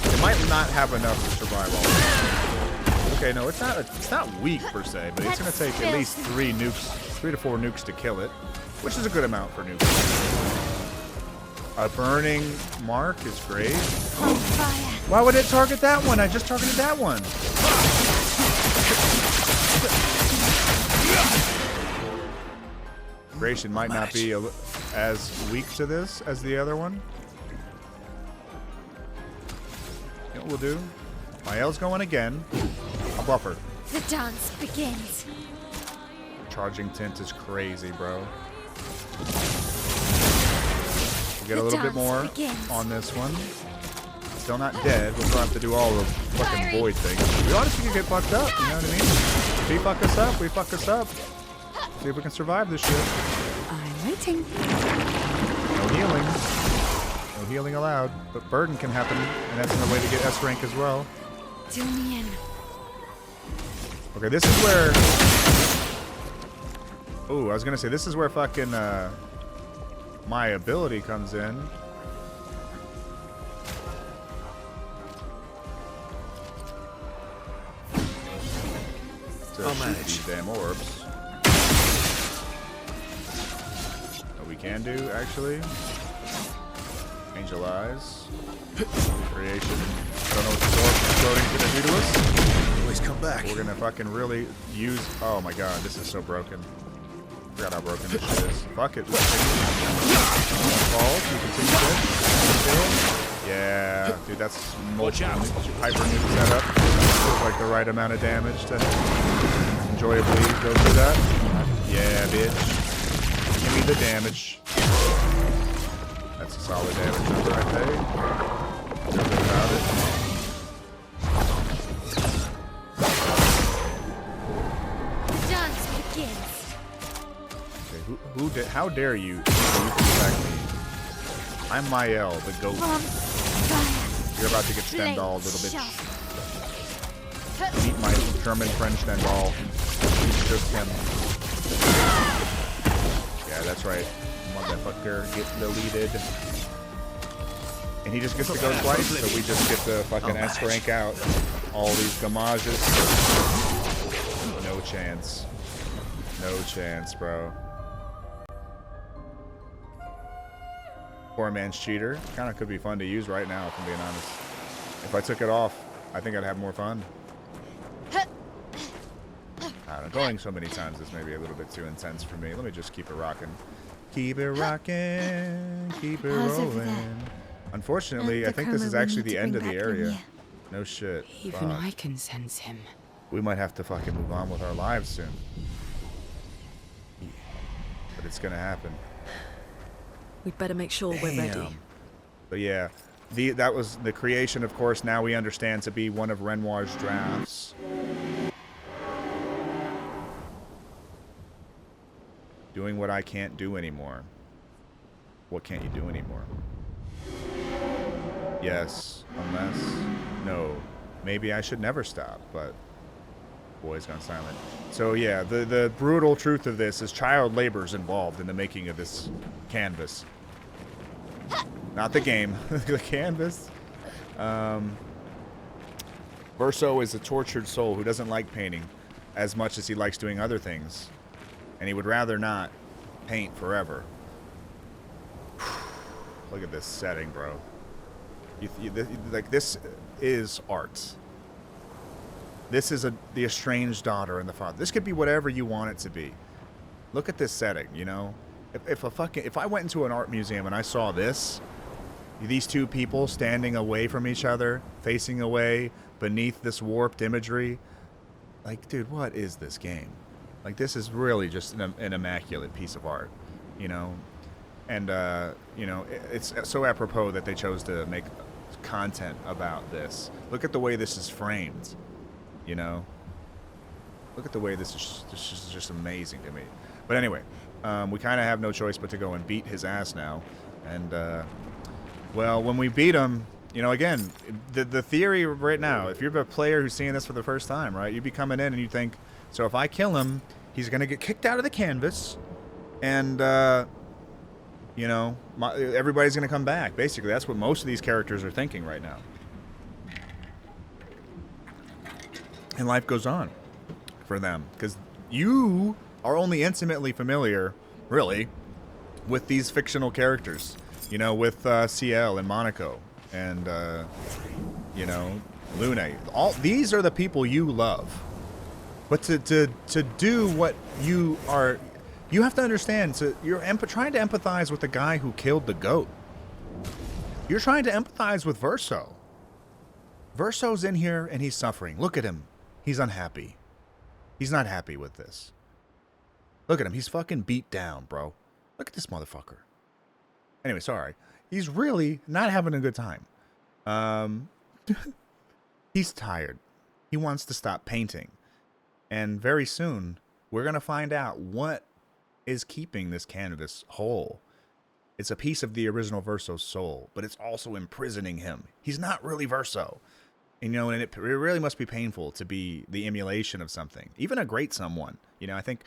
It might not have enough to survive all of it. Okay, no, it's not weak per se, but it's gonna take at least 3 to 4 nukes to kill it, which is a good amount for nukes. A burning mark is great. On fire. Why would it target that one? I just targeted that one. Creation might not be as weak to this as the other one. You know what we'll do? My L's going again. I'll buffer. The dance begins. Charging tint is crazy, bro. We'll get a little bit more on this one. Still not dead. We'll still have to do all the fucking void things. We honestly can get fucked up, you know what I mean? If he fuck us up, we fuck us up. See if we can survive this shit. I'm waiting. No healing. No No healing allowed, but burden can happen, and that's another way to get S rank as well. Do me in. Okay, this is where... Ooh, I was gonna say, this is where fucking, my ability comes in. To I'll shoot manage. these damn orbs. What we can do, actually. Angel Eyes. Creation. I don't know what this orb exploding is gonna do to us. Always come back. We're gonna fucking really use... Oh my god, this is so broken. Forgot how broken this shit is. Fuck it. Falls. We continue this. Kill. Yeah, dude, that's Watch out. hyper nuke setup. Feels like the right amount of damage to enjoyably go through that. Yeah, bitch. Give me the damage. That's a solid damage number, I think. No good about it. The dance begins. Okay, how dare you attack me? I'm Mael, the goat. Fire. You're about to get Stendhal, little bitch. Shout. Meet my German French Stendhal. He's just him. Yeah, that's right. Motherfucker, get deleted. And he just gets to go twice, so we just get the fucking S rank out. All these gamages. No chance. No chance, bro. Poor man's cheater. Kind of could be fun to use right now, if I'm being honest. If I took it off, I think I'd have more fun. I don't know. Going so many times is maybe a little bit too intense for me. Let me just keep it rocking. Keep it rocking. Keep it How's over rolling. there? Unfortunately, The I think this coma is will actually need the to end of bring the back area. Lemire. No shit. Even Fuck. I can sense him. We might have to fucking move on with our lives soon. But it's gonna happen. We'd better make sure we're ready. Damn. But yeah, that was the creation, of course, now we understand to be one of Renoir's drafts. Doing what I can't do anymore. What can't you do anymore? Yes, unless... No. Maybe I should never stop, but... Boy's gone silent. So yeah, the brutal truth of this is child labor is involved in the making of this canvas. Not the game, the canvas. Verso is a tortured soul who doesn't like painting as much as he likes doing other things. And he would rather not paint forever. Look at this setting, bro. Like, this is art. This is the estranged daughter and the father. This could be whatever you want it to be. Look at this setting, you know? If I went into an art museum and I saw this, these two people standing away from each other, facing away beneath this warped imagery, like, dude, what is this game? Like, this is really just an immaculate piece of art, you know? And, you know, it's so apropos that they chose to make content about this. Look at the way this is framed, you know? Look at the way this is just amazing to me. But anyway, we kind of have no choice but to go and beat his ass now. And, well, when we beat him, you know, again, the theory right now, if you're a player who's seeing this for the first time, right, you'd be coming in and you think, so if I kill him, he's going to get kicked out of the canvas, and, you know, everybody's going to come back. Basically, that's what most of these characters are thinking right now. And life goes on for them, because you are only intimately familiar, really, with these fictional characters. You know, with CL and Monaco and, you know, Lune. All these are the people you love. But to do what you are, you have to understand. You're trying to empathize with the guy who killed the goat. You're trying to empathize with Verso. Verso's in here and he's suffering. Look at him. He's unhappy. He's not happy with this. Look at him. He's fucking beat down, bro. Look at this motherfucker. Anyway, sorry. He's really not having a good time. He's tired. He wants to stop painting. And very soon, we're going to find out what is keeping this canvas whole. It's a piece of the original Verso's soul, but it's also imprisoning him. He's not really Verso. And, you know, and it really must be painful to be the emulation of something, even a great someone. You know, I think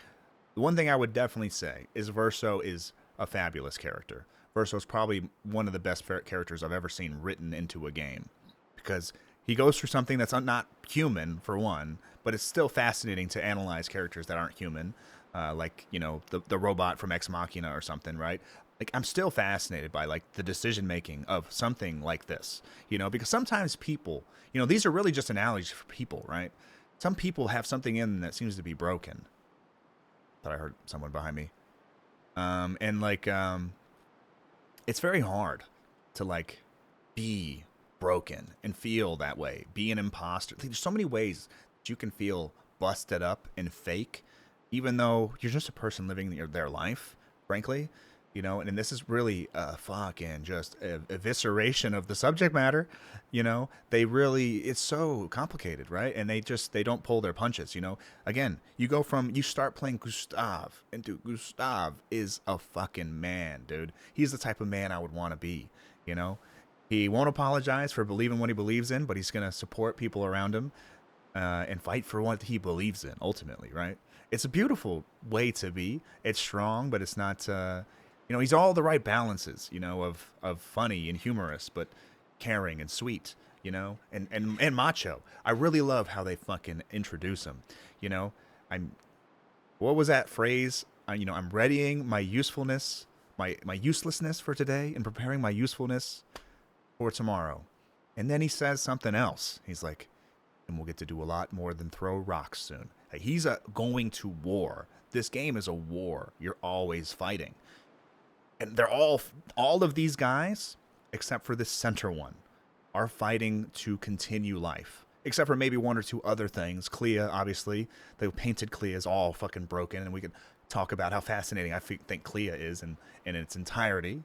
the one thing I would definitely say is Verso is a fabulous character. Verso is probably one of the best characters I've ever seen written into a game, because he goes through something that's not human, for one, but it's still fascinating to analyze characters that aren't human, like, you know, the robot from Ex Machina or something, right? Like, I'm still fascinated by, like, the decision making of something like this, you know, because sometimes people, you know, these are really just analogies for people, right? Some people have something in them that seems to be broken. Thought I heard someone behind me. It's very hard to, like, be broken and feel that way, be an imposter. There's so many ways that you can feel busted up and fake, even though you're just a person living their life, frankly. You know, and this is really fucking just evisceration of the subject matter. You know, it's so complicated, right? And they don't pull their punches. You know, again, you start playing Gustav, and dude, Gustav is a fucking man, dude. He's the type of man I would want to be. You know, he won't apologize for believing what he believes in, but he's gonna support people around him and fight for what he believes in. Ultimately, right? It's a beautiful way to be. It's strong, but it's not. You know, he's all the right balances, you know, of funny and humorous, but caring and sweet, you know, and macho. I really love how they fucking introduce him. You know, what was that phrase? You know, I'm readying my usefulness, my uselessness for today, and preparing my usefulness for tomorrow. And then he says something else. He's like, and we'll get to do a lot more than throw rocks soon. Like, he's going to war. This game is a war. You're always fighting. And they're all of these guys, except for this center one, are fighting to continue life. Except for maybe one or two other things. Clair, obviously. They painted Clair as all fucking broken, and we could talk about how fascinating I think Clair is in its entirety.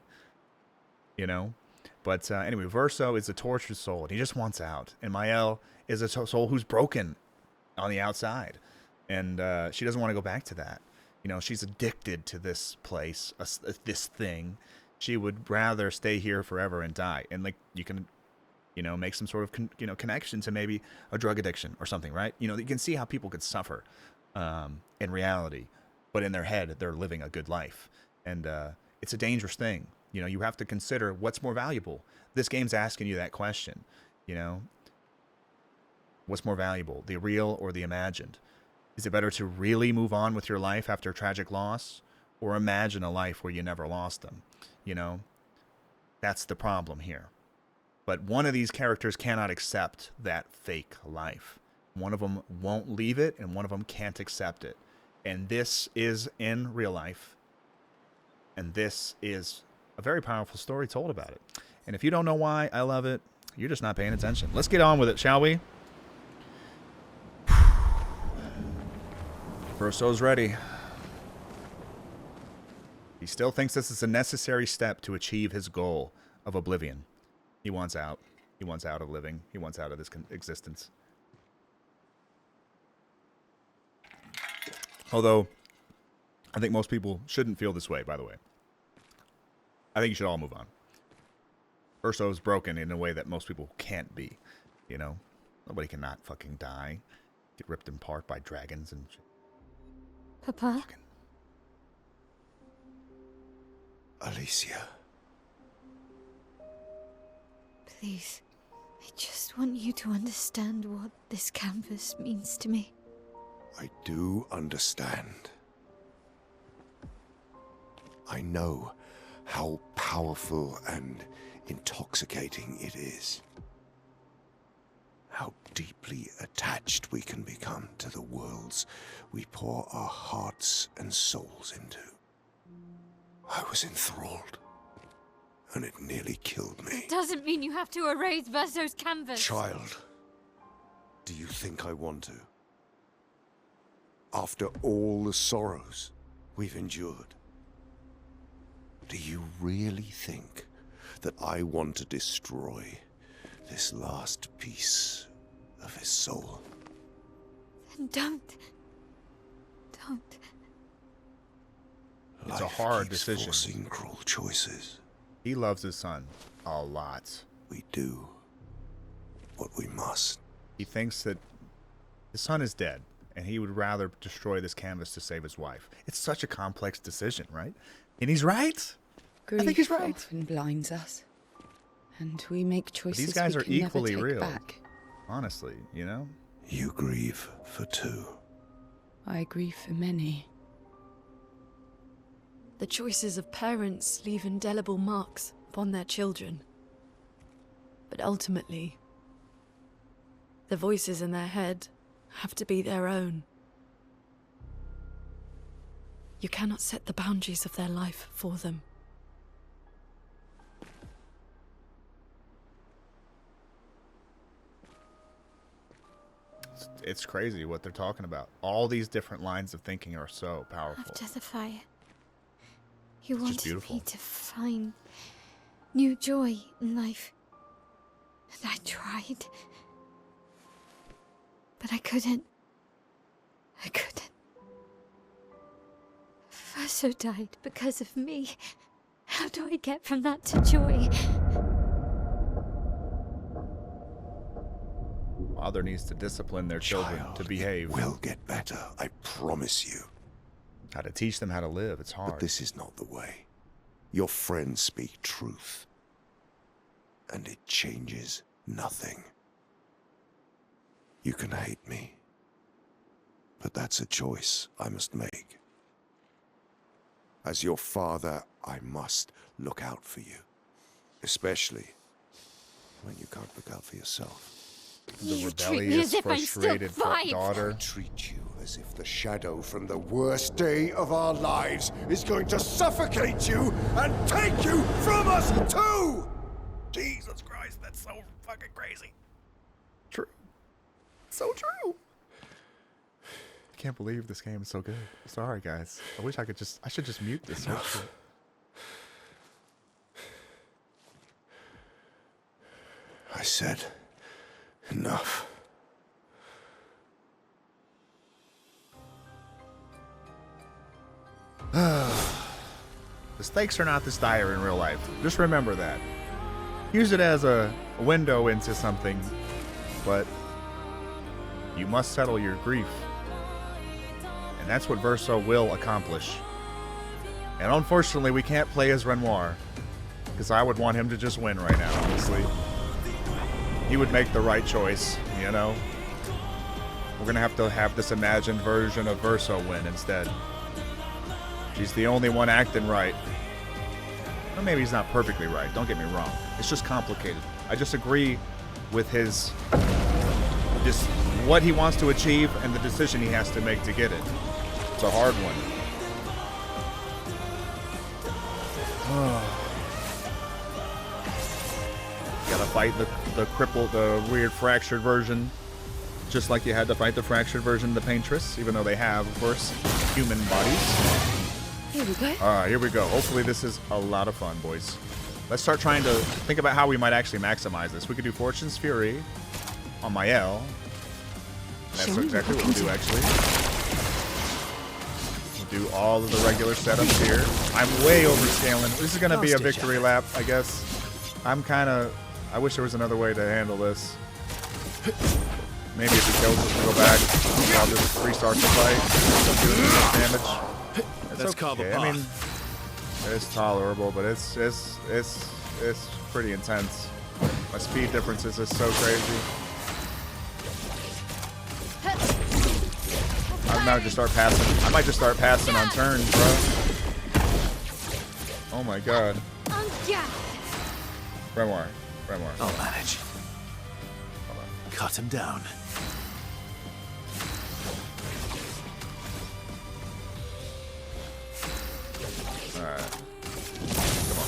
You know? But anyway, Verso is a tortured soul, and he just wants out. And Mael is a soul who's broken on the outside. And she doesn't want to go back to that. You know, she's addicted to this place, this thing. She would rather stay here forever and die. And, like, you can, you know, make some sort of, connection to maybe a drug addiction or something, right? You know, you can see how people could suffer in reality, but in their head, they're living a good life. And it's a dangerous thing. You know, you have to consider what's more valuable. This game's asking you that question, you know. What's more valuable, the real or the imagined? Is it better to really move on with your life after a tragic loss, or imagine a life where you never lost them? You know, that's the problem here. But one of these characters cannot accept that fake life. One of them won't leave it, and one of them can't accept it. And this is in real life. And this is a very powerful story told about it. And if you don't know why I love it, you're just not paying attention. Let's get on with it, shall we? Verso's ready. He still thinks this is a necessary step to achieve his goal of oblivion. He wants out. He wants out of living. He wants out of this existence. Although, I think most people shouldn't feel this way, by the way. I think you should all move on. Verso's broken in a way that most people can't be. You know? Nobody can not fucking die. Get ripped apart by dragons and shit. Papa? Alicia. Please. I just want you to understand what this canvas means to me. I do understand. I know how powerful and intoxicating it is. How deeply attached we can become to the worlds we pour our hearts and souls into. I was enthralled, and it nearly killed me. It doesn't mean you have to erase Verso's canvas. Child, do you think I want to? After all the sorrows we've endured, do you really think that I want to destroy this last piece of his soul? Then don't. It's a Life hard keeps decision. forcing cruel choices. He loves his son a lot. We do what we must. He thinks that his son is dead, and he would rather destroy this canvas to save his wife. It's such a complex decision, right? And he's right. Grief I think he's right. often blinds us, and we make choices these guys we are can equally never take real. back. Honestly, you know? You grieve for two. I grieve for many. The choices of parents leave indelible marks upon their children. But ultimately, the voices in their head have to be their own. You cannot set the boundaries of their life for them. It's crazy what they're talking about. All these different lines of thinking are so powerful. After the fire, you It's just wanted beautiful. me to find new joy in life. And I tried. But I couldn't. I couldn't. Verso died because of me. How do I get from that to joy? Father needs to discipline their children Child, to behave. It will get better, I promise you. How to teach them how to live. It's hard. But this is not the way. Your friends speak truth. And it changes nothing. You can hate me. But that's a choice I must make. As your father, I must look out for you. Especially when you can't look out for yourself. The You treat me rebellious, as if I'm still frustrated 5. daughter. I treat you as if the shadow from the worst day of our lives is going to suffocate you and take you from us too! Jesus Christ, that's so fucking crazy. True. So true. I can't believe this game is so good. Sorry, guys. I wish I should just mute this whole shit. I said, enough. The stakes are not this dire in real life. Just remember that. Use it as a window into something, but you must settle your grief. And that's what Verso will accomplish. And unfortunately, we can't play as Renoir, because I would want him to just win right now, honestly. He would make the right choice, you know? We're gonna have to have this imagined version of Verso win instead. She's the only one acting right. Or maybe he's not perfectly right, don't get me wrong. It's just complicated. I just agree with his... just what he wants to achieve and the decision he has to make to get it. It's a hard one. Gotta fight the crippled, the weird fractured version. Just like you had to fight the fractured version of the Paintress, even though they have, of course, human bodies. Here we go. Alright, here we go. Hopefully this is a lot of fun, boys. Let's start trying to think about how we might actually maximize this. We could do Fortune's Fury on my L. That's Shall we exactly look what we'll do, into actually. We'll do all of the regular setups here. I'm way overscaling. This is going to be a victory lap, I guess. I wish there was another way to handle this. Maybe if he kills us, we'll go back. I'll just restart the fight. Do enough damage. It's okay. I mean, it's tolerable, but it's pretty intense. My speed differences is so crazy. I might just start passing on turns, bro. Oh my god. Renoir. I'll manage. Cut him down. Alright. Come on.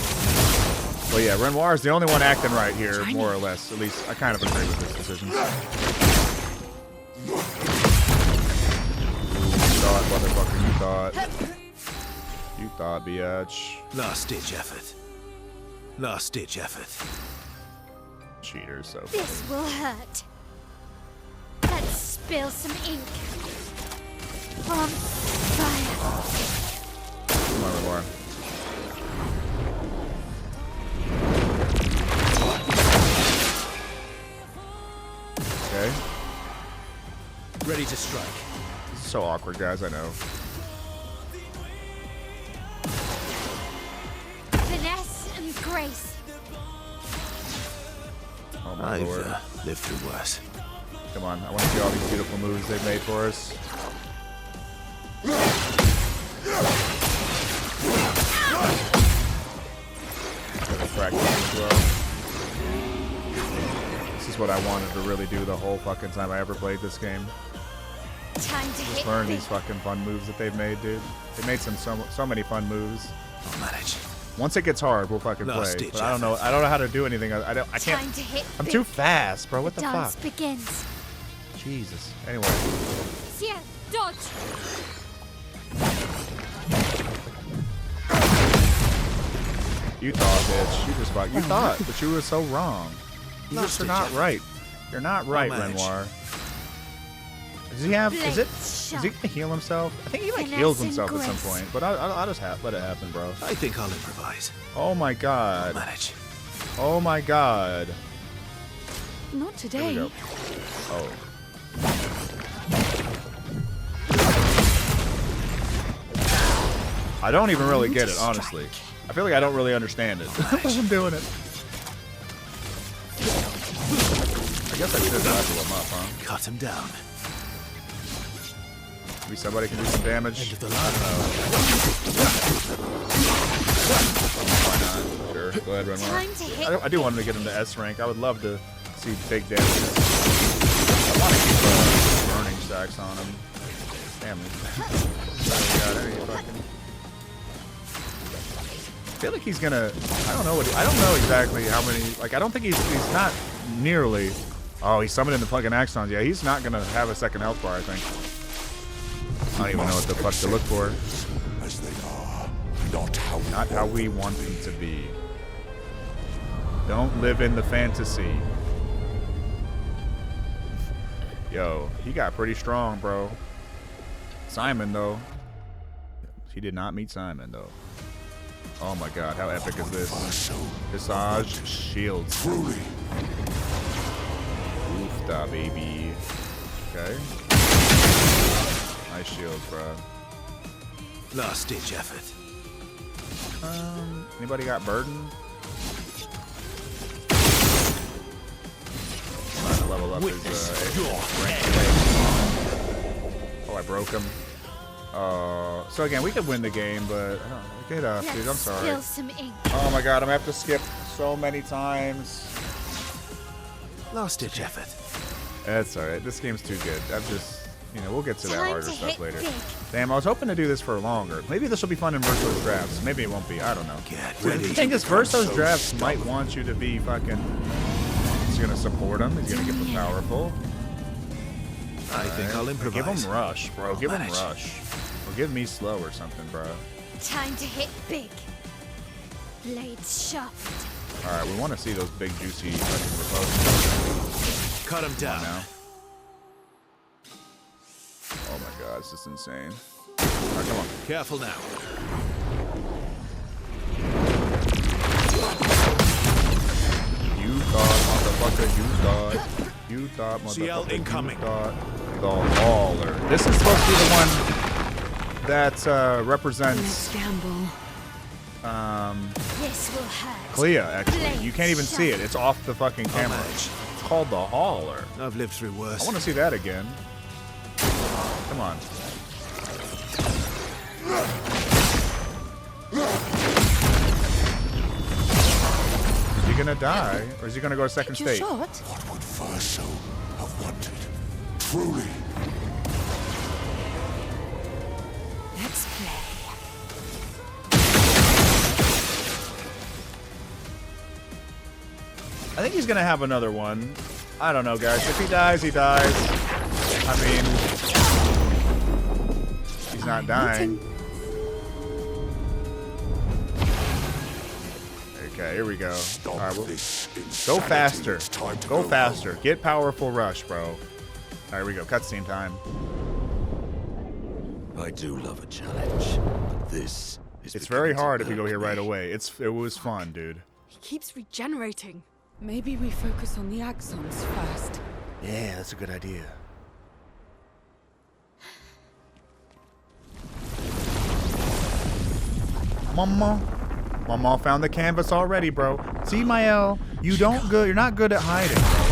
Well, yeah, Renoir is the only one acting right here, more or less. At least I kind of agree with his decisions. You thought, motherfucker, you thought. You thought, biatch. Last-ditch effort. Last-ditch effort. Cheaters, so. This will hurt. Let's spill some ink. From fire. Come on, Renoir. Ready to strike. This is so awkward, guys. I know. Finesse and grace. Oh my I've lord. lived through worse. Come on. I want to see all these beautiful moves they've made for us. As well. This is what I wanted to really do the whole fucking time I ever played this game. Time to Just hit learn big. these fucking fun moves that they've made, dude. They made so many fun moves. I'll manage. Once it gets hard, we'll fucking Last play. ditch But I don't know how to do anything. I can't. Time to hit I'm big. too fast, bro. What the Dance fuck? begins. Jesus. Anyway, Sia, dodge. you thought, bitch. You just fuck. You thought, but you were so wrong. You just are not right. You're not right, manage. Renoir. Does he have? Is he gonna heal himself? I think he like heals himself at some point. But I'll just let it happen, bro. I think I'll improvise. Oh my I'll god. manage. Oh my god. Not Here we today. go. Oh. I don't even really get it, honestly. I feel like I don't really understand it. I'm doing it. I guess I should level him up, huh? Cut him down. Maybe somebody can do some damage. End of the line. Why not? Sure. Go ahead, Renoir. Time to hit I do want him to get into S rank. I would love to see big damage. I want to keep burning stacks on him. Damn it. Got any fucking... I feel like he's gonna. I don't know exactly how many. Like, I don't think he's not nearly. Oh, he's summoning the fucking Axons. Yeah, he's not gonna have a second health bar, I think. I don't even know what the fuck to look for. As they are, not How we want them to be. Don't live in the fantasy. Yo, he got pretty strong, bro. Simon, though. He did not meet Simon, though. Oh my god, how epic is this? Visage shields. truly. Oofda, baby. Okay. Nice shields, bro. Last ditch effort. Anybody got burden? Trying to level up his rank. Oh, I broke him. So again, we could win the game, but I don't know. Get up, dude. I'm Let's sorry. spill some ink. Oh my god, I'm gonna have to skip so many times. Last ditch effort. That's alright. This game's too good. I'm just, we'll get to that Time harder to stuff hit later. big. Damn, I was hoping to do this for longer. Maybe this will be fun in Verso's drafts. Maybe it won't be. I don't know. Get The ready. thing is, to Verso's become drafts so might want you to be fucking. He's gonna support him. He's gonna get them powerful. I think I'll improvise. Give him rush, bro. I'll Give him manage. rush. Or give me slow or something, bro. Time to hit big. Blades sharp. All right, we want to see those big juicy fucking reposes. Cut him down. Now. Oh my god, this is insane. All right, come on. Careful now. You thought, motherfucker, you thought, CL motherfucker, incoming. you thought the hauler. This is supposed to be the one that represents Let's gamble. This will hurt. Clea, actually. You can't even see it. It's off the fucking camera. manage. It's called the hauler. I've lived through worse. I want to see that again. Come on. Is he gonna die, or is he gonna go to second Your state? shot? What would Verso have wanted? Truly. Let's play. I think he's gonna have another one. I don't know, guys. If he dies, he dies. I mean, he's not dying. Okay, here we go. All right, This go insanity. faster. It's time to Go faster. Get powerful rush, bro. All right, here we go. Cutscene time. I do love a challenge, but this is It's very beginning to hard if you go irk here right me. away. It was fun, dude. He keeps regenerating. Maybe we focus on the axons first. Yeah, that's a good idea. Mama. Mama found the canvas already, bro. See, Mael, you're not good at hiding, bro.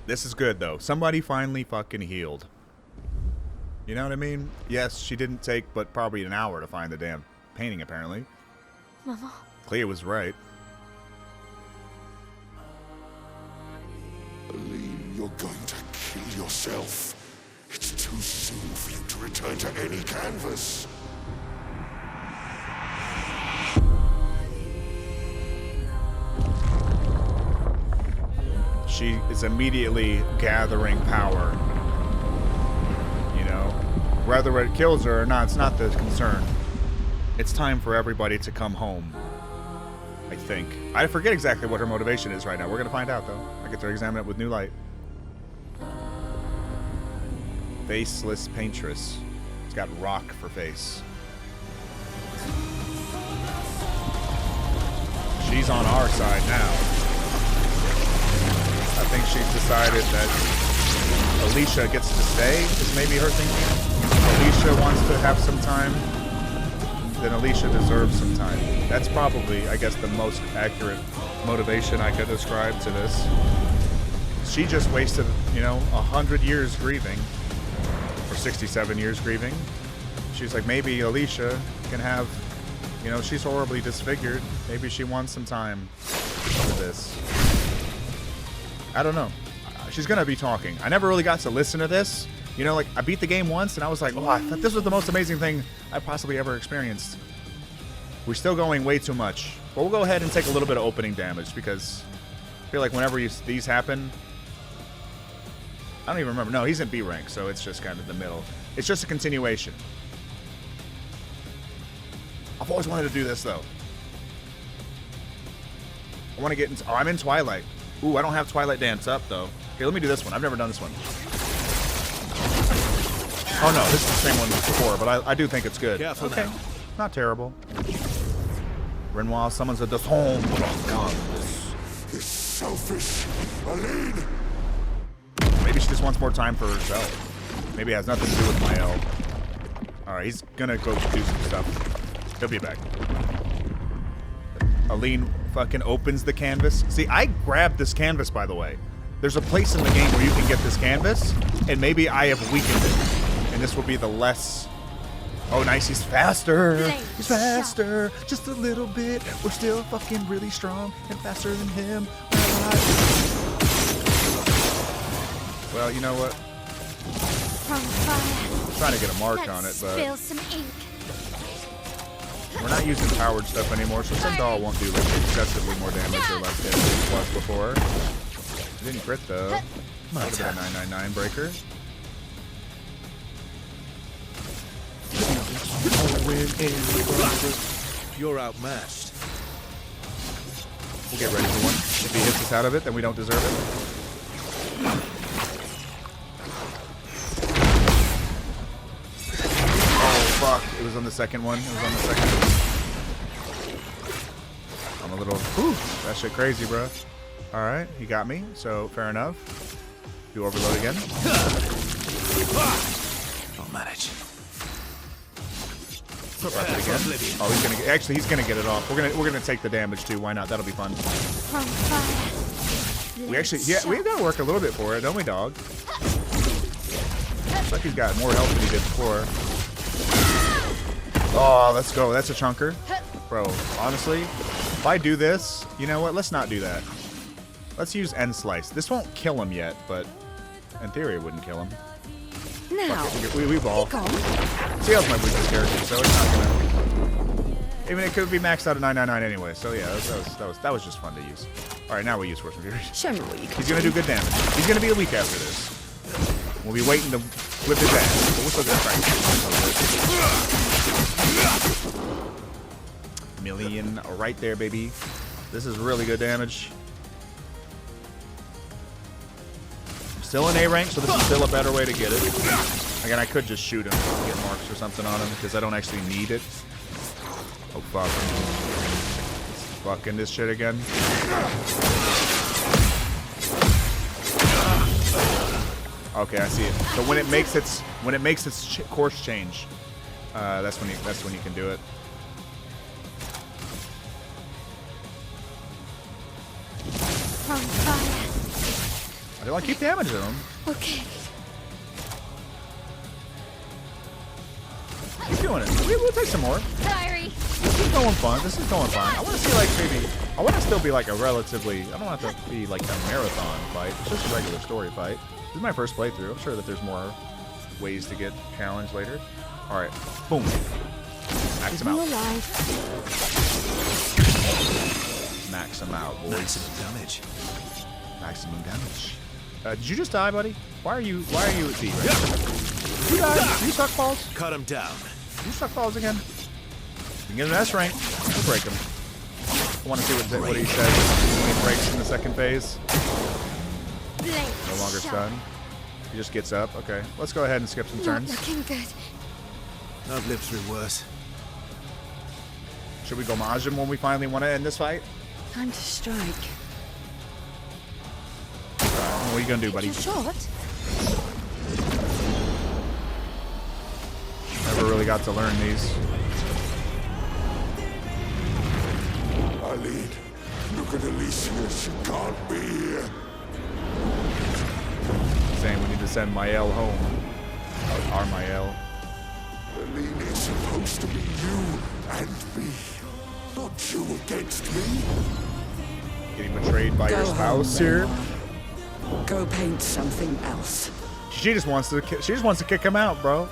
This is good, though. Somebody finally fucking healed. You know what I mean? Yes, she didn't take but probably an hour to find the damn painting, apparently. Mama. Clair was right. Aline, you're going to kill yourself. It's too soon for you to return to any canvas. She is immediately gathering power. You know? Whether it kills her or not, it's not the concern. It's time for everybody to come home. I think. I forget exactly what her motivation is right now. We're going to find out, though. I get to examine it with new light. Faceless paintress. It's got rock for face. She's on our side now. I think she's decided that Alicia gets to stay, is maybe her thinking. Alicia wants to have some time. Then Alicia deserves some time. That's probably, I guess, the most accurate motivation I could ascribe to this. She just wasted, 100 years grieving. Or 67 years grieving. She's like, maybe Alicia can have, she's horribly disfigured. Maybe she wants some time for this. I don't know. She's gonna be talking. I never really got to listen to this. I beat the game once and I was like, oh, I thought this was the most amazing thing I possibly ever experienced. We're still going way too much. But we'll go ahead and take a little bit of opening damage because I feel like whenever these happen, I don't even remember. No, he's in B rank, so it's just kind of the middle. It's just a continuation. I've always wanted to do this, though. I want to get into... Oh, I'm in Twilight. Ooh, I don't have Twilight Dance up, though. Okay, let me do this one. I've never done this one. Oh, no, this is the same one as before, but I do think it's good. Careful okay. now. Not terrible. Renoir summons a Desson. It's selfish. Aline! Maybe she just wants more time for herself. Maybe it has nothing to do with Mael. Alright, he's gonna go do some stuff. He'll be back. Aline fucking opens the canvas. See, I grabbed this canvas, by the way. There's a place in the game where you can get this canvas, and maybe I have weakened it. And this will be the less... Oh, nice, he's faster. He's faster. Just a little bit. We're still fucking really strong and faster than him. Well, you know what? From fire. I'm trying to get a mark on it, but Spill some ink. we're not using powered stuff anymore, so Sindal won't do like excessively more damage or less damage than it was before. It didn't crit though. Might have been a 999 breaker. You're outmatched. We'll get ready for one. If he hits us out of it, then we don't deserve it. Oh, fuck. It was on the second one. I'm a little... Whew, that shit crazy, bro. Alright, he got me, so fair enough. Do overload again. I'll manage. Drop it again. Oh, he's gonna get, actually he's gonna get it off. We're gonna take the damage too. Why not? That'll be fun. From fire. We actually we gotta work a little bit for it, don't we, dog? Looks like he's got more health than he did before. Oh, let's go. That's a chunker. Bro, honestly, if I do this, you know what? Let's not do that. Let's use End Slice. This won't kill him yet, but in theory it wouldn't kill him. Now, We evolve. Seal's my weakest character, so it's not gonna... Even it could be maxed out at 999 anyway, so yeah, that was just fun to use. Alright, now we use Force of Fury. Show me what you can He's gonna do good damage. He's gonna be a week after this. We'll be waiting to whip his ass, but we're still gonna try. Million right there, baby. This is really good damage. Still in A rank, so this is still a better way to get it. Again, I could just shoot him and get marks or something on him because I don't actually need it. Oh, fuck. Fucking this shit again. Okay, I see it. So when it makes its course change, that's when you can do it. From fire. I don't want to keep damaging them. Okay. Keep doing it. We'll take some more. Sorry. This is going fun. This is going fun. I want to see like maybe. I want to still be like a relatively. I don't want it to be like a marathon fight. It's just a regular story fight. This is my first playthrough. I'm sure that there's more ways to get challenged later. All right. Boom. Max him out. Max him out, boys. Maximum damage. Maximum damage. Did you just die, buddy? Why are you at D right now? Did you die? Did you suck balls? Cut him down. Did you suck balls again? You can get an S rank. We'll break him. I want to see what he says when he breaks in the second phase. No longer stunned. He just gets up. Okay, let's go ahead and skip some turns. Not looking good. I've lived through worse. Should we go Majin when we finally want to end this fight? Time to strike. What are you gonna do, buddy? Your shot? Never really got to learn these. Eileen, look at Alicia. She can't be here. Saying we need to send Mael home. Our Mael. Eileen, it's supposed to be you and me. Not you against me. Getting betrayed by your Go spouse home, here. Go paint something else. She just wants to kick him out, bro.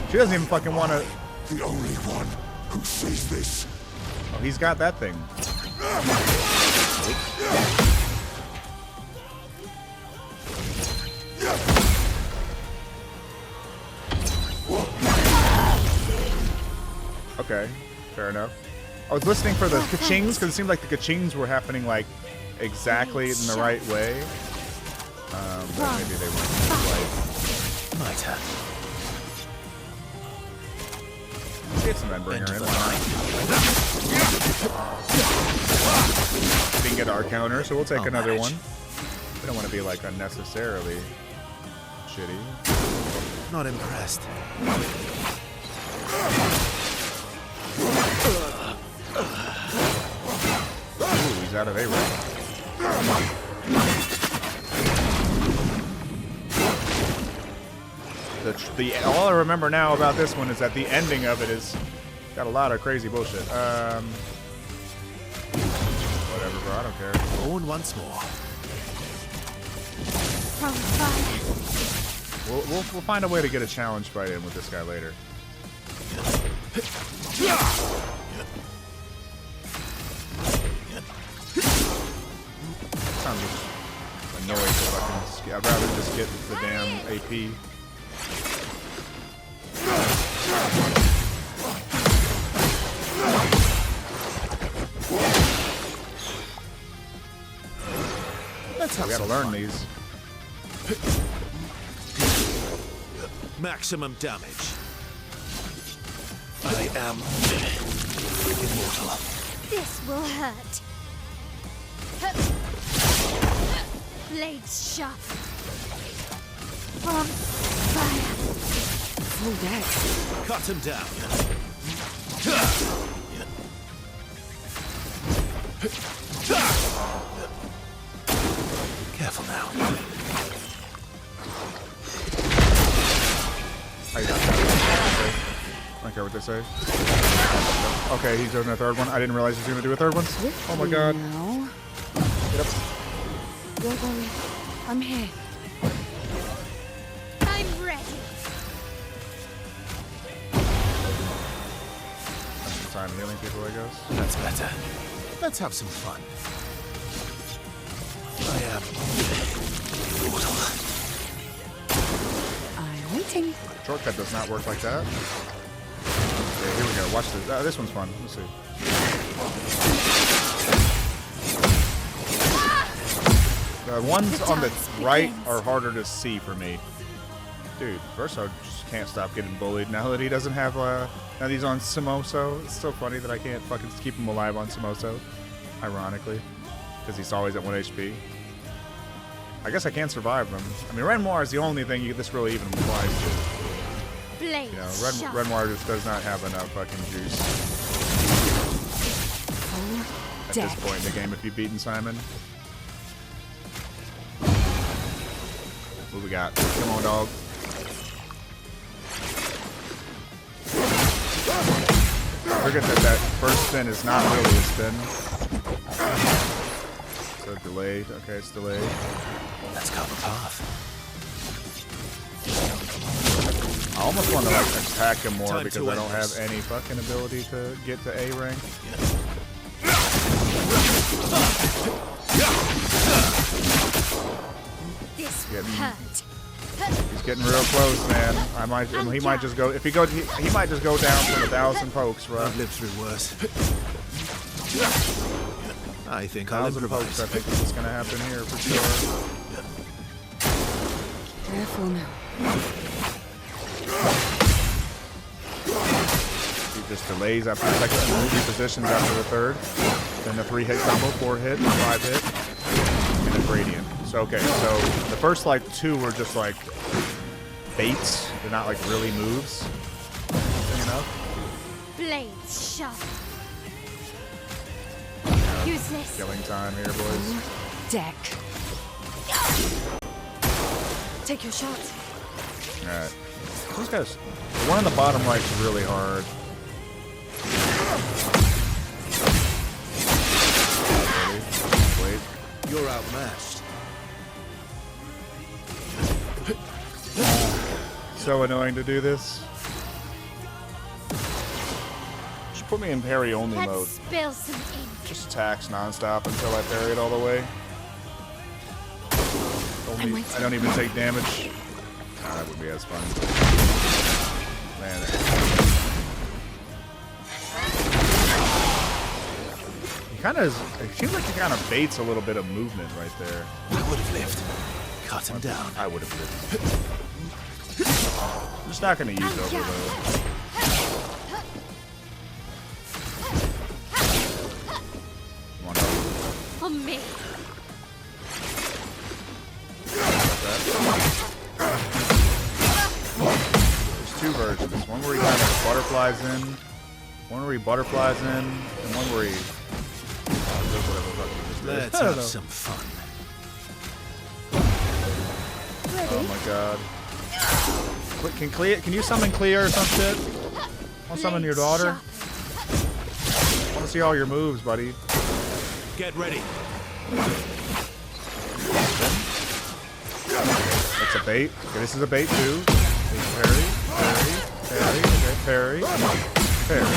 She doesn't even fucking want to. The only one who sees this. Oh, he's got that thing. Okay, fair enough. I was listening for the ka-chings because it seemed like the ka-chings were happening like exactly in the right way. But maybe they weren't right. My turn. Get some Endbringer in. We can get our counter, so we'll take another one. We don't want to be like unnecessarily shitty. Not impressed. Ooh, he's out of A-rank. All I remember now about this one is that the ending of it is got a lot of crazy bullshit. Whatever, bro. I don't care. Born once more. From fire. We'll find a way to get a challenge fight in with this guy later. I'm just annoyed if I can. I'd rather just get the damn AP. Let's have We gotta some learn fun. these. Maximum damage. I am immortal. This will hurt. Blades sharp. From fire. Full deck. Cut him down. Careful now. I don't care what they say. Okay, he's doing a third one. I didn't realize he was going to do a third one. Oh my god. Now. Get up. Don't worry. I'm here. I'm ready. Spend some time healing people, I guess. That's better. Let's have some fun. I am immortal. I'm waiting. Shortcut does not work like that. Okay, here we go. Watch this. This one's fun. Let's see. The ones on the right are harder to see for me. Dude, Verso just can't stop getting bullied now that he doesn't have, now that he's on Samoso. It's so funny that I can't fucking keep him alive on Samoso. Ironically. Because he's always at 1 HP. I guess I can't survive them. I mean, Renoir is the only thing this really even applies to. Blade You know, sharp. Renoir just does not have enough fucking juice at this point in the game if you've beaten Simon. What we got? Come on, dog. Forget that first spin is not really a spin. So delayed. Okay, it's delayed. Let's cut the path. I almost want to like attack him more Time because to I don't end have this. any fucking ability to get to A rank. This Getting- hurt. He's getting real close, man. He might just go. If he goes, he might just go down from 1,000 pokes, bro. I've lived through worse. I think I'll 1,000 pokes. improvise. I think is what's gonna happen here for sure. Careful now. He just delays after the second, and repositions after the third. Then the 3-hit combo, 4-hit, 5-hit, and a gradient. So okay, so the first like 2 were just like baits. They're not like really moves. You know? Blades sharp. Use this. Killing time here, boys. Deck. Take your shot. Alright. These guys. The one on the bottom right is really hard. Ready? Wait. You're outmatched. So annoying to do this. Should put me in parry only Let's mode. spill some ink. Just attacks nonstop until I parry it all the way. I don't even take damage. Nah, that would be as fun. Man. He kind of. It seems like he kind of baits a little bit of movement right there. I would have lived. Cut him down. I would have lived. I'm just not going to use overload. Come on, over. For me. There's 2 versions. One where he kind of butterflies in, one where he butterflies in, and one where he does whatever the fuck he just did. Let's I don't have know. some fun. Oh my god. Can you summon Clair or some shit? Want to summon your daughter? Want to see all your moves, buddy. Get ready. It's a bait. Okay, this is a bait too. Parry, parry, parry, okay, parry.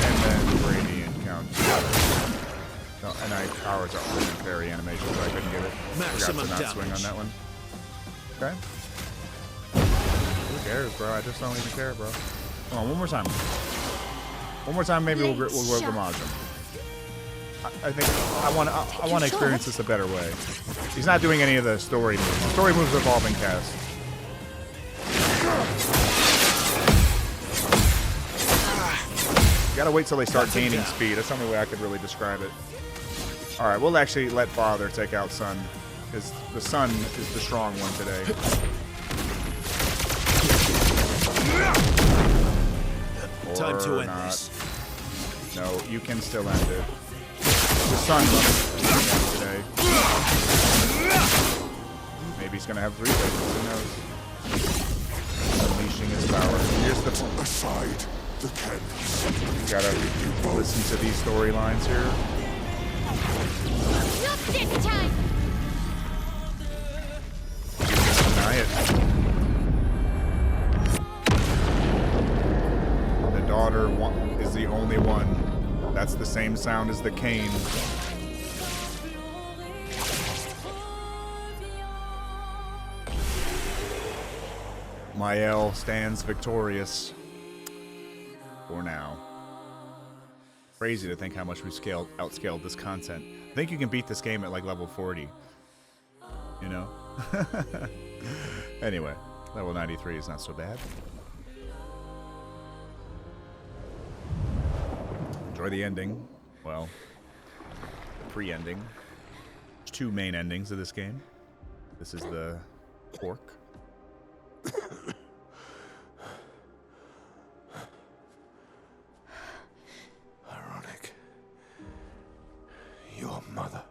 And then gradient count. No, and ours are only parry animation, so I couldn't get it. Maximum Forgot to not swing on damage. that one. Okay. Who cares, bro? I just don't even care, bro. Come on, one more time. One more time, maybe we'll Gamage him. I think I want to experience this a better way. He's not doing any of the story moves. The story moves have all been cast. You gotta wait till they start gaining speed. That's the only way I could really describe it. All right, we'll actually let father take out son, because the son is the strong one today. Time to Or end not. this. No, you can still end it. The sun is today. Maybe he's gonna have 3 seconds. Who knows? Unleashing his power. Here's the. Aside the canvas. You gotta listen to these storylines here. Not this time. Deny it. The daughter is the only one. That's the same sound as the cane. Mael stands victorious. For now. Crazy to think how much we've outscaled this content. I think you can beat this game at like level 40. You know? Anyway, level 93 is not so bad. Enjoy the ending. Well, pre-ending. There's 2 main endings of this game. This is the pork. Ironic. Your mother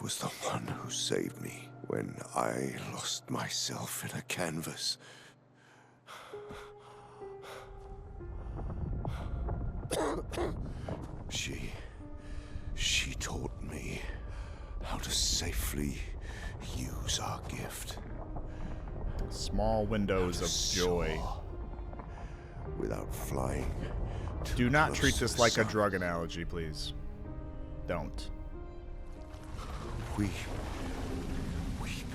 was the one who saved me when I lost myself in a canvas. She taught me how to safely use our gift. Small windows of joy. Soar without flying. Do not treat close to this the like a sun. drug analogy, please. Don't. We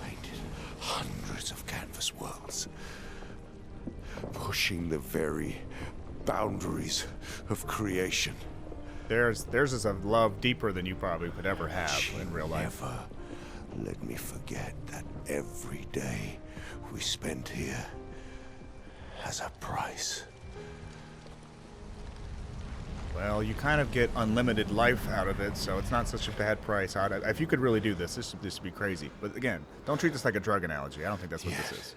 painted hundreds of canvas worlds, pushing the very boundaries of creation. Theirs is a love deeper than you probably could ever have She in real life. never let me forget that every day we spent here has a price. Well, you kind of get unlimited life out of it, so it's not such a bad price. If you could really do this, this would be crazy. But again, don't treat this like a drug analogy. I don't think that's what this is.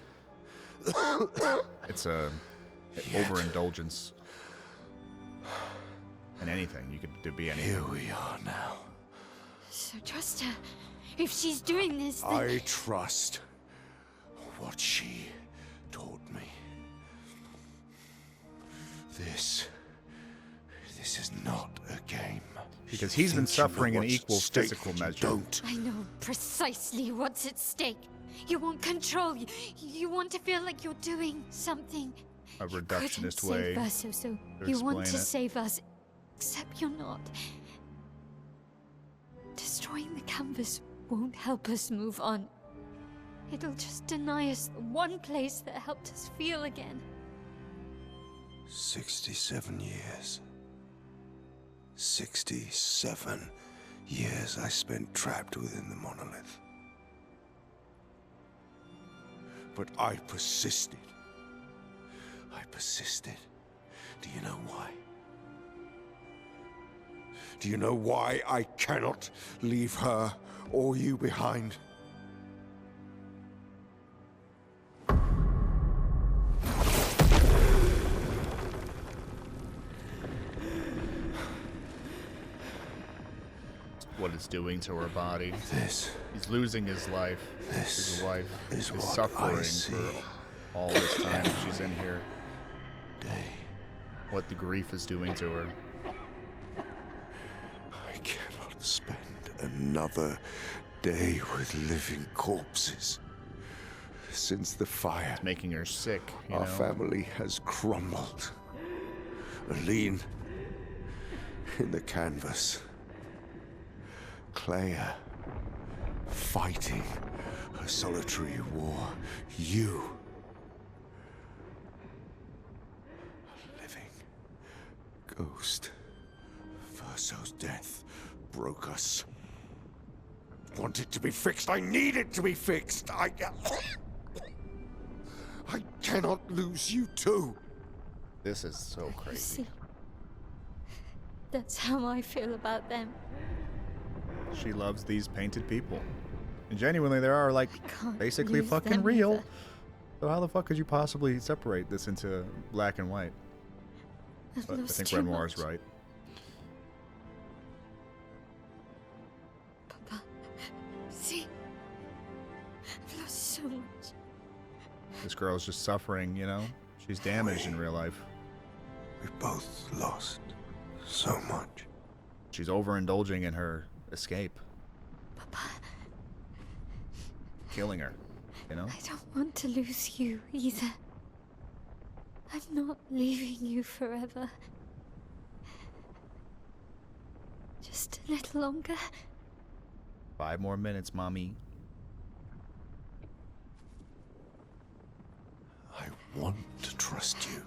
It's a overindulgence in anything. You could be anything. Here we are now. So trust her. If she's doing this, then... I trust what she taught me. This is not a game. Because he's been Think you know suffering in what's equal at stake, physical but you measure. Don't. I know precisely what's at stake. You want control. You want to feel like you're doing something. A You reductionist couldn't way save us, so to you want explain to it. save us, except you're not. Destroying the canvas won't help us move on. It'll just deny us the one place that helped us feel again. 67 years. 67 years I spent trapped within the monolith. But I persisted. I persisted. Do you know why? Do you know why I cannot leave her or you behind? What it's doing to her body. This He's losing his life. This His wife is is what I suffering see. for all this time that she's in here. day What the grief is doing to her. I cannot spend another day with living corpses. Since the fire, It's making her sick, you our know? family has crumbled. Aline in the canvas. Clair fighting a solitary war. You, a living ghost. Verso's death broke us. Want it to be fixed. I need it to be fixed. I cannot lose you too. This is so You crazy. see, that's how I feel about them. She loves these painted people. And genuinely, they are, like, Can't basically lose fucking them real. either. So how the fuck could you possibly separate this into black and white? I've But I lost think too Renoir is much. right. Papa, see, I've lost so much. This girl's just suffering, you know? She's damaged in real life. We both lost so much. She's overindulging in her escape, Papa, killing her, you know? I don't want to lose you either. I'm not leaving you forever. Just a little longer. 5 more minutes, mommy. I want to trust you.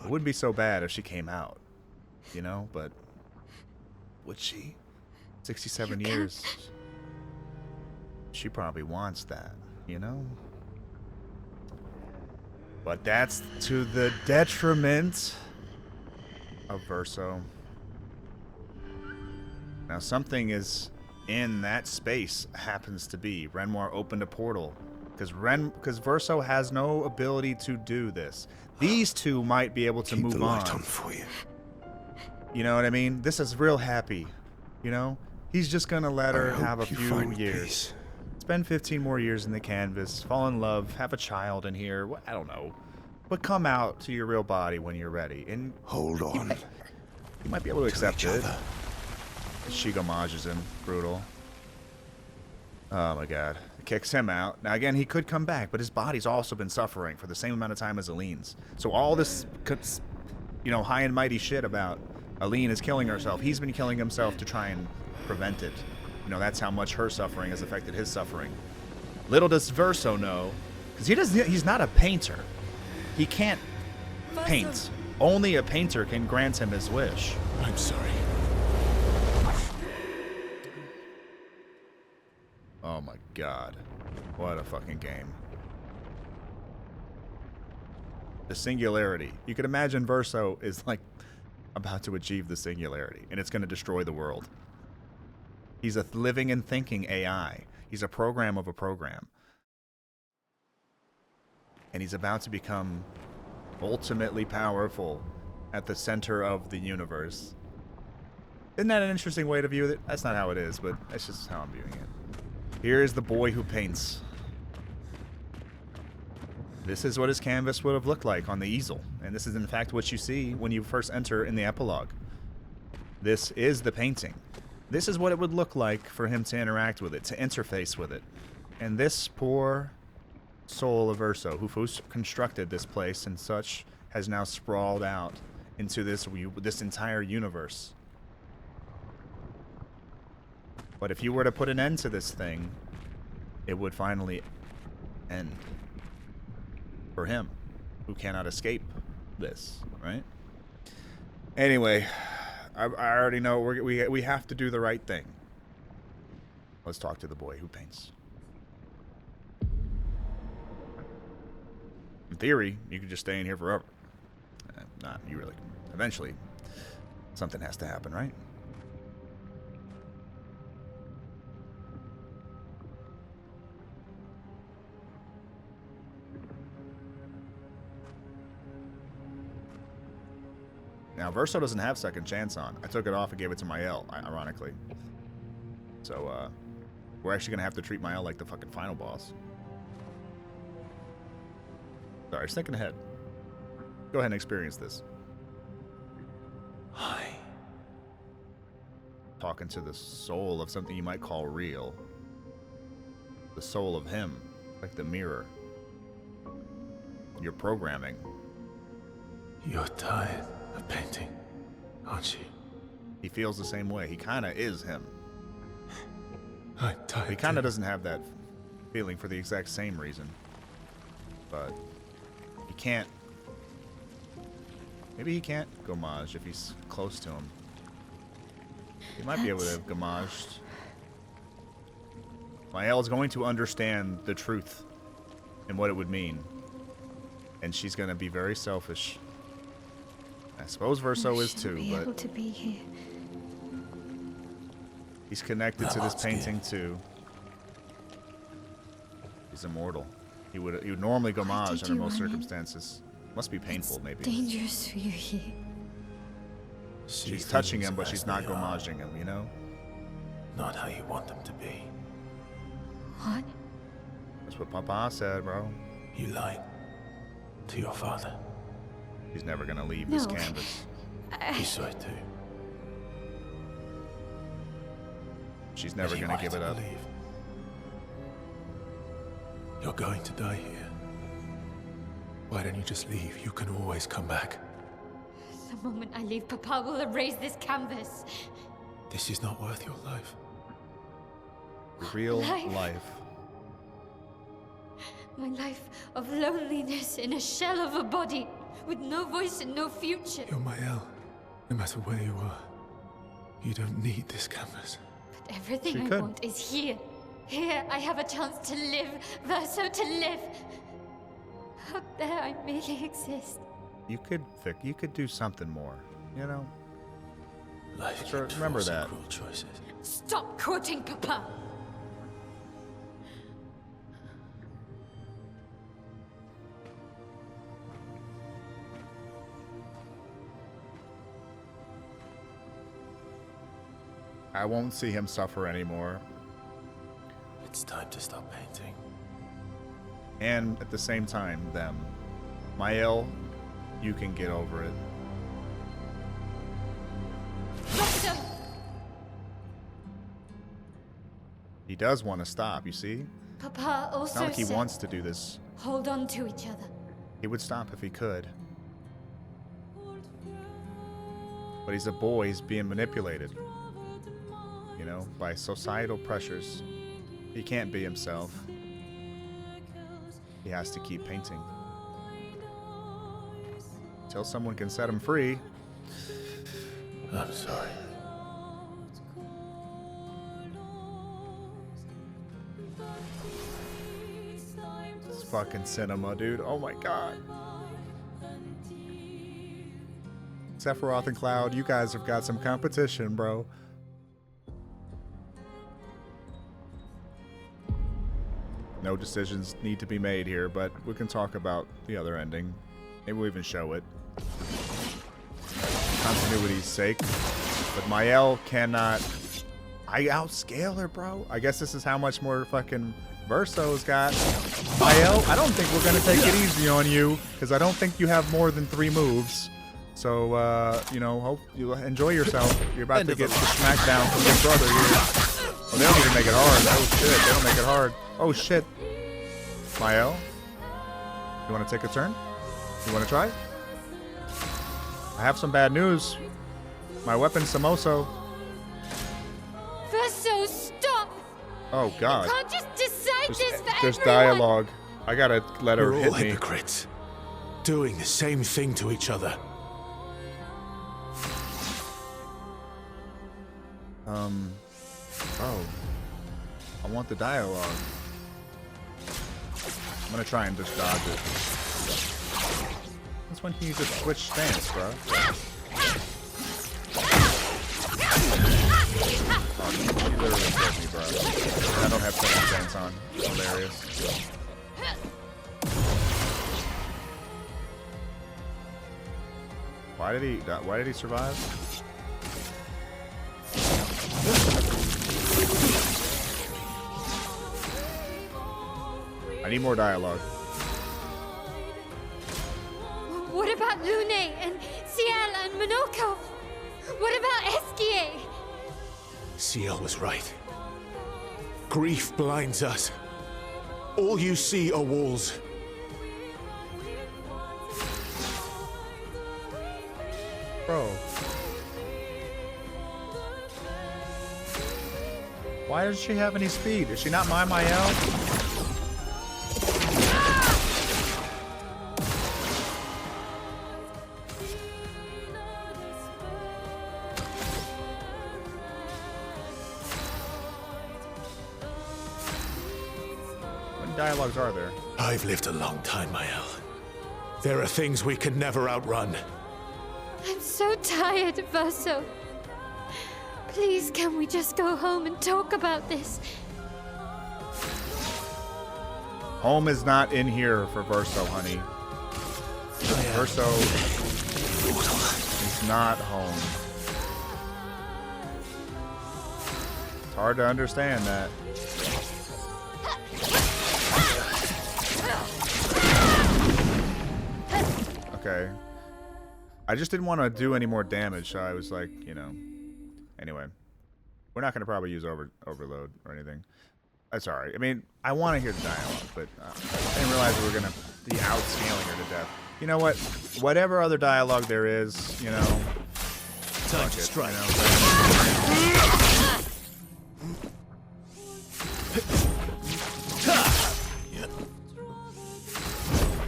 It wouldn't be so bad if she came out, you know? But would she? 67 You years. She probably wants that, you know? But that's to the detriment of Verso. Now something is in that space happens to be. Renoir opened a portal because Verso has no ability to do this. These two might be able to Keep move the light on. on for you. You know what I mean? This is real happy. You know, he's just gonna let her I have a hope you few find years. peace. Spend 15 more years in the canvas, fall in love, have a child in here. I don't know, but come out to your real body when you're ready, and Hold on. you might be able to accept each it. other. She homages him. Brutal. Oh my god. Kicks him out. Now again, he could come back, but his body's also been suffering for the same amount of time as Aline's. So all this, you know, high and mighty shit about Aline is killing herself, he's been killing himself to try and prevent it. You know, that's how much her suffering has affected his suffering. Little does Verso know, because he's not a painter. He can't paint. Only a painter can grant him his wish. I'm sorry. Oh my god. What a fucking game. The singularity. You could imagine Verso is like about to achieve the singularity, and it's going to destroy the world. He's a living and thinking AI. He's a program of a program. And he's about to become ultimately powerful at the center of the universe. Isn't that an interesting way to view it? That's not how it is, but that's just how I'm viewing it. Here is the boy who paints. This is what his canvas would have looked like on the easel. And this is in fact what you see when you first enter in the epilogue. This is the painting. This is what it would look like for him to interact with it, to interface with it. And this poor soul of Verso, who first constructed this place and such, has now sprawled out into this entire universe. But if you were to put an end to this thing, it would finally end. For him, who cannot escape this, right? Anyway, I already know we have to do the right thing. Let's talk to the boy who paints. In theory, you could just stay in here forever. Not you really. Eventually, something has to happen, right? Now, Verso doesn't have second chance on. I took it off and gave it to Mael, ironically. So, we're actually going to have to treat Mael like the fucking final boss. Sorry, just thinking ahead. Go ahead and experience this. Hi. Talking to the soul of something you might call real. The soul of him, like the mirror. Your programming. You're tired of painting, aren't you? He feels the same way. He kind of is him. I'm tired. He kind of doesn't have that feeling for the exact same reason. But he can't. Maybe he can't Gomage if he's close to him. He might be able to have Gomaged. Mael is going to understand the truth and what it would mean. And she's going to be very selfish. I suppose Verso is too, be but able to be here. he's connected to this painting too. He's immortal. He would normally Gomage did under you most run in? circumstances. Must be painful, maybe. Dangerous for you here. She's touching him, but she's not Gomaging him, you know? Not how you want them to be. What? That's what Papa said, bro. You lied to your father. He's never gonna leave this No. canvas. He saw it too. She's never But you gonna wanted give it to up. believe. You're going to die here. Why don't you just leave? You can always come back. The moment I leave, Papa will erase this canvas. This is not worth your life. Real Life. life. My life of loneliness in a shell of a body, with no voice and no future. You're my El. No matter where you are, you don't need this canvas. But everything She I could. want is here. Here I have a chance to live, Verso to live. Out there I merely exist. You could do something more, you know? Life Sure, can remember force that. cruel choices. Stop quoting Papa! I won't see him suffer anymore. It's time to stop painting. And at the same time, them. Mael, you can get over it. Verso! He does want to stop, you see? Papa It's also not like he said, wants to do this. hold on to each other. He would stop if he could. But he's a boy, he's being manipulated. You know, by societal pressures. He can't be himself. He has to keep painting. Until someone can set him free. I'm sorry. It's fucking cinema, dude. Oh my god. Sephiroth and Cloud, you guys have got some competition, bro. No decisions need to be made here, but we can talk about the other ending. Maybe we'll even show it. Continuity's sake. But Mael cannot... I outscale her, bro. I guess this is how much more fucking Verso's got. Mael, I don't think we're going to take it easy on you, because I don't think you have more than 3 moves. So, you know, hope you enjoy yourself. You're about to get the smackdown from your brother here. Oh, they don't even make it hard. Oh, shit. They don't make it hard. Oh, shit. Mael, you want to take a turn? You want to try? I have some bad news. My weapon, Samoso. Verso, stop! Oh, God. You can't just decide this for There's everyone! dialogue. I gotta let her We're hit all me. hypocrites, doing the same thing to each other. Oh. I want the dialogue. I'm gonna try and just dodge it. That's when can you just switch stance, bro? Oh, you literally killed me, bro. I don't have second stance on. Hilarious. Why did he survive? I need more dialogue. What about Lune and Ciel and Monoko? What about Esquier? Ciel was right. Grief blinds us. All you see are walls. Bro. Why does she have any speed? Is she not my Mael? What dialogues are there? I've lived a long time, Mael. There are things we can never outrun. I'm so tired, Verso. Please, can we just go home and talk about this? Home is not in here for Verso, honey. Verso is not home. It's hard to understand that. Okay. I just didn't want to do any more damage, so I was like, you know. Anyway. We're not going to probably use overload or anything. That's alright. I mean, I want to hear the dialogue, but I didn't realize we were going to be outscaling her to death. You know what? Whatever other dialogue there is, you know. Time to strike.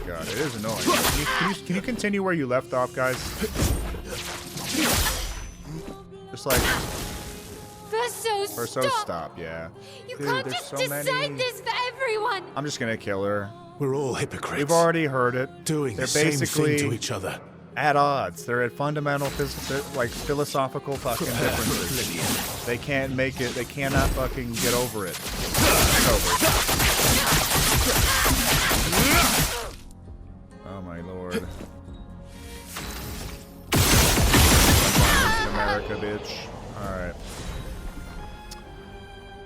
God, it is annoying. Can you continue where you left off, guys? Just like... Verso, stop, yeah. You Dude, can't there's just so decide many... this for everyone! I'm just gonna kill her. We're all hypocrites. We've already heard it. Doing They're the same basically thing to each other. at odds. They're at fundamental like philosophical fucking differences. They can't make it. They cannot fucking get over it. Get over it. Oh my lord. America, bitch. All right.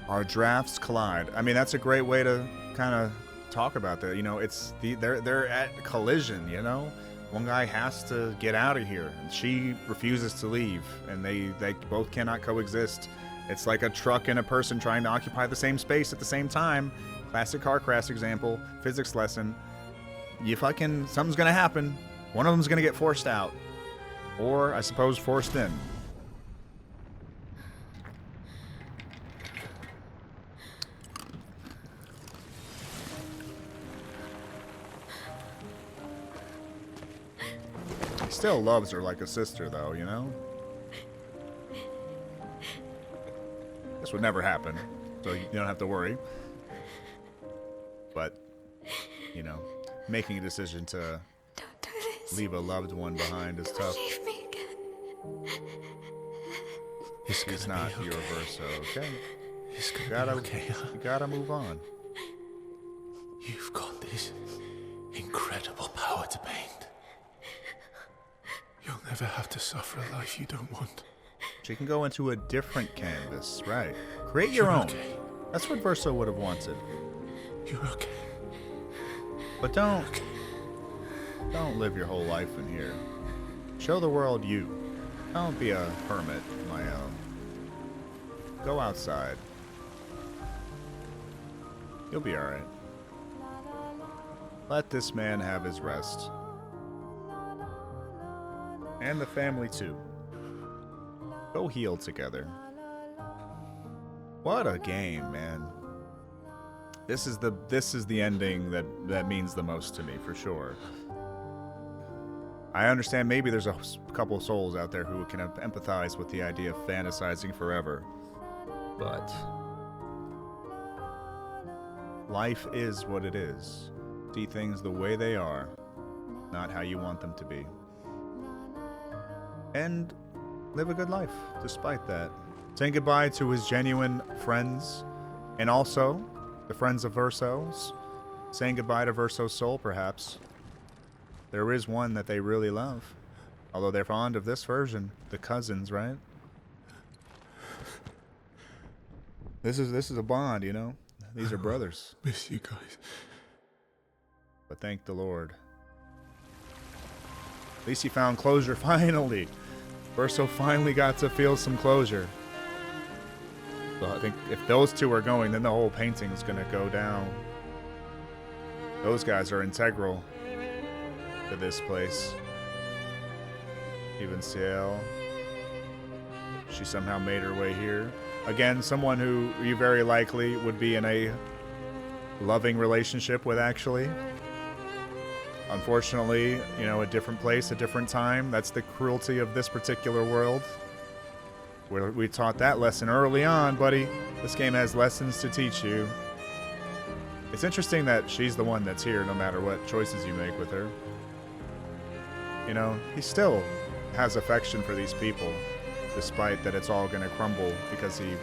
Our drafts collide. I mean, that's a great way to kind of talk about that. You know, it's they're at collision. You know. One guy has to get out of here, and she refuses to leave, and they both cannot coexist. It's like a truck and a person trying to occupy the same space at the same time. Classic car crash example, physics lesson. Something's gonna happen. One of them's gonna get forced out. Or, I suppose, forced in. Still loves her like a sister, though, you know? This would never happen, so you don't have to worry. But, you know, making a decision to leave a loved one behind is tough. Leave me again. It's not your verso, okay? It's gonna be okay, huh? You gotta move on. You've got this incredible power to paint. You'll never have to suffer a life you don't want. She can go into a different canvas, right? Create your You're own. okay. That's what Verso would have wanted. You're okay. But don't live your whole life in here. Show the world you. Don't be a hermit, my own. Go outside. You'll be alright. Let this man have his rest. And the family too. Go heal together. What a game, man. This is the ending that means the most to me, for sure. I understand maybe there's a couple souls out there who can empathize with the idea of fantasizing forever. But life is what it is. See things the way they are, not how you want them to be. And live a good life, despite that. Saying goodbye to his genuine friends, and also the friends of Verso's. Saying goodbye to Verso's soul, perhaps. There is one that they really love. Although they're fond of this version. The cousins, right? This is a bond, you know? These are brothers. Miss you guys. But thank the Lord. At least he found closure finally. Verso finally got to feel some closure. So I think if those two are going, then the whole painting is going to go down. Those guys are integral to this place. Even Ciel. She somehow made her way here. Again, someone who you very likely would be in a loving relationship with, actually. Unfortunately, you know, a different place, a different time. That's the cruelty of this particular world. We taught that lesson early on, buddy. This game has lessons to teach you. It's interesting that she's the one that's here no matter what choices you make with her. You know, he still has affection for these people, despite that it's all going to crumble because he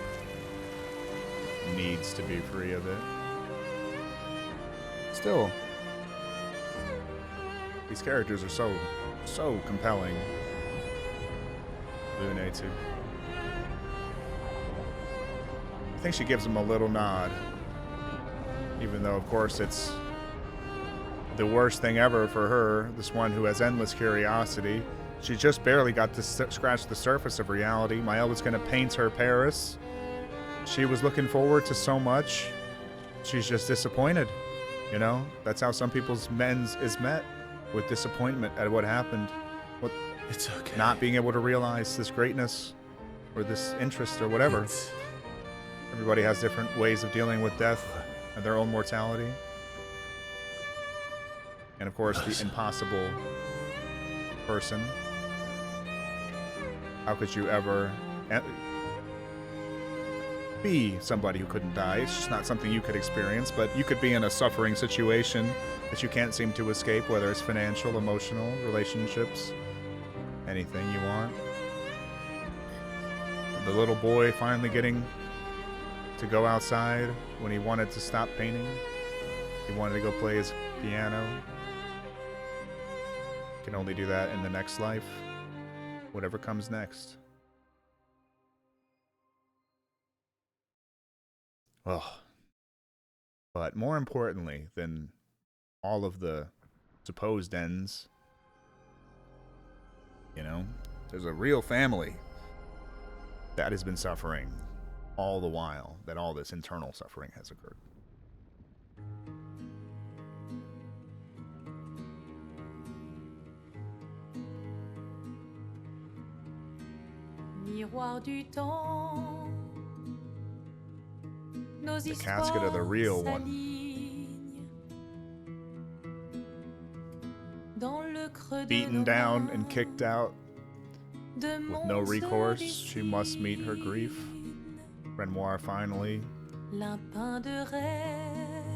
needs to be free of it. Still, these characters are so compelling. Lune too. I think she gives him a little nod. Even though, of course, it's the worst thing ever for her. This one who has endless curiosity. She just barely got to scratch the surface of reality. Mael was going to paint her Paris. She was looking forward to so much. She's just disappointed. You know, that's how some people's men's is met. With disappointment at what happened. What, it's okay. Not being able to realize this greatness or this interest or whatever. Everybody has different ways of dealing with death and their own mortality. And of course, the impossible person. How could you ever be somebody who couldn't die? It's just not something you could experience, but you could be in a suffering situation that you can't seem to escape, whether it's financial, emotional, relationships, anything you want. The little boy finally getting to go outside when he wanted to stop painting. He wanted to go play his piano. Can only do that in the next life. Whatever comes next. Oh. But more importantly than all of the supposed ends, you know, there's a real family that has been suffering all the while that all this internal suffering has occurred. The casket of the real one. Beaten down and kicked out with no recourse, she must meet her grief. Renoir finally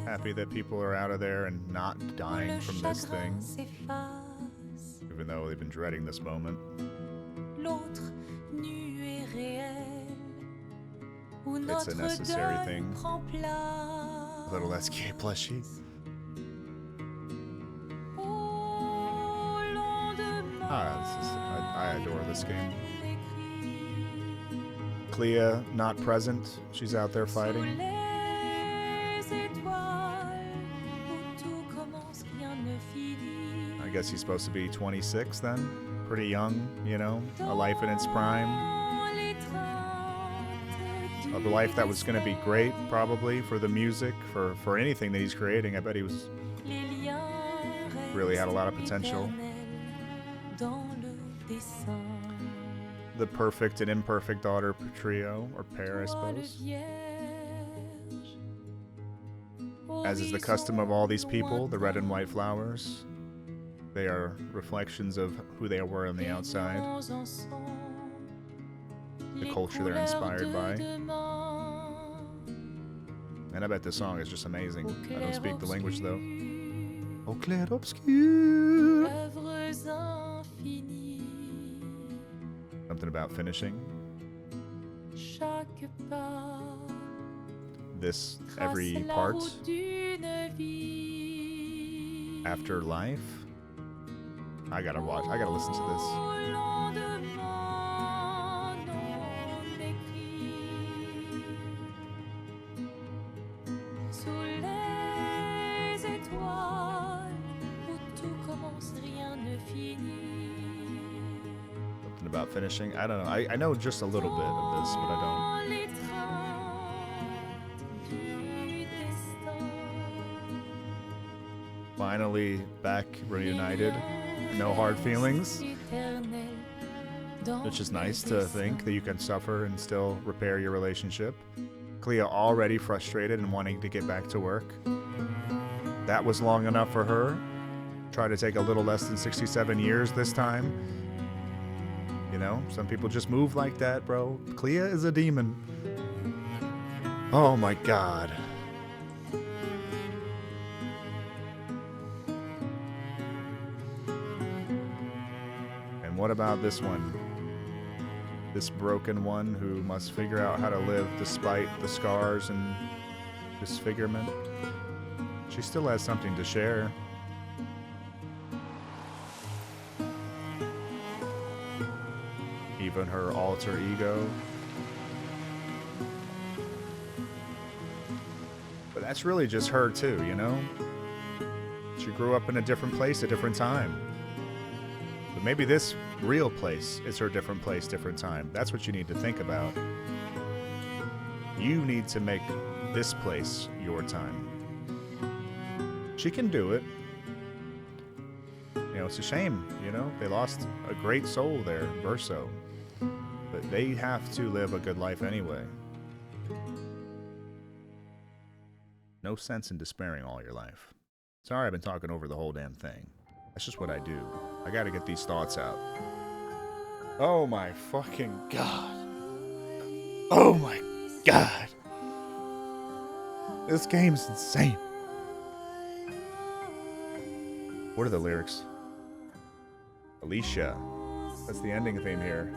happy that people are out of there and not dying from this thing, even though they've been dreading this moment. It's a necessary thing. A little SK plushie. I adore this game. Clair not present. She's out there fighting. I guess he's supposed to be 26 then. Pretty young, you know, a life in its prime. A life that was going to be great, probably, for the music, for anything that he's creating. I bet he was really had a lot of potential. The perfect and imperfect daughter trio, or pair, I suppose. As is the custom of all these people, the red and white flowers. They are reflections of who they were on the outside. The culture they're inspired by. And I bet this song is just amazing. I don't speak the language though. Au clair, obscur. Something about finishing. This every part after life. I gotta listen to this. Something about finishing. I don't know. I know just a little bit of this, but I don't. Finally back reunited. No hard feelings. It's just nice to think that you can suffer and still repair your relationship. Clair already frustrated and wanting to get back to work. That was long enough for her. Try to take a little less than 67 years this time. You know, some people just move like that, bro. Clair is a demon. Oh my god. And what about this one? This broken one who must figure out how to live despite the scars and disfigurement. She still has something to share. Even her alter ego. But that's really just her too, you know? She grew up in a different place, a different time. But maybe this real place is her different place, different time. That's what you need to think about. You need to make this place your time. She can do it. You know, it's a shame, you know? They lost a great soul there, Verso. But they have to live a good life anyway. No sense in despairing all your life. Sorry I've been talking over the whole damn thing. That's just what I do. I gotta get these thoughts out. Oh my fucking god. Oh my god. This game's insane. What are the lyrics? Alicia. That's the ending theme here.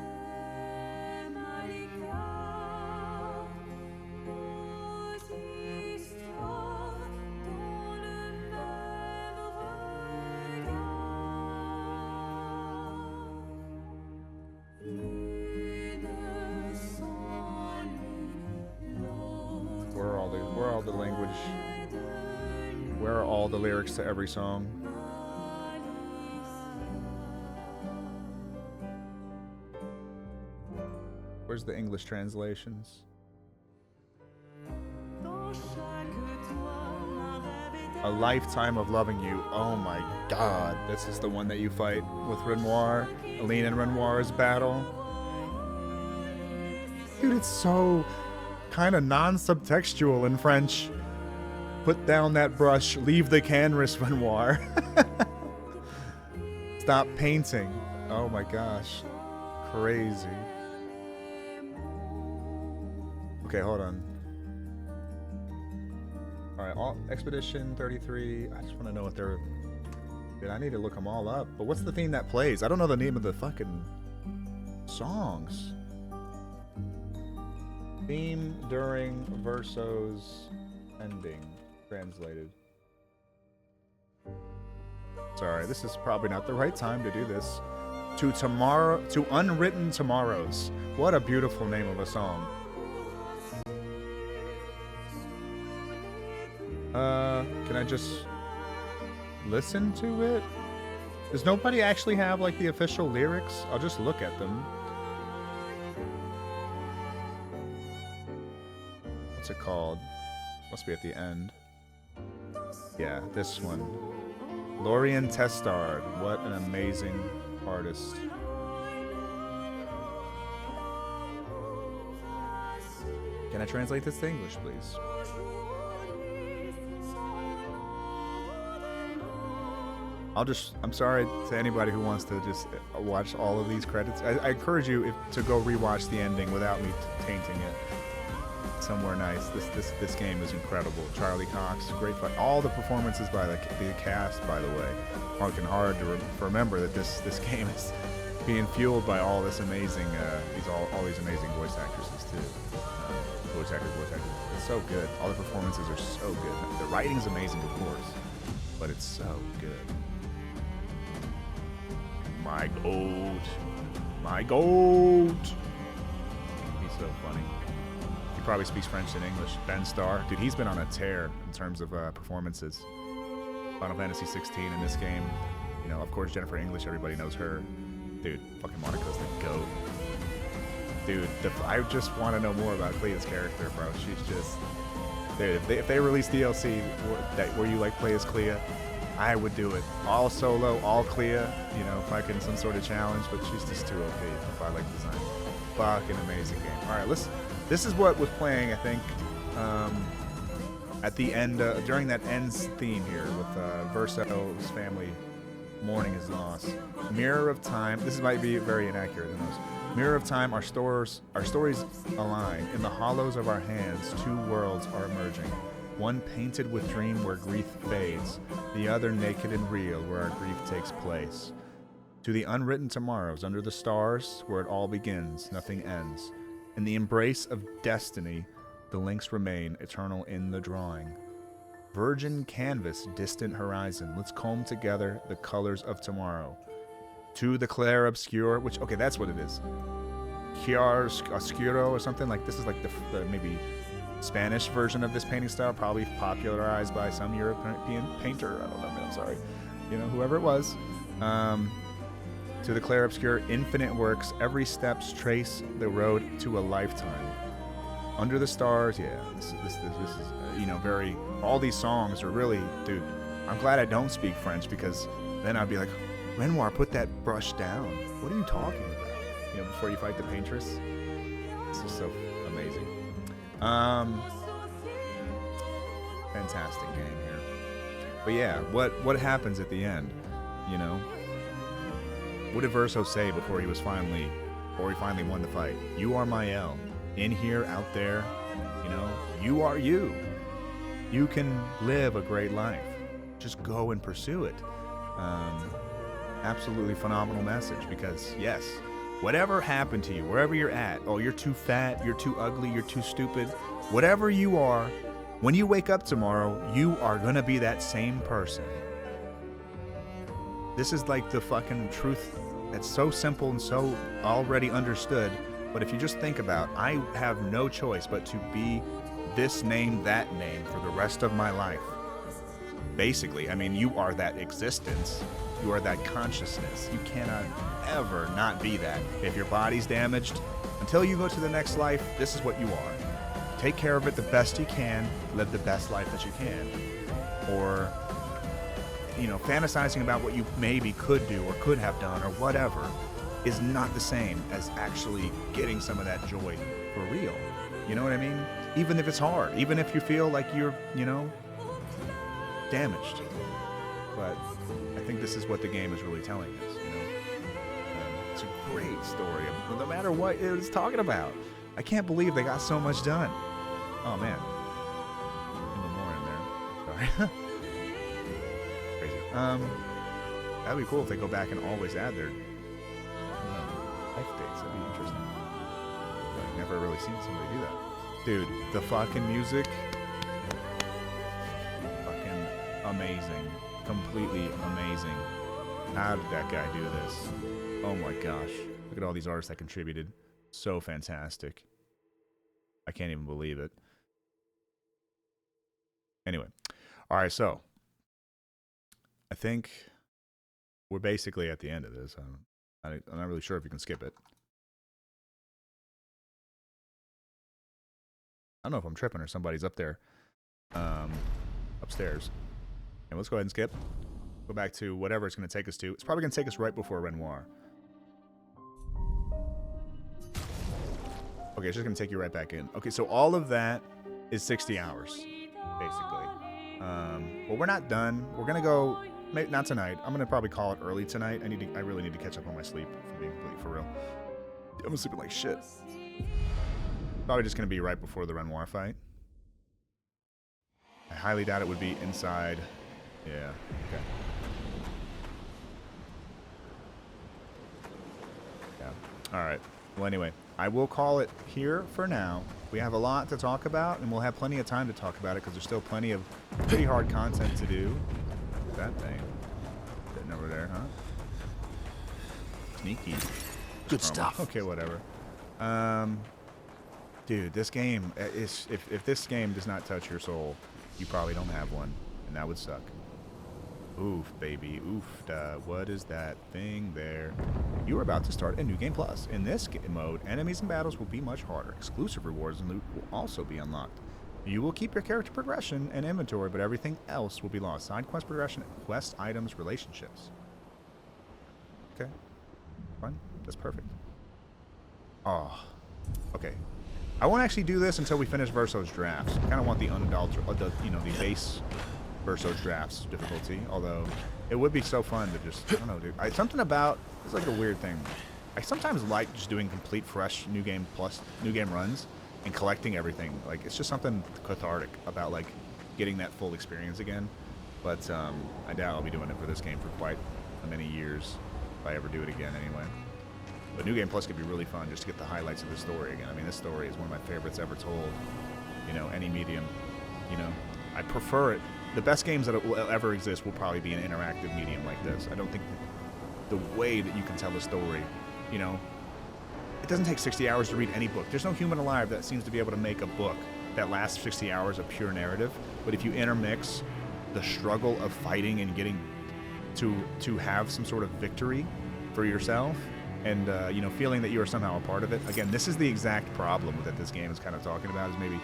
Where are all the language? Where are all the lyrics to every song? Where's the English translations? A lifetime of loving you. Oh my god. This is the one that you fight with Renoir. Aline and Renoir's battle. Dude, it's so kind of non-subtextual in French. Put down that brush. Leave the canvas, Renoir. Stop painting. Oh my gosh. Crazy. Okay, hold on. Alright, Expedition 33. I just want to know what they're... Dude, I need to look them all up. But what's the theme that plays? I don't know the name of the fucking songs. Theme during Verso's ending. Translated. Sorry, this is probably not the right time to do this. To Unwritten Tomorrows. What a beautiful name of a song. Can I just listen to it? Does nobody actually have like the official lyrics? I'll just look at them. What's it called? Must be at the end. Yeah, this one. Lorien Testard. What an amazing artist. Can I translate this to English, please? I'm sorry to anybody who wants to just watch all of these credits. I encourage you to go rewatch the ending without me tainting it. Somewhere nice. This game is incredible. Charlie Cox, great fun. All the performances by the cast, by the way, fucking hard to remember that this game is being fueled by all this amazing, all these amazing voice actresses too. Voice actors. It's so good. All the performances are so good. The writing's amazing, of course, but it's so good. My goat. He's so funny. He probably speaks French and English. Ben Starr, dude, he's been on a tear in terms of performances. Final Fantasy 16 in this game. You know, of course, Jennifer English, everybody knows her. Dude, fucking Monica's the goat. Dude, I just want to know more about Clea's character, bro. She's just... Dude, if they release DLC where you like play as Clea, I would do it. All solo, all Clea, you know, fucking some sort of challenge, but she's just too OP if I like design. Fucking amazing game. Alright, this is what was playing, I think, at the end, during that ends theme here with Verso's family mourning his loss. Mirror of Time, this might be very inaccurate, who knows. Mirror of Time, our stories align. In the hollows of our hands, two worlds are emerging. One painted with dream where grief fades, the other naked and real where our grief takes place. To the unwritten tomorrows under the stars where it all begins, nothing ends. In the embrace of destiny, the links remain eternal in the drawing. Virgin canvas, distant horizon, let's comb together the colors of tomorrow. To the Clair Obscur, which, okay, that's what it is. Chiar Oscuro or something, like this is like the maybe Spanish version of this painting style, probably popularized by some European painter. I don't know, I'm sorry. You know, whoever it was. To the Clair Obscur, infinite works, every steps trace the road to a lifetime. Under the stars, yeah, this is you know, very, all these songs are really, dude, I'm glad I don't speak French, because then I'd be like, Renoir, put that brush down. What are you talking about? You know, before you fight the paintress. This is so amazing. Fantastic game here. But yeah, what happens at the end? You know, what did Verso say before he finally won the fight? You are my L. In here, out there, you know, you are you. You can live a great life. Just go and pursue it. absolutely phenomenal message because, yes, whatever happened to you, wherever you're at, oh, you're too fat, you're too ugly, you're too stupid, whatever you are, when you wake up tomorrow, you are going to be that same person. This is like the fucking truth that's so simple and so already understood. But if you just think about, I have no choice but to be this name, that name for the rest of my life. Basically, I mean, you are that existence. You are that consciousness. You cannot ever not be that. If your body's damaged, until you go to the next life, this is what you are. Take care of it the best you can. Live the best life that you can. Or, you know, fantasizing about what you maybe could do or could have done or whatever is not the same as actually getting some of that joy for real. You know what I mean? Even if it's hard, even if you feel like you're, you know, damaged. But I think this is what the game is really telling us, you know? It's a great story, no matter what it's talking about. I can't believe they got so much done. Oh, man. Even more in there. Sorry. Crazy. That'd be cool if they go back and always add their life dates. That'd be interesting. I've never really seen somebody do that. Dude, the fucking music, fucking amazing. Completely amazing. How did that guy do this? Oh my gosh. Look at all these artists that contributed. So fantastic. I can't even believe it. Anyway. Alright, so I think we're basically at the end of this. I'm not really sure if you can skip it. I don't know if I'm tripping or somebody's up there, upstairs. And let's go ahead and skip. Go back to whatever it's going to take us to. It's probably going to take us right before Renoir. Okay, it's just going to take you right back in. Okay, so all of that is 60 hours, basically. Well, we're not done. We're going to go, not tonight. I'm going to probably call it early tonight. I really need to catch up on my sleep, if I'm being completely for real. I'm sleeping like shit. Probably just going to be right before the Renoir fight. I highly doubt it would be inside. Yeah, okay. Yeah, alright. Well, anyway, I will call it here for now. We have a lot to talk about, and we'll have plenty of time to talk about it, because there's still plenty of pretty hard content to do. What's that thing? Sitting over there, huh? Sneaky. Good stuff. Okay, whatever. Dude, this game is, if this game does not touch your soul, you probably don't have one, and that would suck. Oof, baby, oof. What is that thing there? You are about to start a new game plus. In this mode, enemies and battles will be much harder. Exclusive rewards and loot will also be unlocked. You will keep your character progression and inventory, but everything else will be lost. Side quest progression, quest items, relationships. Okay, fine. That's perfect. Oh, okay. I won't actually do this until we finish Verso's drafts. I kind of want the unadulterated, the base Verso's drafts difficulty. Although it would be so fun to just, I don't know, dude. Something about, it's like a weird thing. I sometimes like just doing complete fresh new game runs and collecting everything. Like, it's just something cathartic about like getting that full experience again. But I doubt I'll be doing it for this game for quite many years if I ever do it again anyway. But New Game Plus could be really fun just to get the highlights of the story again. I mean, this story is one of my favorites ever told. You know, any medium. You know, I prefer it. The best games that will ever exist will probably be an interactive medium like this. I don't think the way that you can tell a story, you know, it doesn't take 60 hours to read any book. There's no human alive that seems to be able to make a book that lasts 60 hours of pure narrative. But if you intermix the struggle of fighting and getting to have some sort of victory for yourself, and, you know, feeling that you are somehow a part of it. Again, this is the exact problem that this game is kind of talking about, is maybe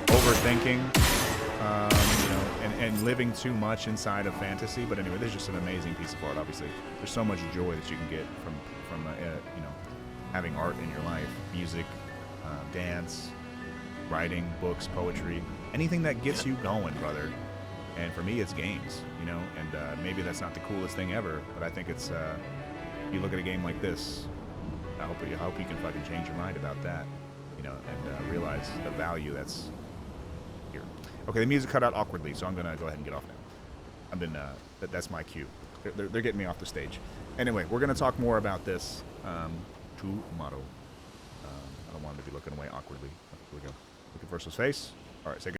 overthinking, you know, and living too much inside of fantasy. But anyway, this is just an amazing piece of art, obviously. There's so much joy that you can get from you know, having art in your life. Music, dance, writing, books, poetry. Anything that gets you going, brother. And for me, it's games, you know. And maybe that's not the coolest thing ever, but I think it's... you look at a game like this, I hope you can fucking change your mind about that, you know, and realize the value that's here. Okay, the music cut out awkwardly, so I'm gonna go ahead and get off now. That's my cue. They're getting me off the stage. Anyway, we're going to talk more about this tomorrow. I don't want him to be looking away awkwardly. Here we go. Looking for his face. All right, say good.